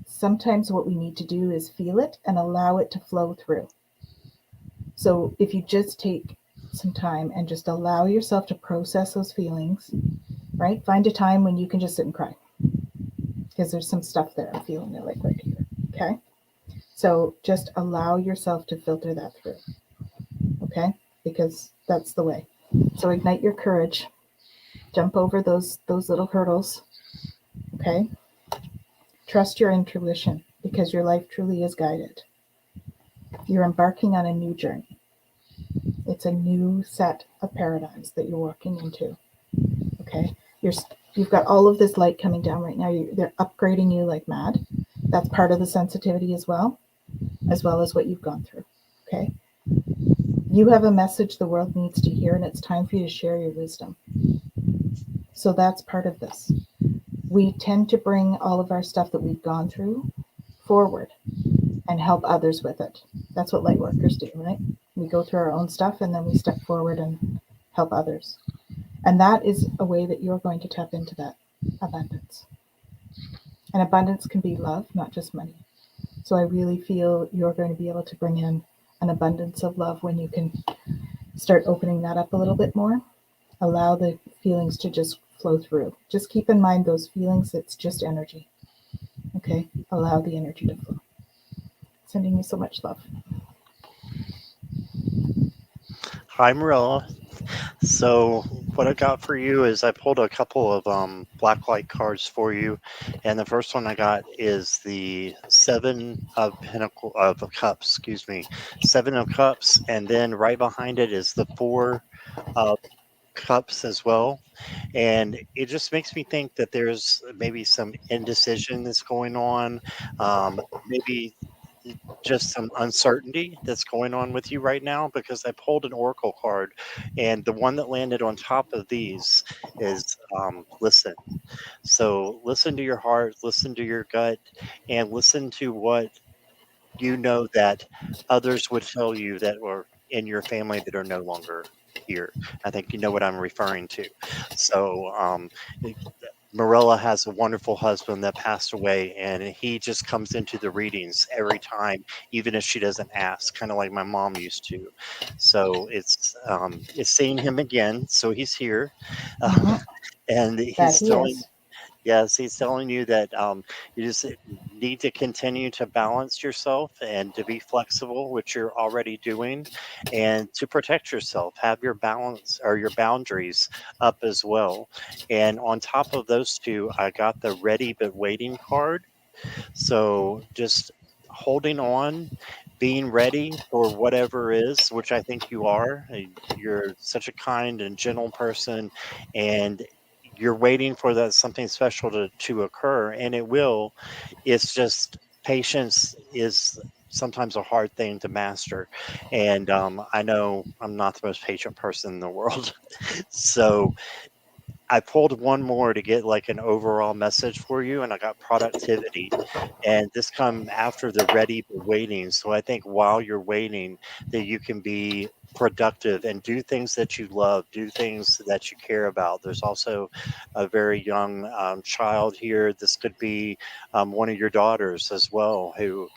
Sometimes what we need to do is feel it and allow it to flow through. So if you just take some time and just allow yourself to process those feelings, right? Find a time when you can just sit and cry because there's some stuff there. I'm feeling it like right here. Okay. So just allow yourself to filter that through. Okay. Because that's the way. So ignite your courage. Jump over those little hurdles. Okay. Trust your intuition because your life truly is guided. You're embarking on a new journey. It's a new set of paradigms that you're walking into. Okay. You've got all of this light coming down right now. They're upgrading you like mad. That's part of the sensitivity as well as what you've gone through. Okay. You have a message the world needs to hear, and it's time for you to share your wisdom. So that's part of this. We tend to bring all of our stuff that we've gone through forward and help others with it. That's what light workers do, right? We go through our own stuff and then we step forward and help others. And that is a way that you're going to tap into that abundance. And abundance can be love, not just money. So I really feel you're going to be able to bring in an abundance of love when you can start opening that up a little bit more. Allow the feelings to just flow through. Just keep in mind those feelings, it's just energy. Okay? Allow the energy to flow. Sending you so much love. Hi, Marilla. So what I got for you is I pulled a couple of black light cards for you, and the first one I got is the Seven of Cups, Seven of Cups, and then right behind it is the Four of Cups as well. And it just makes me think that there's maybe some indecision that's going on, maybe just some uncertainty that's going on with you right now, because I pulled an oracle card, and the one that landed on top of these is listen. So listen to your heart, listen to your gut, and listen to what you know that others would tell you that were in your family that are no longer here. I think you know what I'm referring to. So Marilla has a wonderful husband that passed away, and he just comes into the readings every time, even if she doesn't ask, kind of like my mom used to. So it's seeing him again. So he's here, and he's telling. Yes, he's telling you that you just need to continue to balance yourself and to be flexible, which you're already doing, and to protect yourself. Have your balance or your boundaries up as well. And on top of those two, I got the ready but waiting card. So just holding on, being ready for whatever is, which I think you are. You're such a kind and gentle person, and you're waiting for that something special to occur, and it will. It's just patience is sometimes a hard thing to master, and I know I'm not the most patient person in the world. So I pulled one more to get like an overall message for you, and I got productivity. And this come after the ready but waiting. So I think while you're waiting, that you can be productive and do things that you love, do things that you care about. There's also a very young child here. This could be one of your daughters as well, who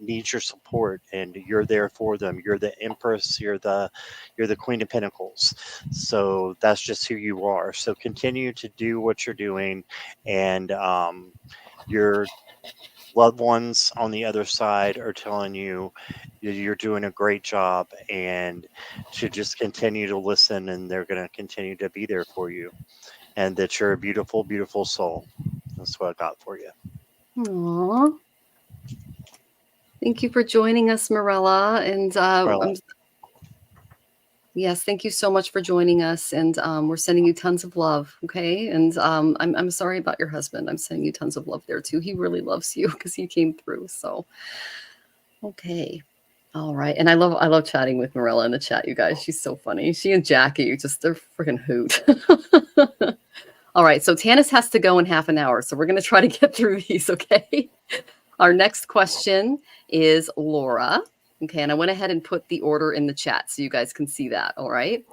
needs your support, and you're there for them. You're the Empress. You're the Queen of Pentacles. So that's just who you are. So continue to do what you're doing, and your loved ones on the other side are telling you you're doing a great job, and to just continue to listen, and they're going to continue to be there for you, and that you're a beautiful, beautiful soul. That's what I got for you. Aww. Thank you for joining us, Mirella. And yes, thank you so much for joining us. And we're sending you tons of love. Okay. And I'm sorry about your husband. I'm sending you tons of love there too. He really loves you because he came through. So, okay. All right. And I love chatting with Mirella in the chat, you guys. She's so funny. She and Jackie, they're freaking hoot. All right. So Tanys has to go in half an hour. So we're going to try to get through these. Okay. Our next question is Laura. Okay, and I went ahead and put the order in the chat so you guys can see that, all right?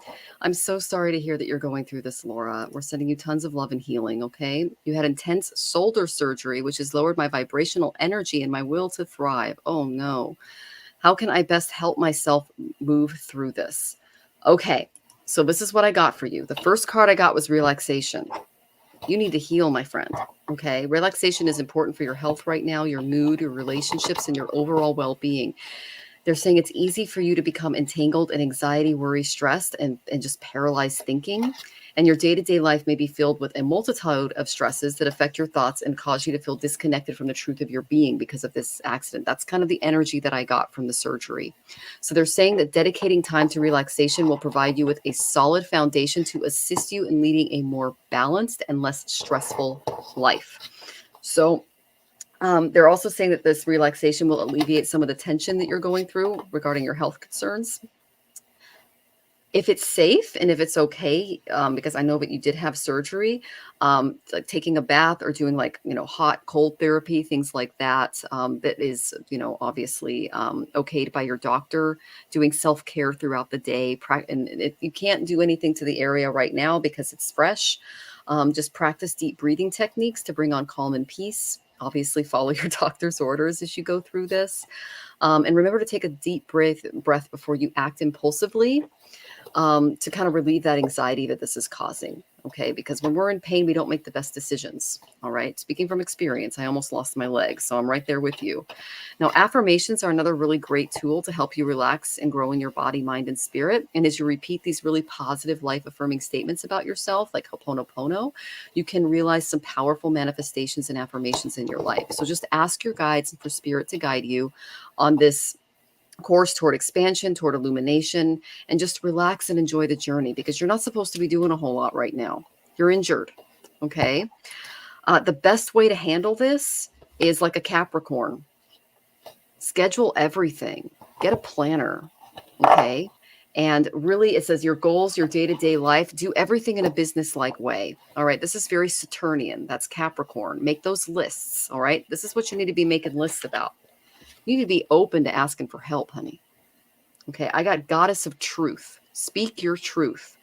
I'm so sorry to hear that you're going through this, Laura. We're sending you tons of love and healing, okay? You had intense shoulder surgery, which has lowered my vibrational energy and my will to thrive. Oh, no. How can I best help myself move through this? Okay, so this is what I got for you. The first card I got was relaxation. You need to heal, my friend. Okay. Relaxation is important for your health right now, your mood, your relationships, and your overall well-being. They're saying it's easy for you to become entangled in anxiety, worry, stressed, and just paralyzed thinking. And your day-to-day life may be filled with a multitude of stresses that affect your thoughts and cause you to feel disconnected from the truth of your being because of this accident. That's kind of the energy that I got from the surgery. So they're saying that dedicating time to relaxation will provide you with a solid foundation to assist you in leading a more balanced and less stressful life. So they're also saying that this relaxation will alleviate some of the tension that you're going through regarding your health concerns. If it's safe and if it's okay, because I know that you did have surgery, like taking a bath or doing hot, cold therapy, things like that, that is, obviously okayed by your doctor, doing self-care throughout the day. And you can't do anything to the area right now because it's fresh. Just practice deep breathing techniques to bring on calm and peace. Obviously, follow your doctor's orders as you go through this. And remember to take a deep breath before you act impulsively, to kind of relieve that anxiety that this is causing. Okay. Because when we're in pain, we don't make the best decisions. All right. Speaking from experience, I almost lost my leg. So I'm right there with you. Now, affirmations are another really great tool to help you relax and grow in your body, mind, and spirit. And as you repeat these really positive, life affirming statements about yourself, like Ho'oponopono, you can realize some powerful manifestations and affirmations in your life. So just ask your guides and for spirit to guide you on this course toward expansion, toward illumination, and just relax and enjoy the journey, because you're not supposed to be doing a whole lot right now. You're injured. Okay. The best way to handle this is like a Capricorn. Schedule everything. Get a planner. Okay. And really, it says your goals, your day-to-day life, do everything in a business-like way. All right. This is very Saturnian. That's Capricorn. Make those lists. All right. This is what you need to be making lists about. You need to be open to asking for help, honey. Okay, I got Goddess of Truth. Speak your truth.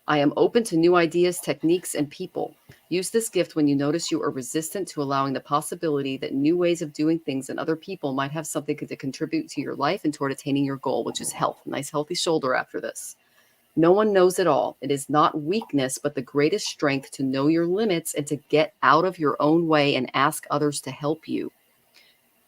I am open to new ideas, techniques, and people. Use this gift when you notice you are resistant to allowing the possibility that new ways of doing things and other people might have something to contribute to your life and toward attaining your goal, which is health. Nice, healthy shoulder after this. No one knows it all. It is not weakness, but the greatest strength to know your limits and to get out of your own way and ask others to help you.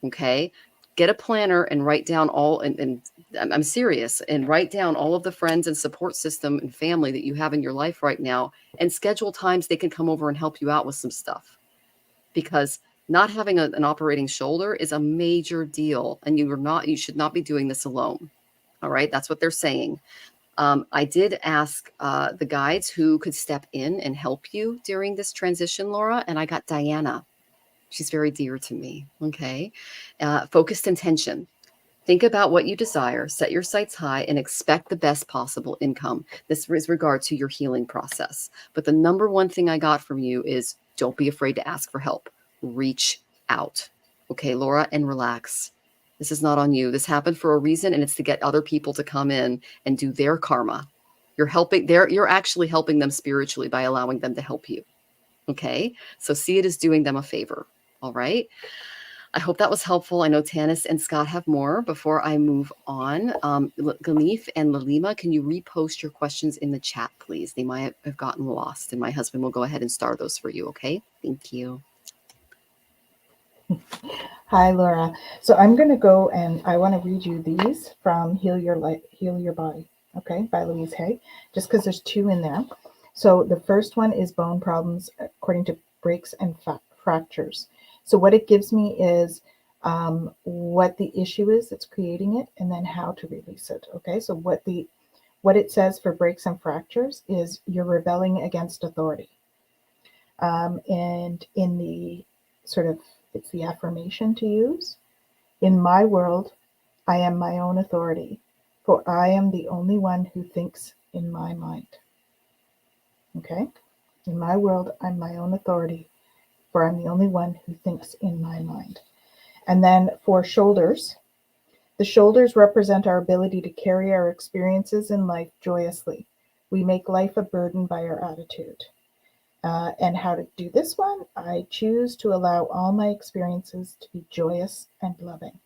Okay. Get a planner and write down and I'm serious, and write down all of the friends and support system and family that you have in your life right now, and schedule times they can come over and help you out with some stuff, because not having an operating shoulder is a major deal, and you should not be doing this alone. All right. That's what they're saying. I did ask the guides who could step in and help you during this transition, Laura, and I got Diana. She's very dear to me. Okay. Focused intention. Think about what you desire, set your sights high, and expect the best possible income. This is regard to your healing process. But the number one thing I got from you is don't be afraid to ask for help. Reach out. Okay, Laura, and relax. This is not on you. This happened for a reason, and it's to get other people to come in and do their karma. You're actually helping them spiritually by allowing them to help you. Okay, so see it as doing them a favor. All right. I hope that was helpful. I know Tanys and Scott have more. Before I move on, Ganif and Lalima, can you repost your questions in the chat, please? They might have gotten lost, and my husband will go ahead and star those for you, okay? Thank you. Hi, Laura. So I'm going to go and I want to read you these from Heal Your Body, okay, by Louise Hay, just because there's 2 in there. So the first one is bone problems according to breaks and fractures. So what it gives me is what the issue is that's creating it, and then how to release it. Okay, so what it says for breaks and fractures is you're rebelling against authority. And in the sort of, it's the affirmation to use. In my world, I am my own authority, for I am the only one who thinks in my mind. Okay, in my world, I'm my own authority, for I'm the only one who thinks in my mind. And then for shoulders, the shoulders represent our ability to carry our experiences in life joyously. We make life a burden by our attitude. And how to do this one, I choose to allow all my experiences to be joyous and loving.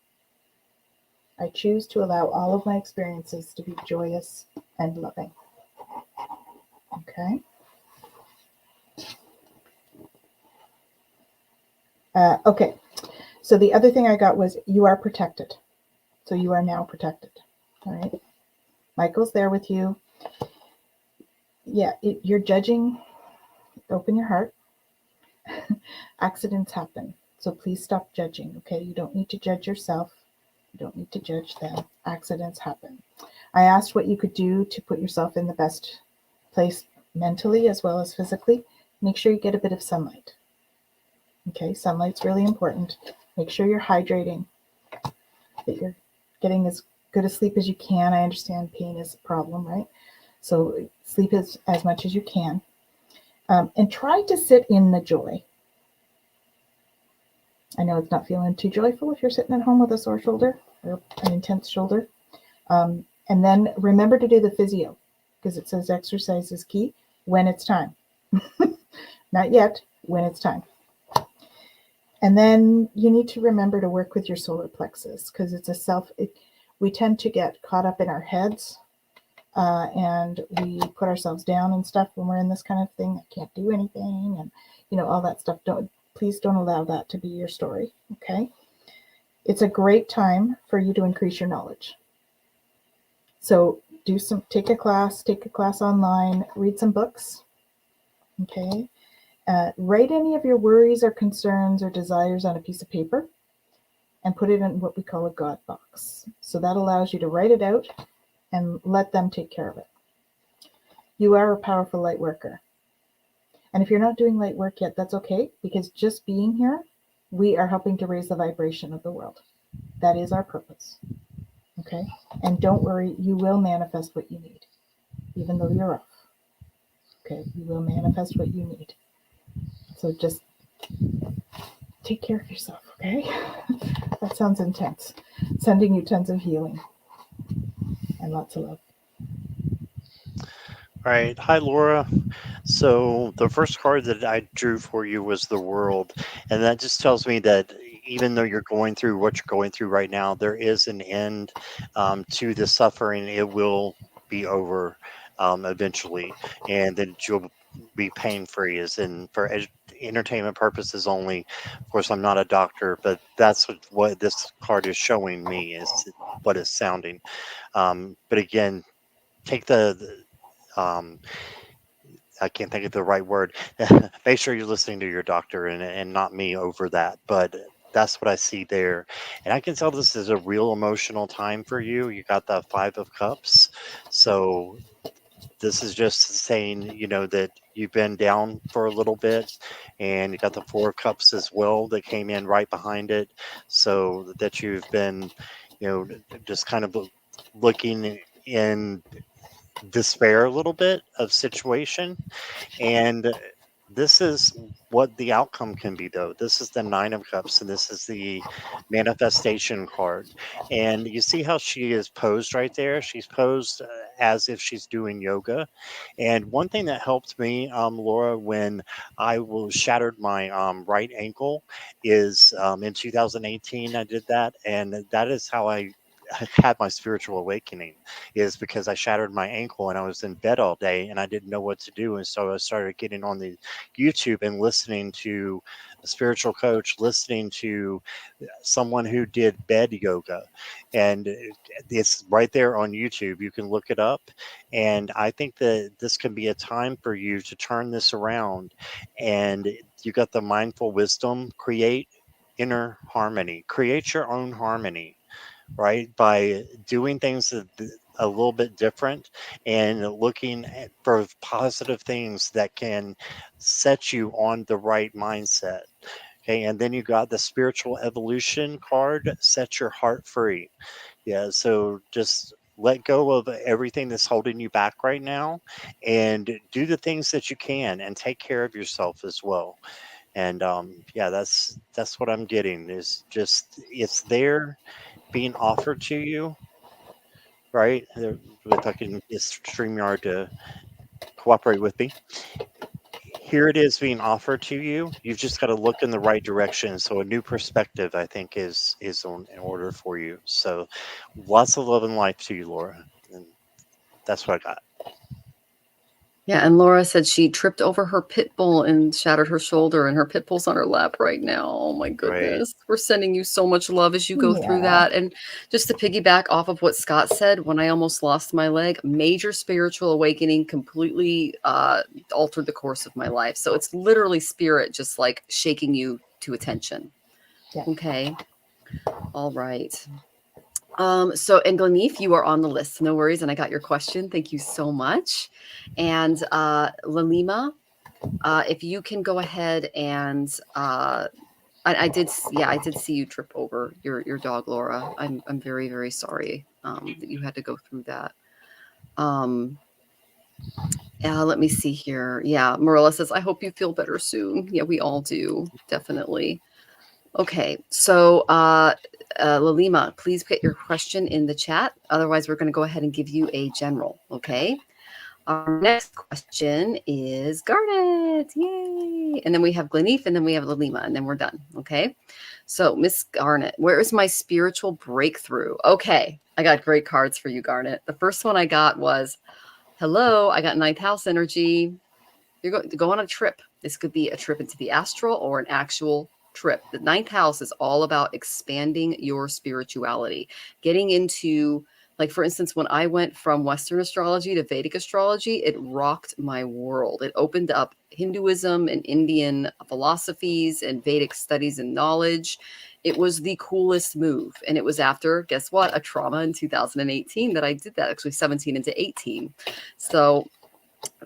I choose to allow all of my experiences to be joyous and loving. Okay. Okay, so the other thing I got was you are protected. So you are now protected. All right. Michael's there with you. Yeah, you're judging. Open your heart. Accidents happen. So please stop judging. Okay. You don't need to judge yourself. You don't need to judge them. Accidents happen. I asked what you could do to put yourself in the best place mentally as well as physically. Make sure you get a bit of sunlight. Okay, sunlight's really important. Make sure you're hydrating, that you're getting as good a sleep as you can. I understand pain is a problem, right? So sleep as much as you can. And try to sit in the joy. I know it's not feeling too joyful if you're sitting at home with a sore shoulder or an intense shoulder. And then remember to do the physio, because it says exercise is key when it's time. Not yet, when it's time. And then you need to remember to work with your solar plexus, because it's we tend to get caught up in our heads and we put ourselves down and stuff when we're in this kind of thing. I can't do anything, and all that stuff. Please don't allow that to be your story. Okay. It's a great time for you to increase your knowledge. So take a class online, read some books. Okay. Write any of your worries or concerns or desires on a piece of paper and put it in what we call a God box. So that allows you to write it out and let them take care of it. You are a powerful light worker. And if you're not doing light work yet, that's okay, because just being here, we are helping to raise the vibration of the world. That is our purpose. Okay? And don't worry, you will manifest what you need, even though you're off. Okay? You will manifest what you need. So just take care of yourself, okay? That sounds intense. Sending you tons of healing and lots of love. All right. Hi, Laura. So the first card that I drew for you was the World. And that just tells me that even though you're going through what you're going through right now, there is an end to the suffering. It will be over eventually. And then you'll be pain-free, as in for entertainment purposes only. Of course, I'm not a doctor, but that's what this card is showing me, is what it's sounding. But again, take I can't think of the right word. Make sure you're listening to your doctor and not me over that. But that's what I see there. And I can tell this is a real emotional time for you. You got the 5 of Cups. So this is just saying, that you've been down for a little bit, and you got the 4 of Cups as well that came in right behind it. So that you've been, just kind of looking in despair a little bit of situation. And this is what the outcome can be, though. This is the Nine of Cups, and this is the manifestation card. And you see how she is posed right there? She's posed as if she's doing yoga. And one thing that helped me, Laura, when I was shattered my right ankle is in 2018, I did that. And that is how I had my spiritual awakening, is because I shattered my ankle and I was in bed all day and I didn't know what to do. And so I started getting on the YouTube and listening to a spiritual coach, listening to someone who did bed yoga. And it's right there on YouTube. You can look it up. And I think that this can be a time for you to turn this around. And you got the mindful wisdom, create inner harmony, create your own harmony, right? By doing things a little bit different and looking for positive things that can set you on the right mindset. Okay. And then you got the spiritual evolution card, set your heart free. Yeah. So just let go of everything that's holding you back right now and do the things that you can and take care of yourself as well. And yeah, that's what I'm getting, is just it's there being offered to you, right? If I can get StreamYard to cooperate with me. Here it is being offered to you. You've just got to look in the right direction. So a new perspective, I think, is in order for you. So lots of love and life to you, Laura. And that's what I got. Yeah, and Laura said she tripped over her pit bull and shattered her shoulder, and her pit bull's on her lap right now. Oh my goodness. Right. We're sending you so much love as you go through that. And just to piggyback off of what Scott said, when I almost lost my leg, major spiritual awakening completely altered the course of my life. So it's literally spirit just like shaking you to attention. Yeah. Okay. All right. So, and Glenif, you are on the list. No worries. And I got your question. Thank you so much. And Lalima, if you can go ahead and I did see you trip over your dog, Laura. I'm very, very sorry that you had to go through that. Let me see here. Yeah, Marilla says, I hope you feel better soon. Yeah, we all do. Definitely. Okay, so Lalima, please get your question in the chat. Otherwise, we're going to go ahead and give you a general, okay? Our next question is Garnet. Yay! And then we have Glenif, and then we have Lalima, and then we're done, okay? So, Miss Garnet, where is my spiritual breakthrough? Okay, I got great cards for you, Garnet. The first one I got was, hello, I got ninth house energy. You're going to go on a trip. This could be a trip into the astral or an actual trip. The ninth house is all about expanding your spirituality, getting into, like, for instance, when I went from Western astrology to Vedic astrology, it rocked my world. It opened up Hinduism and Indian philosophies and Vedic studies and knowledge. It was the coolest move. And it was after, guess what, a trauma in 2018 that I did that, actually 17 into 18. So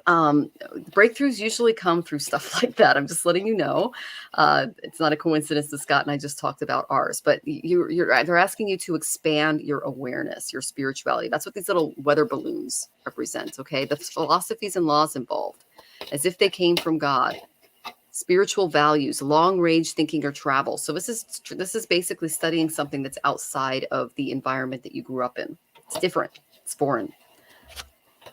breakthroughs usually come through stuff like that. I'm just letting you know. It's not a coincidence that Scott and I just talked about ours, but they're asking you to expand your awareness, your spirituality. That's what these little weather balloons represent. Okay. The philosophies and laws involved, as if they came from God. Spiritual values, long range thinking or travel. So this is basically studying something that's outside of the environment that you grew up in. It's different. It's foreign.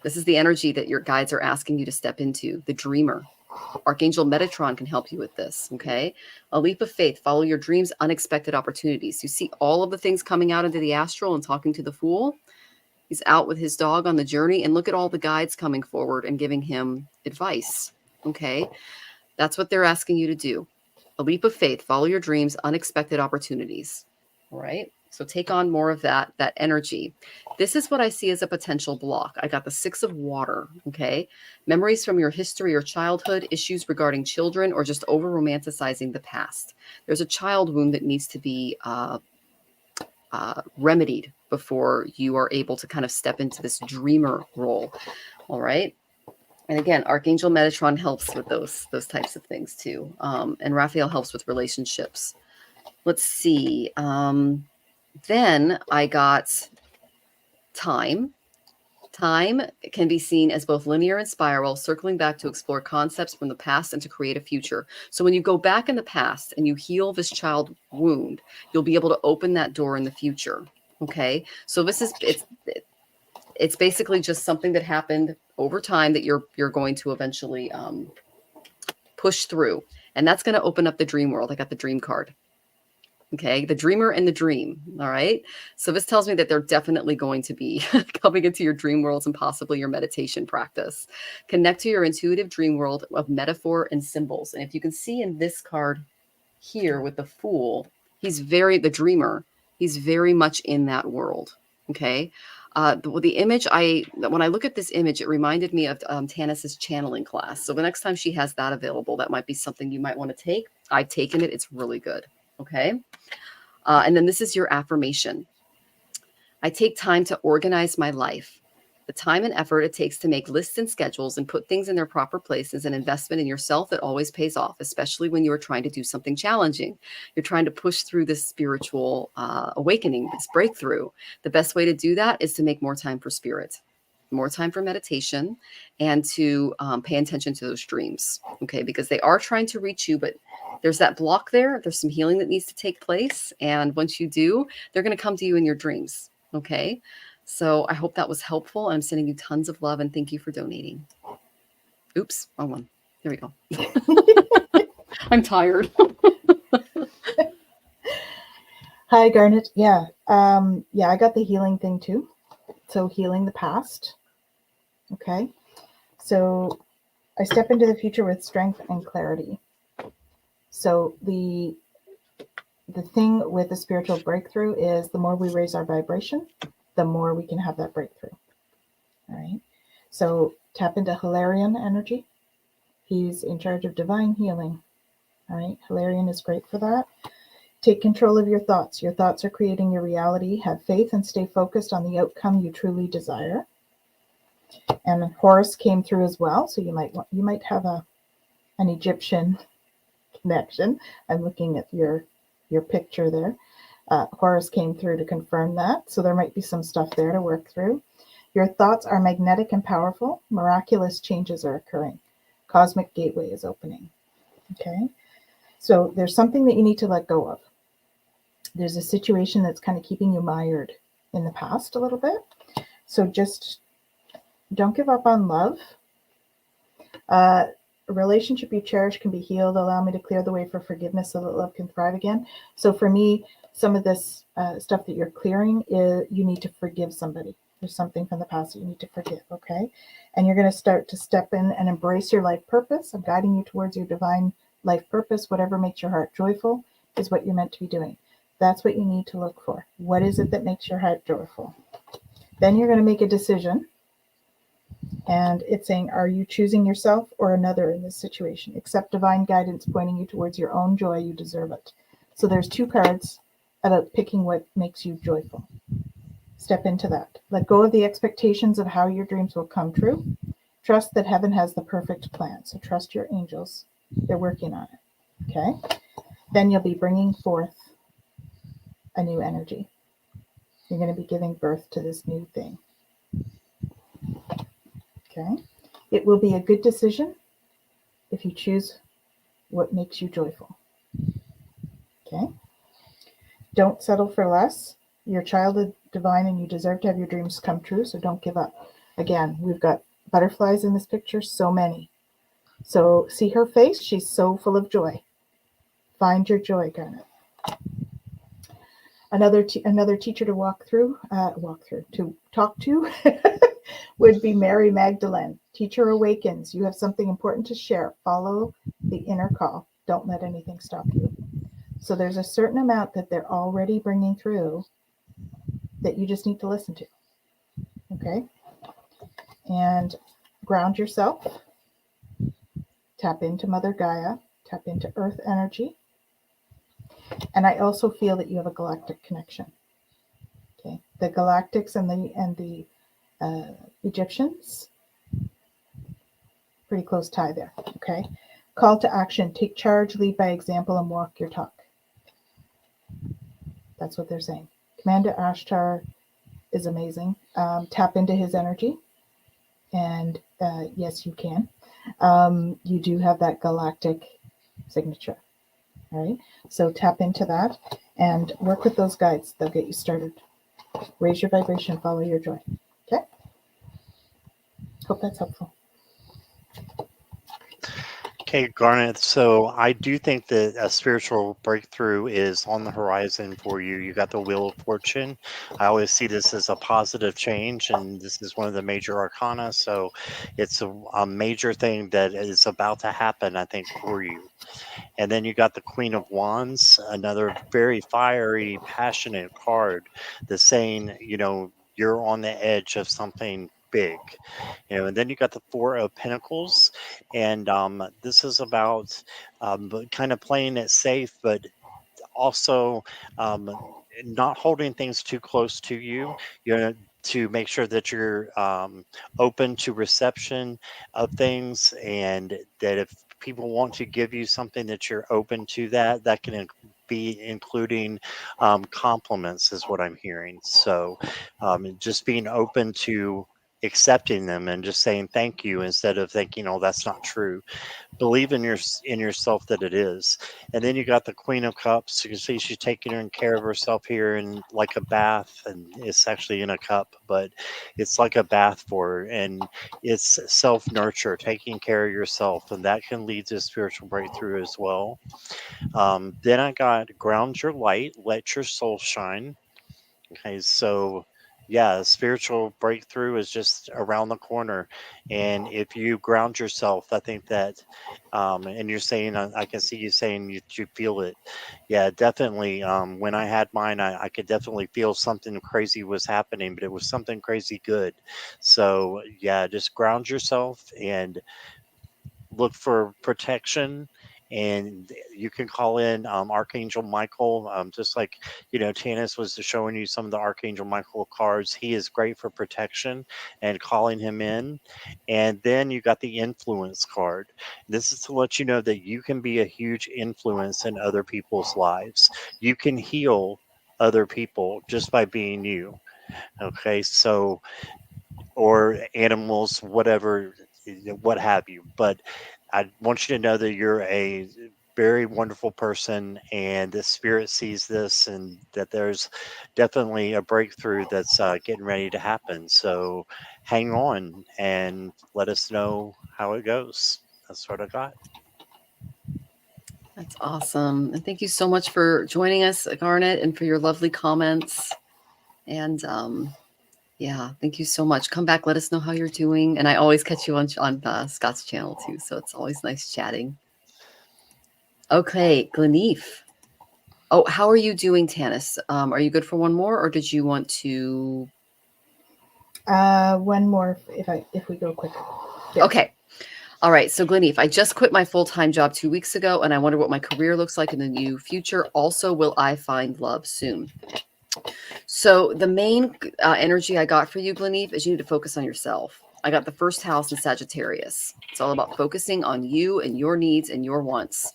This is the energy that your guides are asking you to step into, the dreamer. Archangel Metatron can help you with this, okay? A leap of faith, follow your dreams, unexpected opportunities. You see all of the things coming out into the astral and talking to the fool. He's out with his dog on the journey, and look at all the guides coming forward and giving him advice, okay? That's what they're asking you to do. A leap of faith, follow your dreams, unexpected opportunities, all right? So take on more of that energy. This is what I see as a potential block. I got the 6 of water, okay? Memories from your history or childhood, issues regarding children, or just over-romanticizing the past. There's a child wound that needs to be remedied before you are able to kind of step into this dreamer role, all right? And again, Archangel Metatron helps with those types of things too. And Raphael helps with relationships. Let's see. Then I got time. Time can be seen as both linear and spiral, circling back to explore concepts from the past and to create a future. So when you go back in the past and you heal this child wound, you'll be able to open that door in the future. Okay. So this is, it's basically just something that happened over time that you're going to eventually push through. And that's going to open up the dream world. I got the dream card. Okay, the dreamer and the dream. All right. So this tells me that they're definitely going to be coming into your dream worlds and possibly your meditation practice. Connect to your intuitive dream world of metaphor and symbols. And if you can see in this card here with the Fool, the dreamer, he's very much in that world. Okay. The image when I look at this image, it reminded me of Tanys's channeling class. So the next time she has that available, that might be something you might want to take. I've taken it. It's really good. Okay. And then this is your affirmation. I take time to organize my life. The time and effort it takes to make lists and schedules and put things in their proper place is an investment in yourself that always pays off, especially when you are trying to do something challenging. You're trying to push through this spiritual awakening, this breakthrough. The best way to do that is to make more time for spirit, more time for meditation, and to pay attention to those dreams. Okay, because they are trying to reach you, but there's that block there. There's some healing that needs to take place. And once you do, they're going to come to you in your dreams. Okay. So I hope that was helpful. I'm sending you tons of love and thank you for donating. Oops. Wrong one. There we go. I'm tired. Hi, Garnet. Yeah. I got the healing thing too. So healing the past. Okay. So I step into the future with strength and clarity. So the thing with the spiritual breakthrough is the more we raise our vibration, the more we can have that breakthrough. All right. So tap into Hilarion energy. He's in charge of divine healing. All right. Hilarion is great for that. Take control of your thoughts. Your thoughts are creating your reality. Have faith and stay focused on the outcome you truly desire. And Horus came through as well. So you might have an Egyptian connection. I'm looking at your picture there. Horus came through to confirm that. So there might be some stuff there to work through. Your thoughts are magnetic and powerful. Miraculous changes are occurring. Cosmic gateway is opening. Okay. So there's something that you need to let go of. There's a situation that's kind of keeping you mired in the past a little bit. So just don't give up on love. A relationship you cherish can be healed. Allow me to clear the way for forgiveness so that love can thrive again. So for me, some of this stuff that you're clearing is you need to forgive somebody. There's something from the past that you need to forgive, okay? And you're going to start to step in and embrace your life purpose. I'm guiding you towards your divine life purpose. Whatever makes your heart joyful is what you're meant to be doing. That's what you need to look for. What is it that makes your heart joyful? Then you're going to make a decision. And it's saying, are you choosing yourself or another in this situation? Accept divine guidance pointing you towards your own joy. You deserve it. So there's two cards about picking what makes you joyful. Step into that. Let go of the expectations of how your dreams will come true. Trust that heaven has the perfect plan. So trust your angels. They're working on it. Okay. Then you'll be bringing forth a new energy. You're going to be giving birth to this new thing. Okay. It will be a good decision if you choose what makes you joyful. Okay. Don't settle for less. You're a child of divine and you deserve to have your dreams come true. So don't give up. Again, we've got butterflies in this picture, so many. So see her face. She's so full of joy. Find your joy, Garnet. Another teacher to talk to would be Mary Magdalene. Teacher awakens. You have something important to share. Follow the inner call. Don't let anything stop you. So there's a certain amount that they're already bringing through that you just need to listen to. Okay? And ground yourself. Tap into Mother Gaia. Tap into Earth energy. And I also feel that you have a galactic connection. Okay? The galactics and the Egyptians, pretty close tie there. Okay? Call to action. Take charge, lead by example, and walk your talk. That's what they're saying. Commander Ashtar is amazing. Tap into his energy. And yes, you can. You do have that galactic signature. All right. So tap into that and work with those guides. They'll get you started. Raise your vibration, follow your joy. Okay. Hope that's helpful. Okay, Garnet. So I do think that a spiritual breakthrough is on the horizon for you. You got the Wheel of Fortune. I always see this as a positive change, and this is one of the major arcana. So it's a major thing that is about to happen, I think, for you. And then you got the Queen of Wands, another very fiery, passionate card that's saying, you're on the edge of something big. And then you got the Four of Pentacles, and this is about kind of playing it safe, but also not holding things too close to you, to make sure that you're open to reception of things, and that if people want to give you something, that you're open to that can be including compliments is what I'm hearing. So just being open to accepting them and just saying thank you instead of thinking, oh, that's not true. Believe in yourself that it is. And then you got the Queen of Cups. You can see she's taking care of herself here in like a bath, and it's actually in a cup, but it's like a bath for her, and it's self-nurture, taking care of yourself, and that can lead to spiritual breakthrough as well. Then I got Ground Your Light, Let Your Soul Shine. Okay, so yeah, spiritual breakthrough is just around the corner. And if you ground yourself, I think that, and you're saying, I can see you saying you feel it. Yeah, definitely. When I had mine, I could definitely feel something crazy was happening, but it was something crazy good. So yeah, just ground yourself and look for protection. And you can call in Archangel Michael, just like Tanys was showing you some of the Archangel Michael cards. He is great for protection and calling him in. And then you got the influence card. This is to let you know that you can be a huge influence in other people's lives. You can heal other people just by being you. Okay, so, or animals, whatever, what have you. But I want you to know that you're a very wonderful person, and the spirit sees this, and that there's definitely a breakthrough that's getting ready to happen. So hang on and let us know how it goes. That's what I got. That's awesome. And thank you so much for joining us, Garnet, and for your lovely comments. And yeah, thank you so much. Come back, let us know how you're doing. And I always catch you on Scott's channel too, so it's always nice chatting. Okay, Gleneef. Oh, how are you doing, Tanys? Are you good for one more, or did you want to? One more if we go quick. Yeah. Okay. All right. So Gleneef, I just quit my full-time job 2 weeks ago, and I wonder what my career looks like in the new future. Also, will I find love soon? So the main energy I got for you, Gleneef, is you need to focus on yourself. I got the first house in Sagittarius. It's all about focusing on you and your needs and your wants.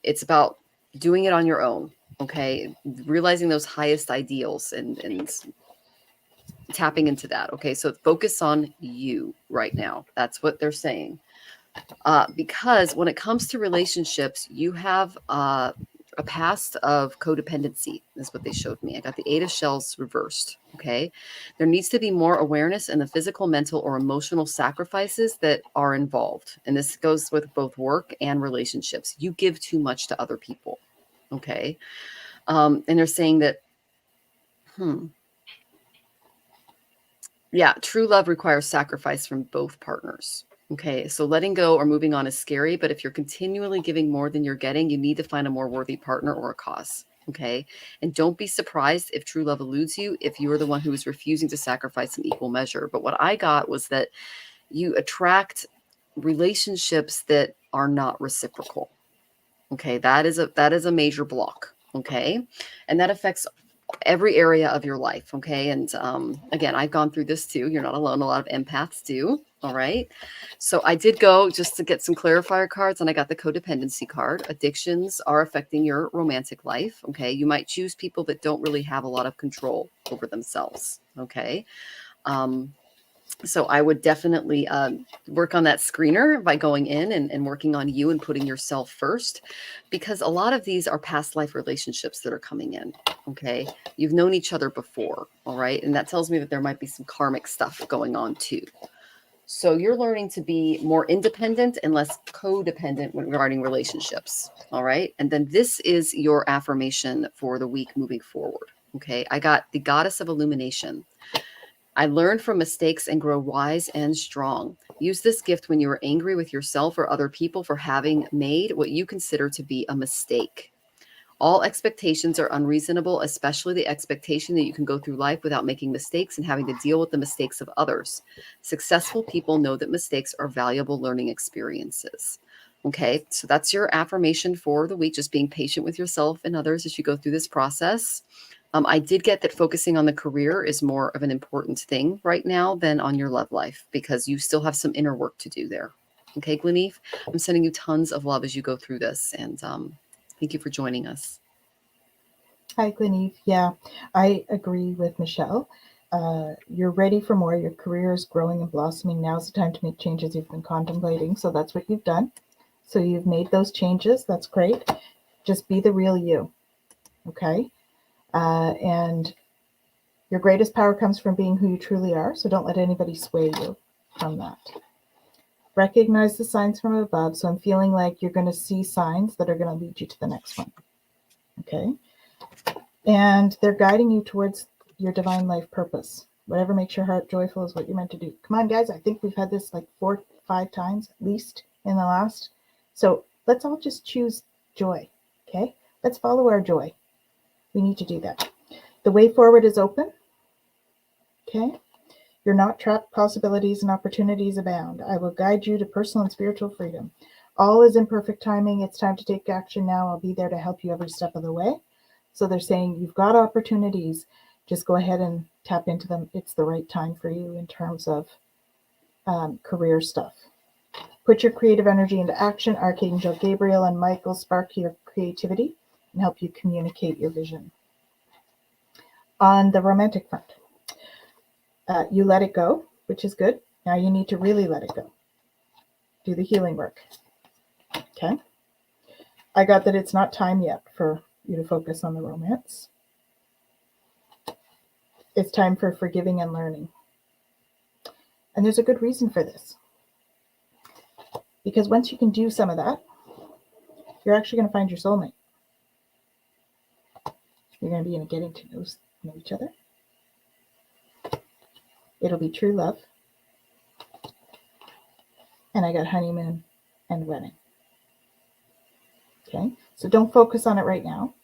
It's about doing it on your own. Okay. Realizing those highest ideals and tapping into that. Okay. So focus on you right now. That's what they're saying. Because when it comes to relationships, you have a past of codependency, is what they showed me. I got the 8 of Shells reversed. Okay. There needs to be more awareness in the physical, mental, or emotional sacrifices that are involved. And this goes with both work and relationships. You give too much to other people. Okay. And they're saying that, yeah, true love requires sacrifice from both partners. Okay, so letting go or moving on is scary, but if you're continually giving more than you're getting, you need to find a more worthy partner or a cause. Okay, and don't be surprised if true love eludes you if you are the one who is refusing to sacrifice in equal measure. But what I got was that you attract relationships that are not reciprocal. Okay, that is a major block. Okay, and that affects every area of your life. Okay. And again, I've gone through this too. You're not alone. A lot of empaths do. All right. So I did go just to get some clarifier cards, and I got the codependency card. Addictions are affecting your romantic life. Okay. You might choose people that don't really have a lot of control over themselves. Okay. So I would definitely work on that screener by going in and working on you and putting yourself first, because a lot of these are past life relationships that are coming in. Okay. You've known each other before. All right. And that tells me that there might be some karmic stuff going on too. So you're learning to be more independent and less codependent regarding relationships. All right. And then this is your affirmation for the week moving forward. Okay. I got the Goddess of Illumination. I learn from mistakes and grow wise and strong. Use this gift when you are angry with yourself or other people for having made what you consider to be a mistake. All expectations are unreasonable, especially the expectation that you can go through life without making mistakes and having to deal with the mistakes of others. Successful people know that mistakes are valuable learning experiences. Okay, so that's your affirmation for the week, just being patient with yourself and others as you go through this process. I did get that focusing on the career is more of an important thing right now than on your love life, because you still have some inner work to do there. Okay, Gleneve, I'm sending you tons of love as you go through this, and thank you for joining us. Hi, Gleneve. Yeah, I agree with Michelle. You're ready for more. Your career is growing and blossoming. Now's the time to make changes you've been contemplating. So that's what you've done. So you've made those changes. That's great. Just be the real you. Okay. And your greatest power comes from being who you truly are. So don't let anybody sway you from that. Recognize the signs from above. So I'm feeling like you're going to see signs that are going to lead you to the next one. Okay. And they're guiding you towards your divine life purpose. Whatever makes your heart joyful is what you're meant to do. Come on, guys. I think we've had this like 4 or 5 times at least in the last. So let's all just choose joy. Okay. Let's follow our joy. We need to do that. The way forward is open. Okay. You're not trapped. Possibilities and opportunities abound. I will guide you to personal and spiritual freedom. All is in perfect timing. It's time to take action now. I'll be there to help you every step of the way. So they're saying you've got opportunities. Just go ahead and tap into them. It's the right time for you in terms of career stuff. Put your creative energy into action. Archangel Gabriel and Michael spark your creativity and help you communicate your vision. On the romantic front, you let it go, which is good. Now you need to really let it go. Do the healing work. Okay. I got that it's not time yet for you to focus on the romance. It's time for forgiving and learning. And there's a good reason for this. Because once you can do some of that, you're actually going to find your soulmate. You're going to be getting to know each other. It'll be true love. And I got honeymoon and wedding. Okay, so don't focus on it right now.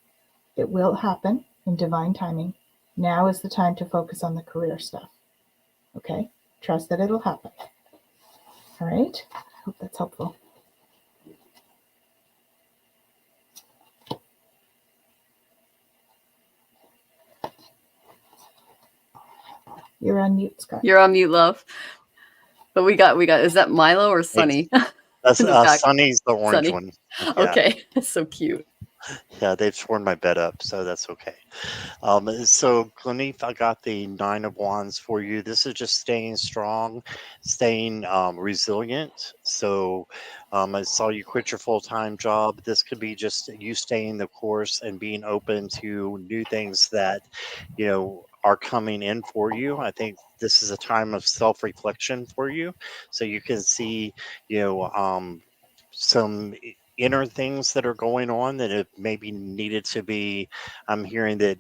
It will happen in divine timing. Now is the time to focus on the career stuff. Okay, trust that it'll happen. All right, I hope that's helpful. You're on mute, Scott. You're on mute, love. But we got, is that Milo or Sunny? That's Sunny's the orange Sunny? one. Yeah. Okay, that's so cute. Yeah, they've torn my bed up, so that's okay. So, Gleneve, I got the 9 of Wands for you. This is just staying strong, staying resilient. So, I saw you quit your full-time job. This could be just you staying the course and being open to new things that, are coming in for you. I think this is a time of self-reflection for you. So you can see, some inner things that are going on that it maybe needed to be, I'm hearing that,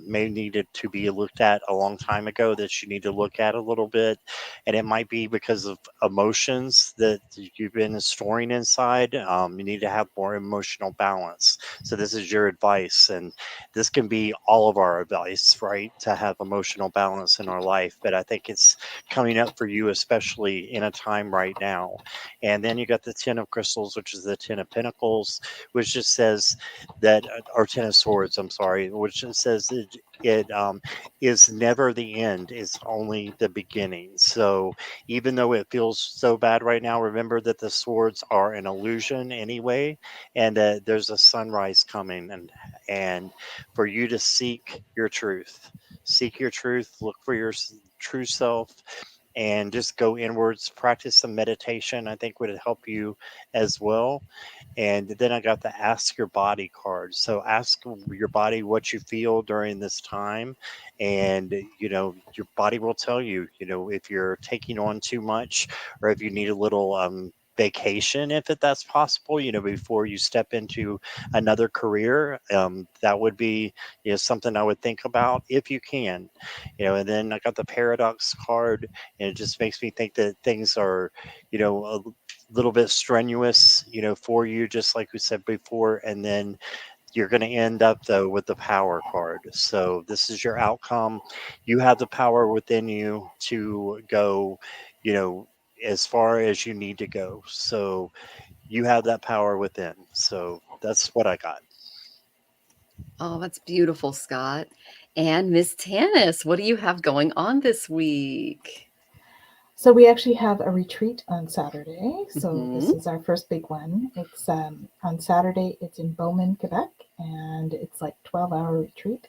may needed to be looked at a long time ago that you need to look at a little bit. And it might be because of emotions that you've been storing inside. You need to have more emotional balance. So this is your advice. And this can be all of our advice, right? To have emotional balance in our life. But I think it's coming up for you, especially in a time right now. And then you got the 10 of crystals, which is the 10 Ten of Pentacles, which just says that, or Ten of Swords, I'm sorry, which just says it is never the end, it's only the beginning. So even though it feels so bad right now, remember that the swords are an illusion anyway, and that there's a sunrise coming, and for you to seek your truth, look for your true self, and just go inwards. Practice some meditation, I think, would help you as well. And then I got the ask your body card. So ask your body what you feel during this time. And, your body will tell you, if you're taking on too much, or if you need a little vacation, if that's possible, before you step into another career. That would be, something I would think about if you can. And then I got the paradox card, and it just makes me think that things are, a little bit strenuous, for you, just like we said before. And then you're going to end up, though, with the power card. So this is your outcome. You have the power within you to go, as far as you need to go. So you have that power within. So that's what I got. Oh, that's beautiful, Scott. And Miss Tanys, what do you have going on this week? So we actually have a retreat on Saturday. So this is our first big one. It's on Saturday. It's in Bowman, Quebec, and it's like 12-hour retreat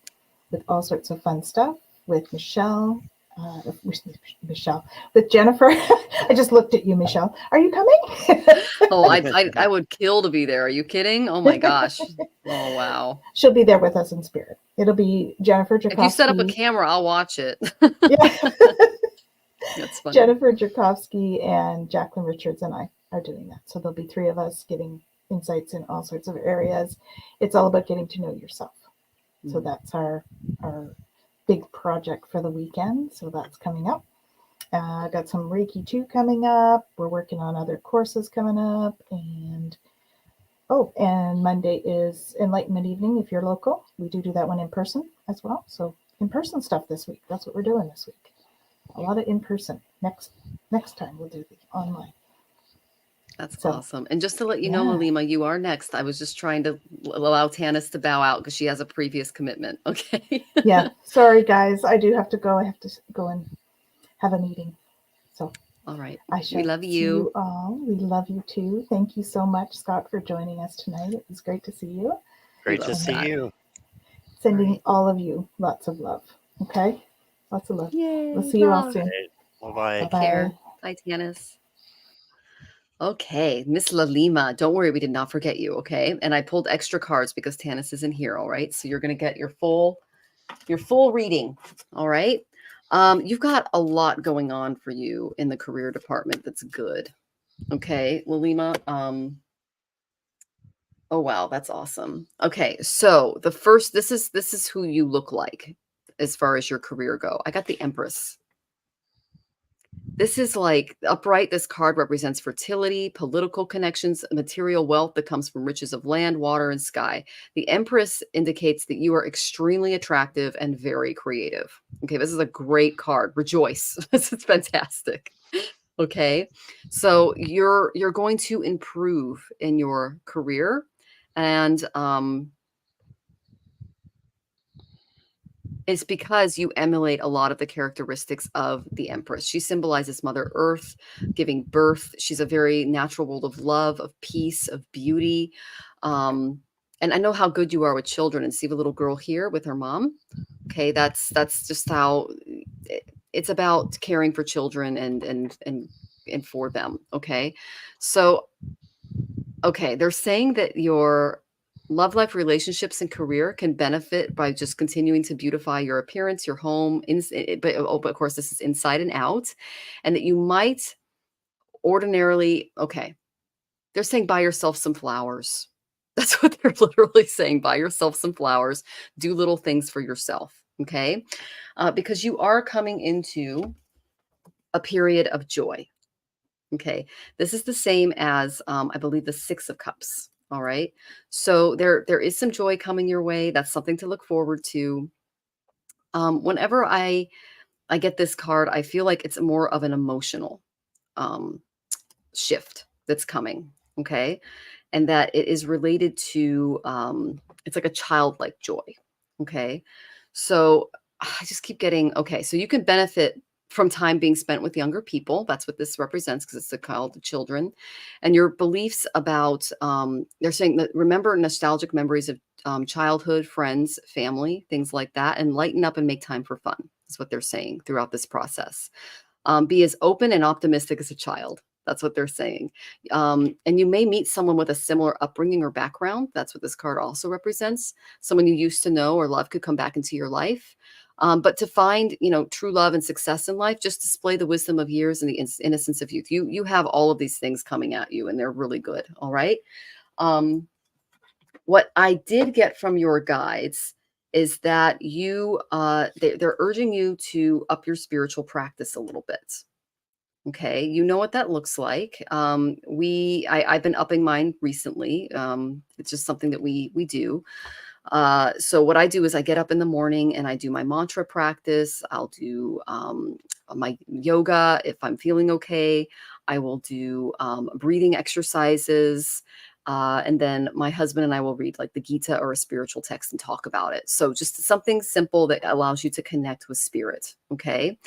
with all sorts of fun stuff with Michelle, with Jennifer. I just looked at you, Michelle. Are you coming? Oh, I would kill to be there. Are you kidding? Oh my gosh. Oh, wow. She'll be there with us in spirit. It'll be Jennifer Jerkovsky. If you set up a camera, I'll watch it. Yeah. That's funny. Jennifer Jerkovsky and Jacqueline Richards and I are doing that. So there'll be three of us giving insights in all sorts of areas. It's all about getting to know yourself. So that's our big project for the weekend. So that's coming up. I got some Reiki 2 coming up. We're working on other courses coming up. And Monday is Enlightenment Evening if you're local. We do that one in person as well. So in-person stuff this week. That's what we're doing this week. A lot of in-person. Next time we'll do the online. That's awesome. And just to let you know, Lalima, you are next. I was just trying to allow Tanys to bow out because she has a previous commitment. Okay. Yeah. Sorry, guys. I do have to go. I have to go and have a meeting. So. All right. We love you. See you all. We love you too. Thank you so much, Scott, for joining us tonight. It was great to see you. Great to see you. Sending all of you lots of love. Okay. Lots of love. Yay, we'll see you all soon. Bye-bye. Take care. Bye, Tanys. Okay, Miss Lalima, don't worry, we did not forget you, okay? And I pulled extra cards because Tanys isn't here, all right? So you're going to get your full reading, all right? You've got a lot going on for you in the career department that's good, okay, Lalima? Oh, wow, that's awesome. Okay, so the first, this is who you look like as far as your career go. I got the Empress. This is like upright. This card represents fertility, political connections, material wealth that comes from riches of land, water, and sky. The Empress indicates that you are extremely attractive and very creative. Okay, this is a great card. Rejoice. This is fantastic. Okay, so you're going to improve in your career, and it's because you emulate a lot of the characteristics of the Empress. She symbolizes Mother Earth, giving birth. She's a very natural world of love, of peace, of beauty. And I know how good you are with children. And see the little girl here with her mom. Okay, that's just how it's about caring for children and for them. Okay, so they're saying that your love life, relationships, and career can benefit by just continuing to beautify your appearance, your home, but of course this is inside and out, and that you might ordinarily, they're saying buy yourself some flowers. That's what they're literally saying. Buy yourself some flowers, do little things for yourself, okay? Because you are coming into a period of joy, okay? This is the same as, I believe, the Six of Cups. All right. So there is some joy coming your way. That's something to look forward to. Whenever I get this card, I feel like it's more of an emotional shift that's coming. Okay. and that it is related to, it's like a childlike joy. Okay. So I just keep getting, okay. So you can benefit from time being spent with younger people. That's what this represents, because it's the call to children. And your beliefs about, they're saying that remember nostalgic memories of childhood, friends, family, things like that, and lighten up and make time for fun. Is what they're saying throughout this process. Be as open and optimistic as a child. That's what they're saying. And you may meet someone with a similar upbringing or background. That's what this card also represents. Someone you used to know or love could come back into your life. But to find, true love and success in life, just display the wisdom of years and the innocence of youth. You have all of these things coming at you, and they're really good. All right. What I did get from your guides is that they're urging you to up your spiritual practice a little bit. Okay. You know what that looks like. I've been upping mine recently. It's just something that we do. So what I do is I get up in the morning and I do my mantra practice. I'll do my yoga if I'm feeling okay. I will do breathing exercises. And then my husband and I will read like the Gita or a spiritual text and talk about it. So just something simple that allows you to connect with spirit. Okay.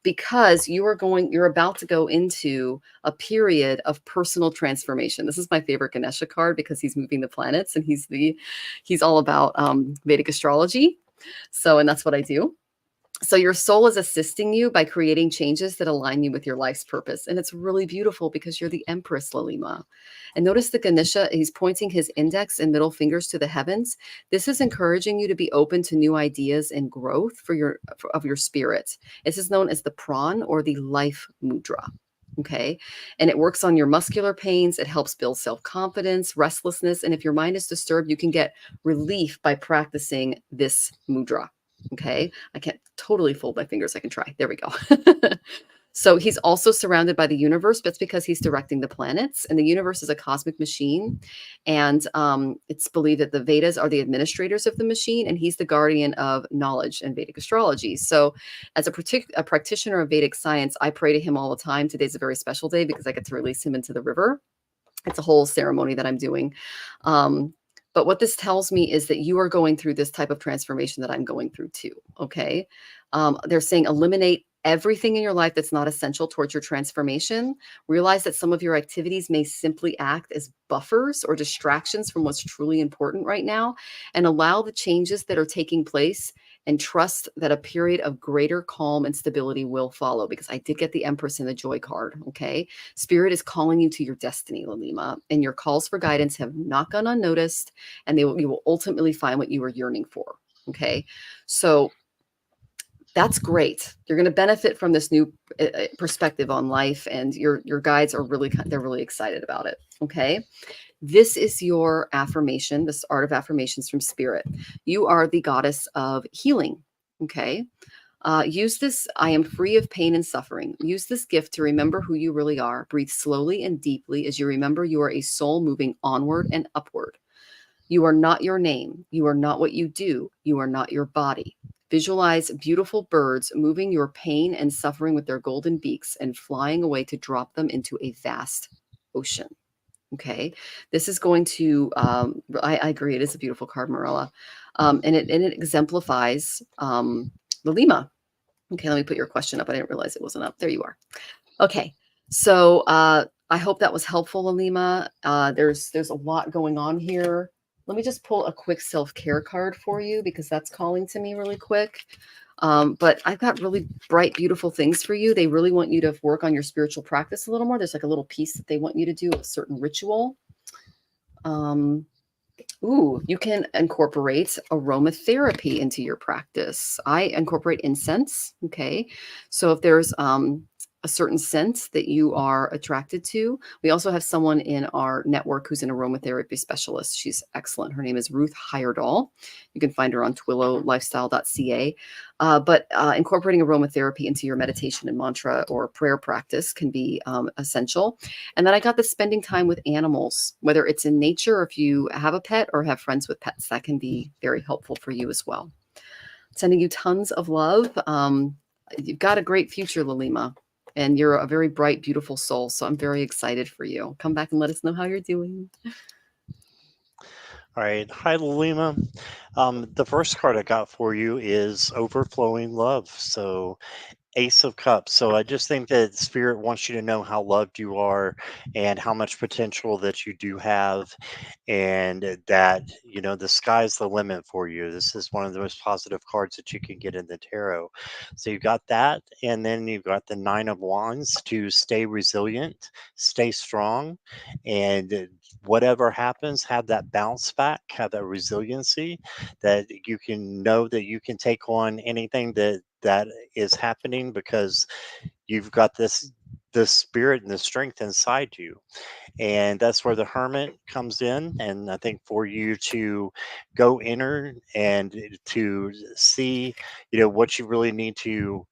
Because you're about to go into a period of personal transformation. This is my favorite Ganesha card because he's moving the planets and he's all about Vedic astrology. So, and that's what I do. So your soul is assisting you by creating changes that align you with your life's purpose. And it's really beautiful because you're the Empress, Lalima. And notice the Ganesha, he's pointing his index and middle fingers to the heavens. This is encouraging you to be open to new ideas and growth of your spirit. This is known as the Pran, or the life mudra. Okay. And it works on your muscular pains. It helps build self-confidence, restlessness. And if your mind is disturbed, you can get relief by practicing this mudra. Okay. I can't totally fold my fingers. I can try. There we go. So he's also surrounded by the universe. That's because he's directing the planets, and the universe is a cosmic machine. And it's believed that the Vedas are the administrators of the machine, and he's the guardian of knowledge and Vedic astrology. So as a practitioner of Vedic science, I pray to him all the time. Today's a very special day because I get to release him into the river. It's a whole ceremony that I'm doing. But what this tells me is that you are going through this type of transformation that I'm going through too. Okay. They're saying eliminate everything in your life that's not essential towards your transformation. Realize that some of your activities may simply act as buffers or distractions from what's truly important right now, and allow the changes that are taking place, and trust that a period of greater calm and stability will follow, because I did get the Empress and the Joy card. Okay. Spirit is calling you to your destiny, Lalima, and your calls for guidance have not gone unnoticed, and you will ultimately find what you are yearning for. Okay. So that's great. You're going to benefit from this new perspective on life, and your guides are they're really excited about it. Okay. This is your affirmation, this art of affirmations from Spirit. You are the goddess of healing. Okay. Use this. I am free of pain and suffering. Use this gift to remember who you really are. Breathe slowly and deeply as you remember you are a soul moving onward and upward. You are not your name. You are not what you do. You are not your body. Visualize beautiful birds moving your pain and suffering with their golden beaks and flying away to drop them into a vast ocean. Okay. This is going to, I agree. It is a beautiful card, Marilla. And it exemplifies Lalima. Okay. Let me put your question up. I didn't realize it wasn't up. There you are. Okay. So I hope that was helpful, Lalima. There's a lot going on here. Let me just pull a quick self-care card for you, because that's calling to me really quick. But I've got really bright, beautiful things for you. They really want you to work on your spiritual practice a little more. There's like a little piece that they want you to do, a certain ritual. You can incorporate aromatherapy into your practice. I incorporate incense. Okay. So if there's a certain scent that you are attracted to. We also have someone in our network who's an aromatherapy specialist. She's excellent. Her name is Ruth Heyerdahl. You can find her on twillowlifestyle.ca. But incorporating aromatherapy into your meditation and mantra or prayer practice can be essential. And then I got the spending time with animals, whether it's in nature or if you have a pet or have friends with pets, that can be very helpful for you as well. Sending you tons of love. You've got a great future, Lalima. And you're a very bright, beautiful soul. So I'm very excited for you. Come back and let us know how you're doing. All right. Hi, Lima. The first card I got for you is Overflowing Love. So Ace of Cups. So I just think that Spirit wants you to know how loved you are and how much potential that you do have, and that, you know, the sky's the limit for you. This is one of the most positive cards that you can get in the tarot. So you've got that, and then you've got the Nine of Wands to stay resilient, stay strong, and whatever happens, have that bounce back, have that resiliency, that you can know that you can take on anything that is happening, because you've got this spirit and the strength inside you. And that's where the Hermit comes in. And I think for you to go inner and to see, you know, what you really need to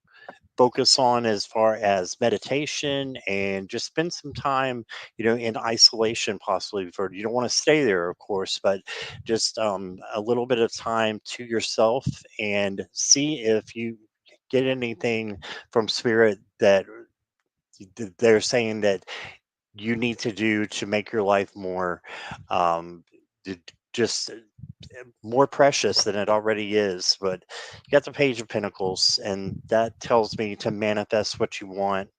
focus on as far as meditation, and just spend some time, you know, in isolation, possibly. For you don't want to stay there, of course, but just a little bit of time to yourself, and see if you get anything from Spirit that they're saying that you need to do to make your life more um, just more precious than it already is. But you got the Page of Pentacles, and that tells me to manifest what you want.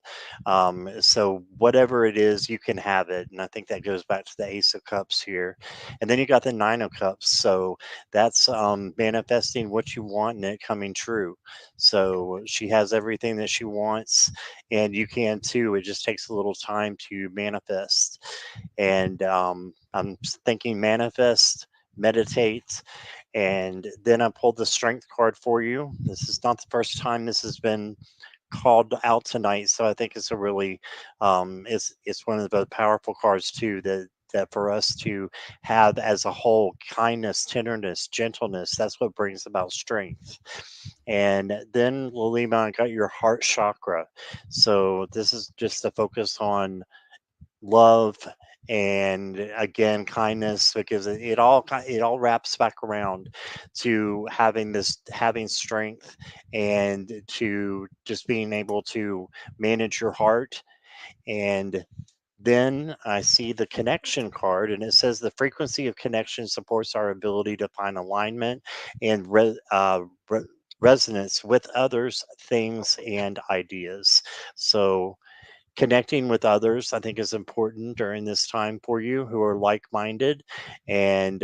So whatever it is, you can have it. And I think that goes back to the Ace of Cups here. And then you got the Nine of Cups. So that's manifesting what you want and it coming true. So she has everything that she wants, and you can too. It just takes a little time to manifest. And I'm thinking manifest, meditate, and then I pulled the Strength card for you. This is not the first time this has been called out tonight, so I think it's a really it's one of the powerful cards too, that for us to have as a whole: kindness, tenderness, gentleness. That's what brings about strength. And then, Lilima, I got your heart chakra. So this is just a focus on love, and again kindness, because it all wraps back around to having strength, and to just being able to manage your heart. And then I see the connection card, and it says the frequency of connection supports our ability to find alignment and resonance with others, things, and ideas. So connecting with others, I think, is important during this time for you, who are like-minded. And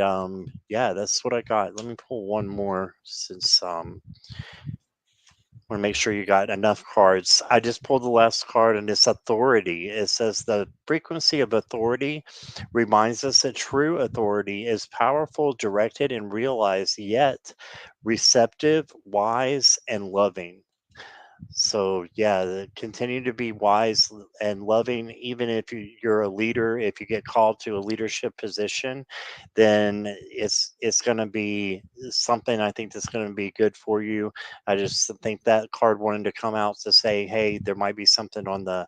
yeah, that's what I got. Let me pull one more, since want to make sure you got enough cards. I just pulled the last card, and it's authority. It says the frequency of authority reminds us that true authority is powerful, directed, and realized, yet receptive, wise, and loving. So yeah, continue to be wise and loving. Even if you're a leader, if you get called to a leadership position, then it's going to be something, I think, that's going to be good for you. I just think that card wanted to come out to say, hey, there might be something on the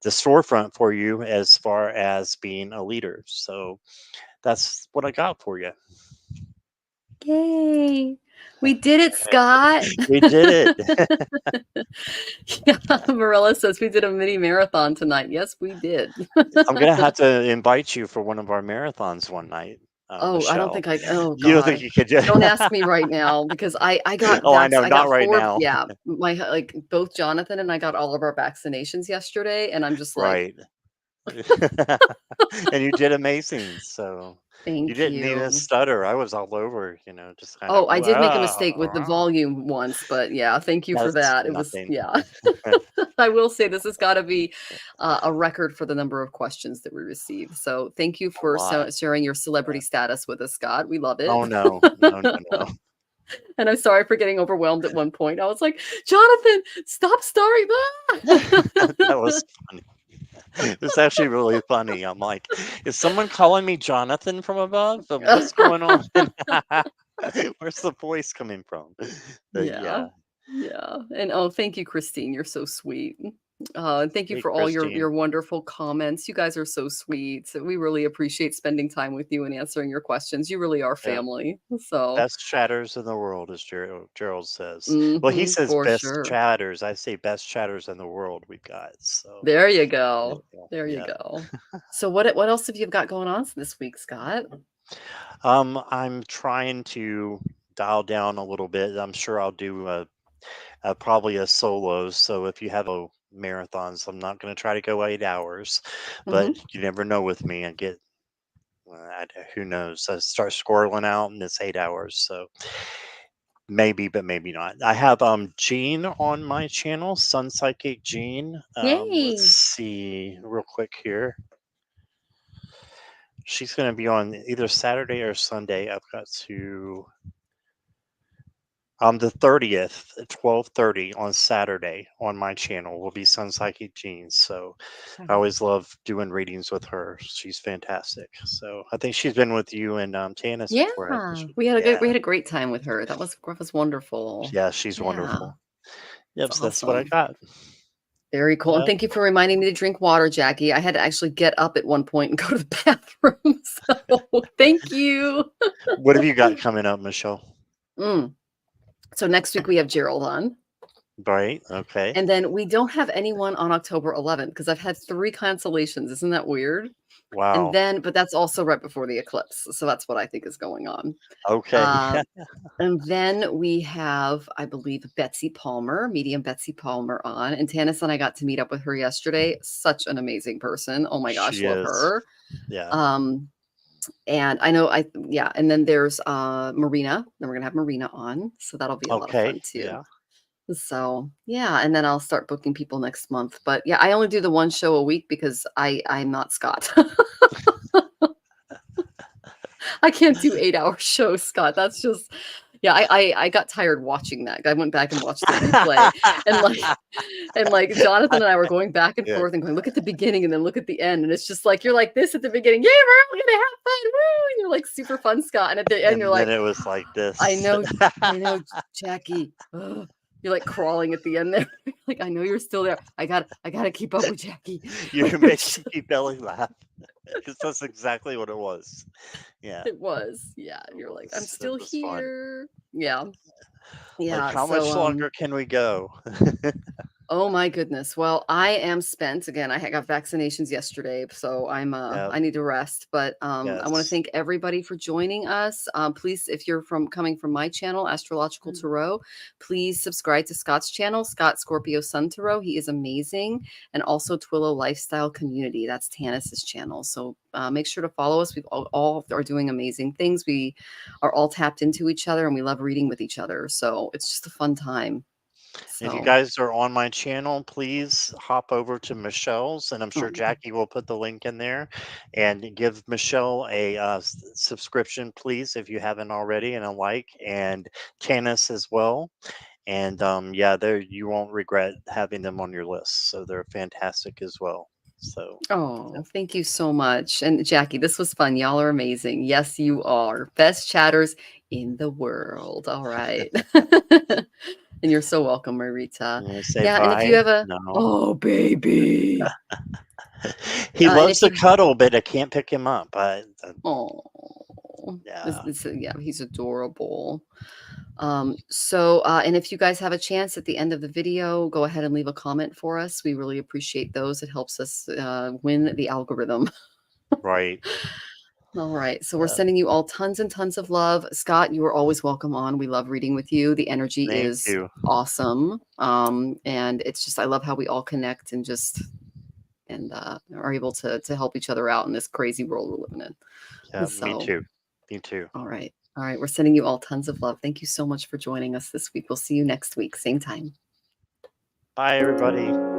storefront for you as far as being a leader. So that's what I got for you. Yay. We did it, Scott. We did it. Yeah, Marilla says we did a mini marathon tonight. Yes, we did. I'm gonna have to invite you for one of our marathons one night. Oh, I don't think oh You don't think God. you could just? Don't ask me right now, because I got Oh, I know, I not got right 4, now. yeah, like both Jonathan and I got all of our vaccinations yesterday, and I'm just like, Right. And you did amazing. So you thank didn't need a you. stutter. I was all over, just kind Oh, of. I did make a mistake with the volume once, but yeah, thank you for That's that. It was, nothing. yeah. I will say this has got to be a record for the number of questions that we received. So thank you A for lot. sharing your celebrity status with us, Scott. We love it. Oh no, no. And I'm sorry for getting overwhelmed at one point. I was like, Jonathan, stop starring that. That was funny. It's actually really funny. I'm like, is someone calling me Jonathan from above? What's going on? Where's the voice coming from? But Yeah. yeah. Yeah. And oh, thank you, Christine. You're so sweet. And thank you Hey, for all your Christine. wonderful comments. You guys are so sweet. So we really appreciate spending time with you and answering your questions. You really are Yeah. family. So Best chatters in the world, as Gerald says. Well, he says for best sure. chatters. I say best chatters in the world we've got. So There you go. There you yeah. go. So what else have you got going on this week, Scott? I'm trying to dial down a little bit. I'm sure I'll do probably a solo. So if you have a marathons, I'm not going to try to go 8 hours, but you never know with me. I get, who knows? I start squirreling out and it's 8 hours. So maybe, but maybe not. I have Jean on my channel, Sun Psychic Jean. Yay. Let's see real quick here. She's going to be on either Saturday or Sunday. I've got to the 30th at 12:30 on Saturday on my channel will be Sun Psychic Jean. So I always love doing readings with her. She's fantastic. So I think she's been with you and Tanys before. Yeah, we had a great time with her. That was wonderful. Yeah, she's wonderful. Yep, That's so that's what I got. Very cool. Yep. And thank you for reminding me to drink water, Jackie. I had to actually get up at one point and go to the bathroom. So thank you. What have you got coming up, Michelle? So next week we have Gerald on. Right. Okay. And then we don't have anyone on October 11th because I've had 3 cancellations. Isn't that weird? Wow. And then, but that's also right before the eclipse. So that's what I think is going on. Okay. And then we have, I believe, Betsy Palmer, medium Betsy Palmer on. And Tanys and I got to meet up with her yesterday. Such an amazing person. Oh my gosh, love her. Yeah. And I know and then there's Marina. Then we're gonna have Marina on. So that'll be a lot of fun too. Yeah. So yeah, and then I'll start booking people next month. But yeah, I only do the 1 show a week because I'm not Scott. I can't do 8-hour shows, Scott. That's just I got tired watching that. I went back and watched the replay and like Jonathan and I were going back and forth and going, look at the beginning and then look at the end. And it's just like you're like this at the beginning. Yeah, we're gonna have fun. Woo! And you're like super fun, Scott. And at the end, you're like, it was like this. I know, Jackie. Ugh. You're like crawling at the end there. Like, I know you're still there. I gotta keep up with Jackie. You make me belly laugh. Because that's exactly what it was. Yeah. It was. Yeah. You're like, I'm still here. Fun. Yeah. Yeah. Like, how much longer can we go? Oh my goodness. Well, I am spent. Again, I got vaccinations yesterday, so I'm I need to rest. But I want to thank everybody for joining us. Please, if you're coming from my channel, Astrological Tarot, please subscribe to Scott's channel, Scott Scorpio Sun Tarot. He is amazing. And also Twillow Lifestyle Community. That's Tanys' channel. So make sure to follow us. We all are doing amazing things. We are all tapped into each other and we love reading with each other. So it's just a fun time. So. If you guys are on my channel, please hop over to Michelle's, and I'm sure Jackie will put the link in there, and give Michelle a subscription, please, if you haven't already, and a like, and Tanys as well. And you won't regret having them on your list. So they're fantastic as well. So thank you so much. And Jackie, this was fun. Y'all are amazing. Yes, you are. Best chatters in the world. All right. And you're so welcome, Marita. And if you have oh baby. He loves to cuddle, but I can't pick him up. He's adorable. And if you guys have a chance at the end of the video, go ahead and leave a comment for us. We really appreciate those. It helps us win the algorithm. Right. All right. So we're sending you all tons and tons of love. Scott, you are always welcome on. We love reading with you. The energy is awesome. And it's just, I love how we all connect and are able to help each other out in this crazy world we're living in. Yeah, me too. All right. We're sending you all tons of love. Thank you so much for joining us this week. We'll see you next week. Same time. Bye, everybody.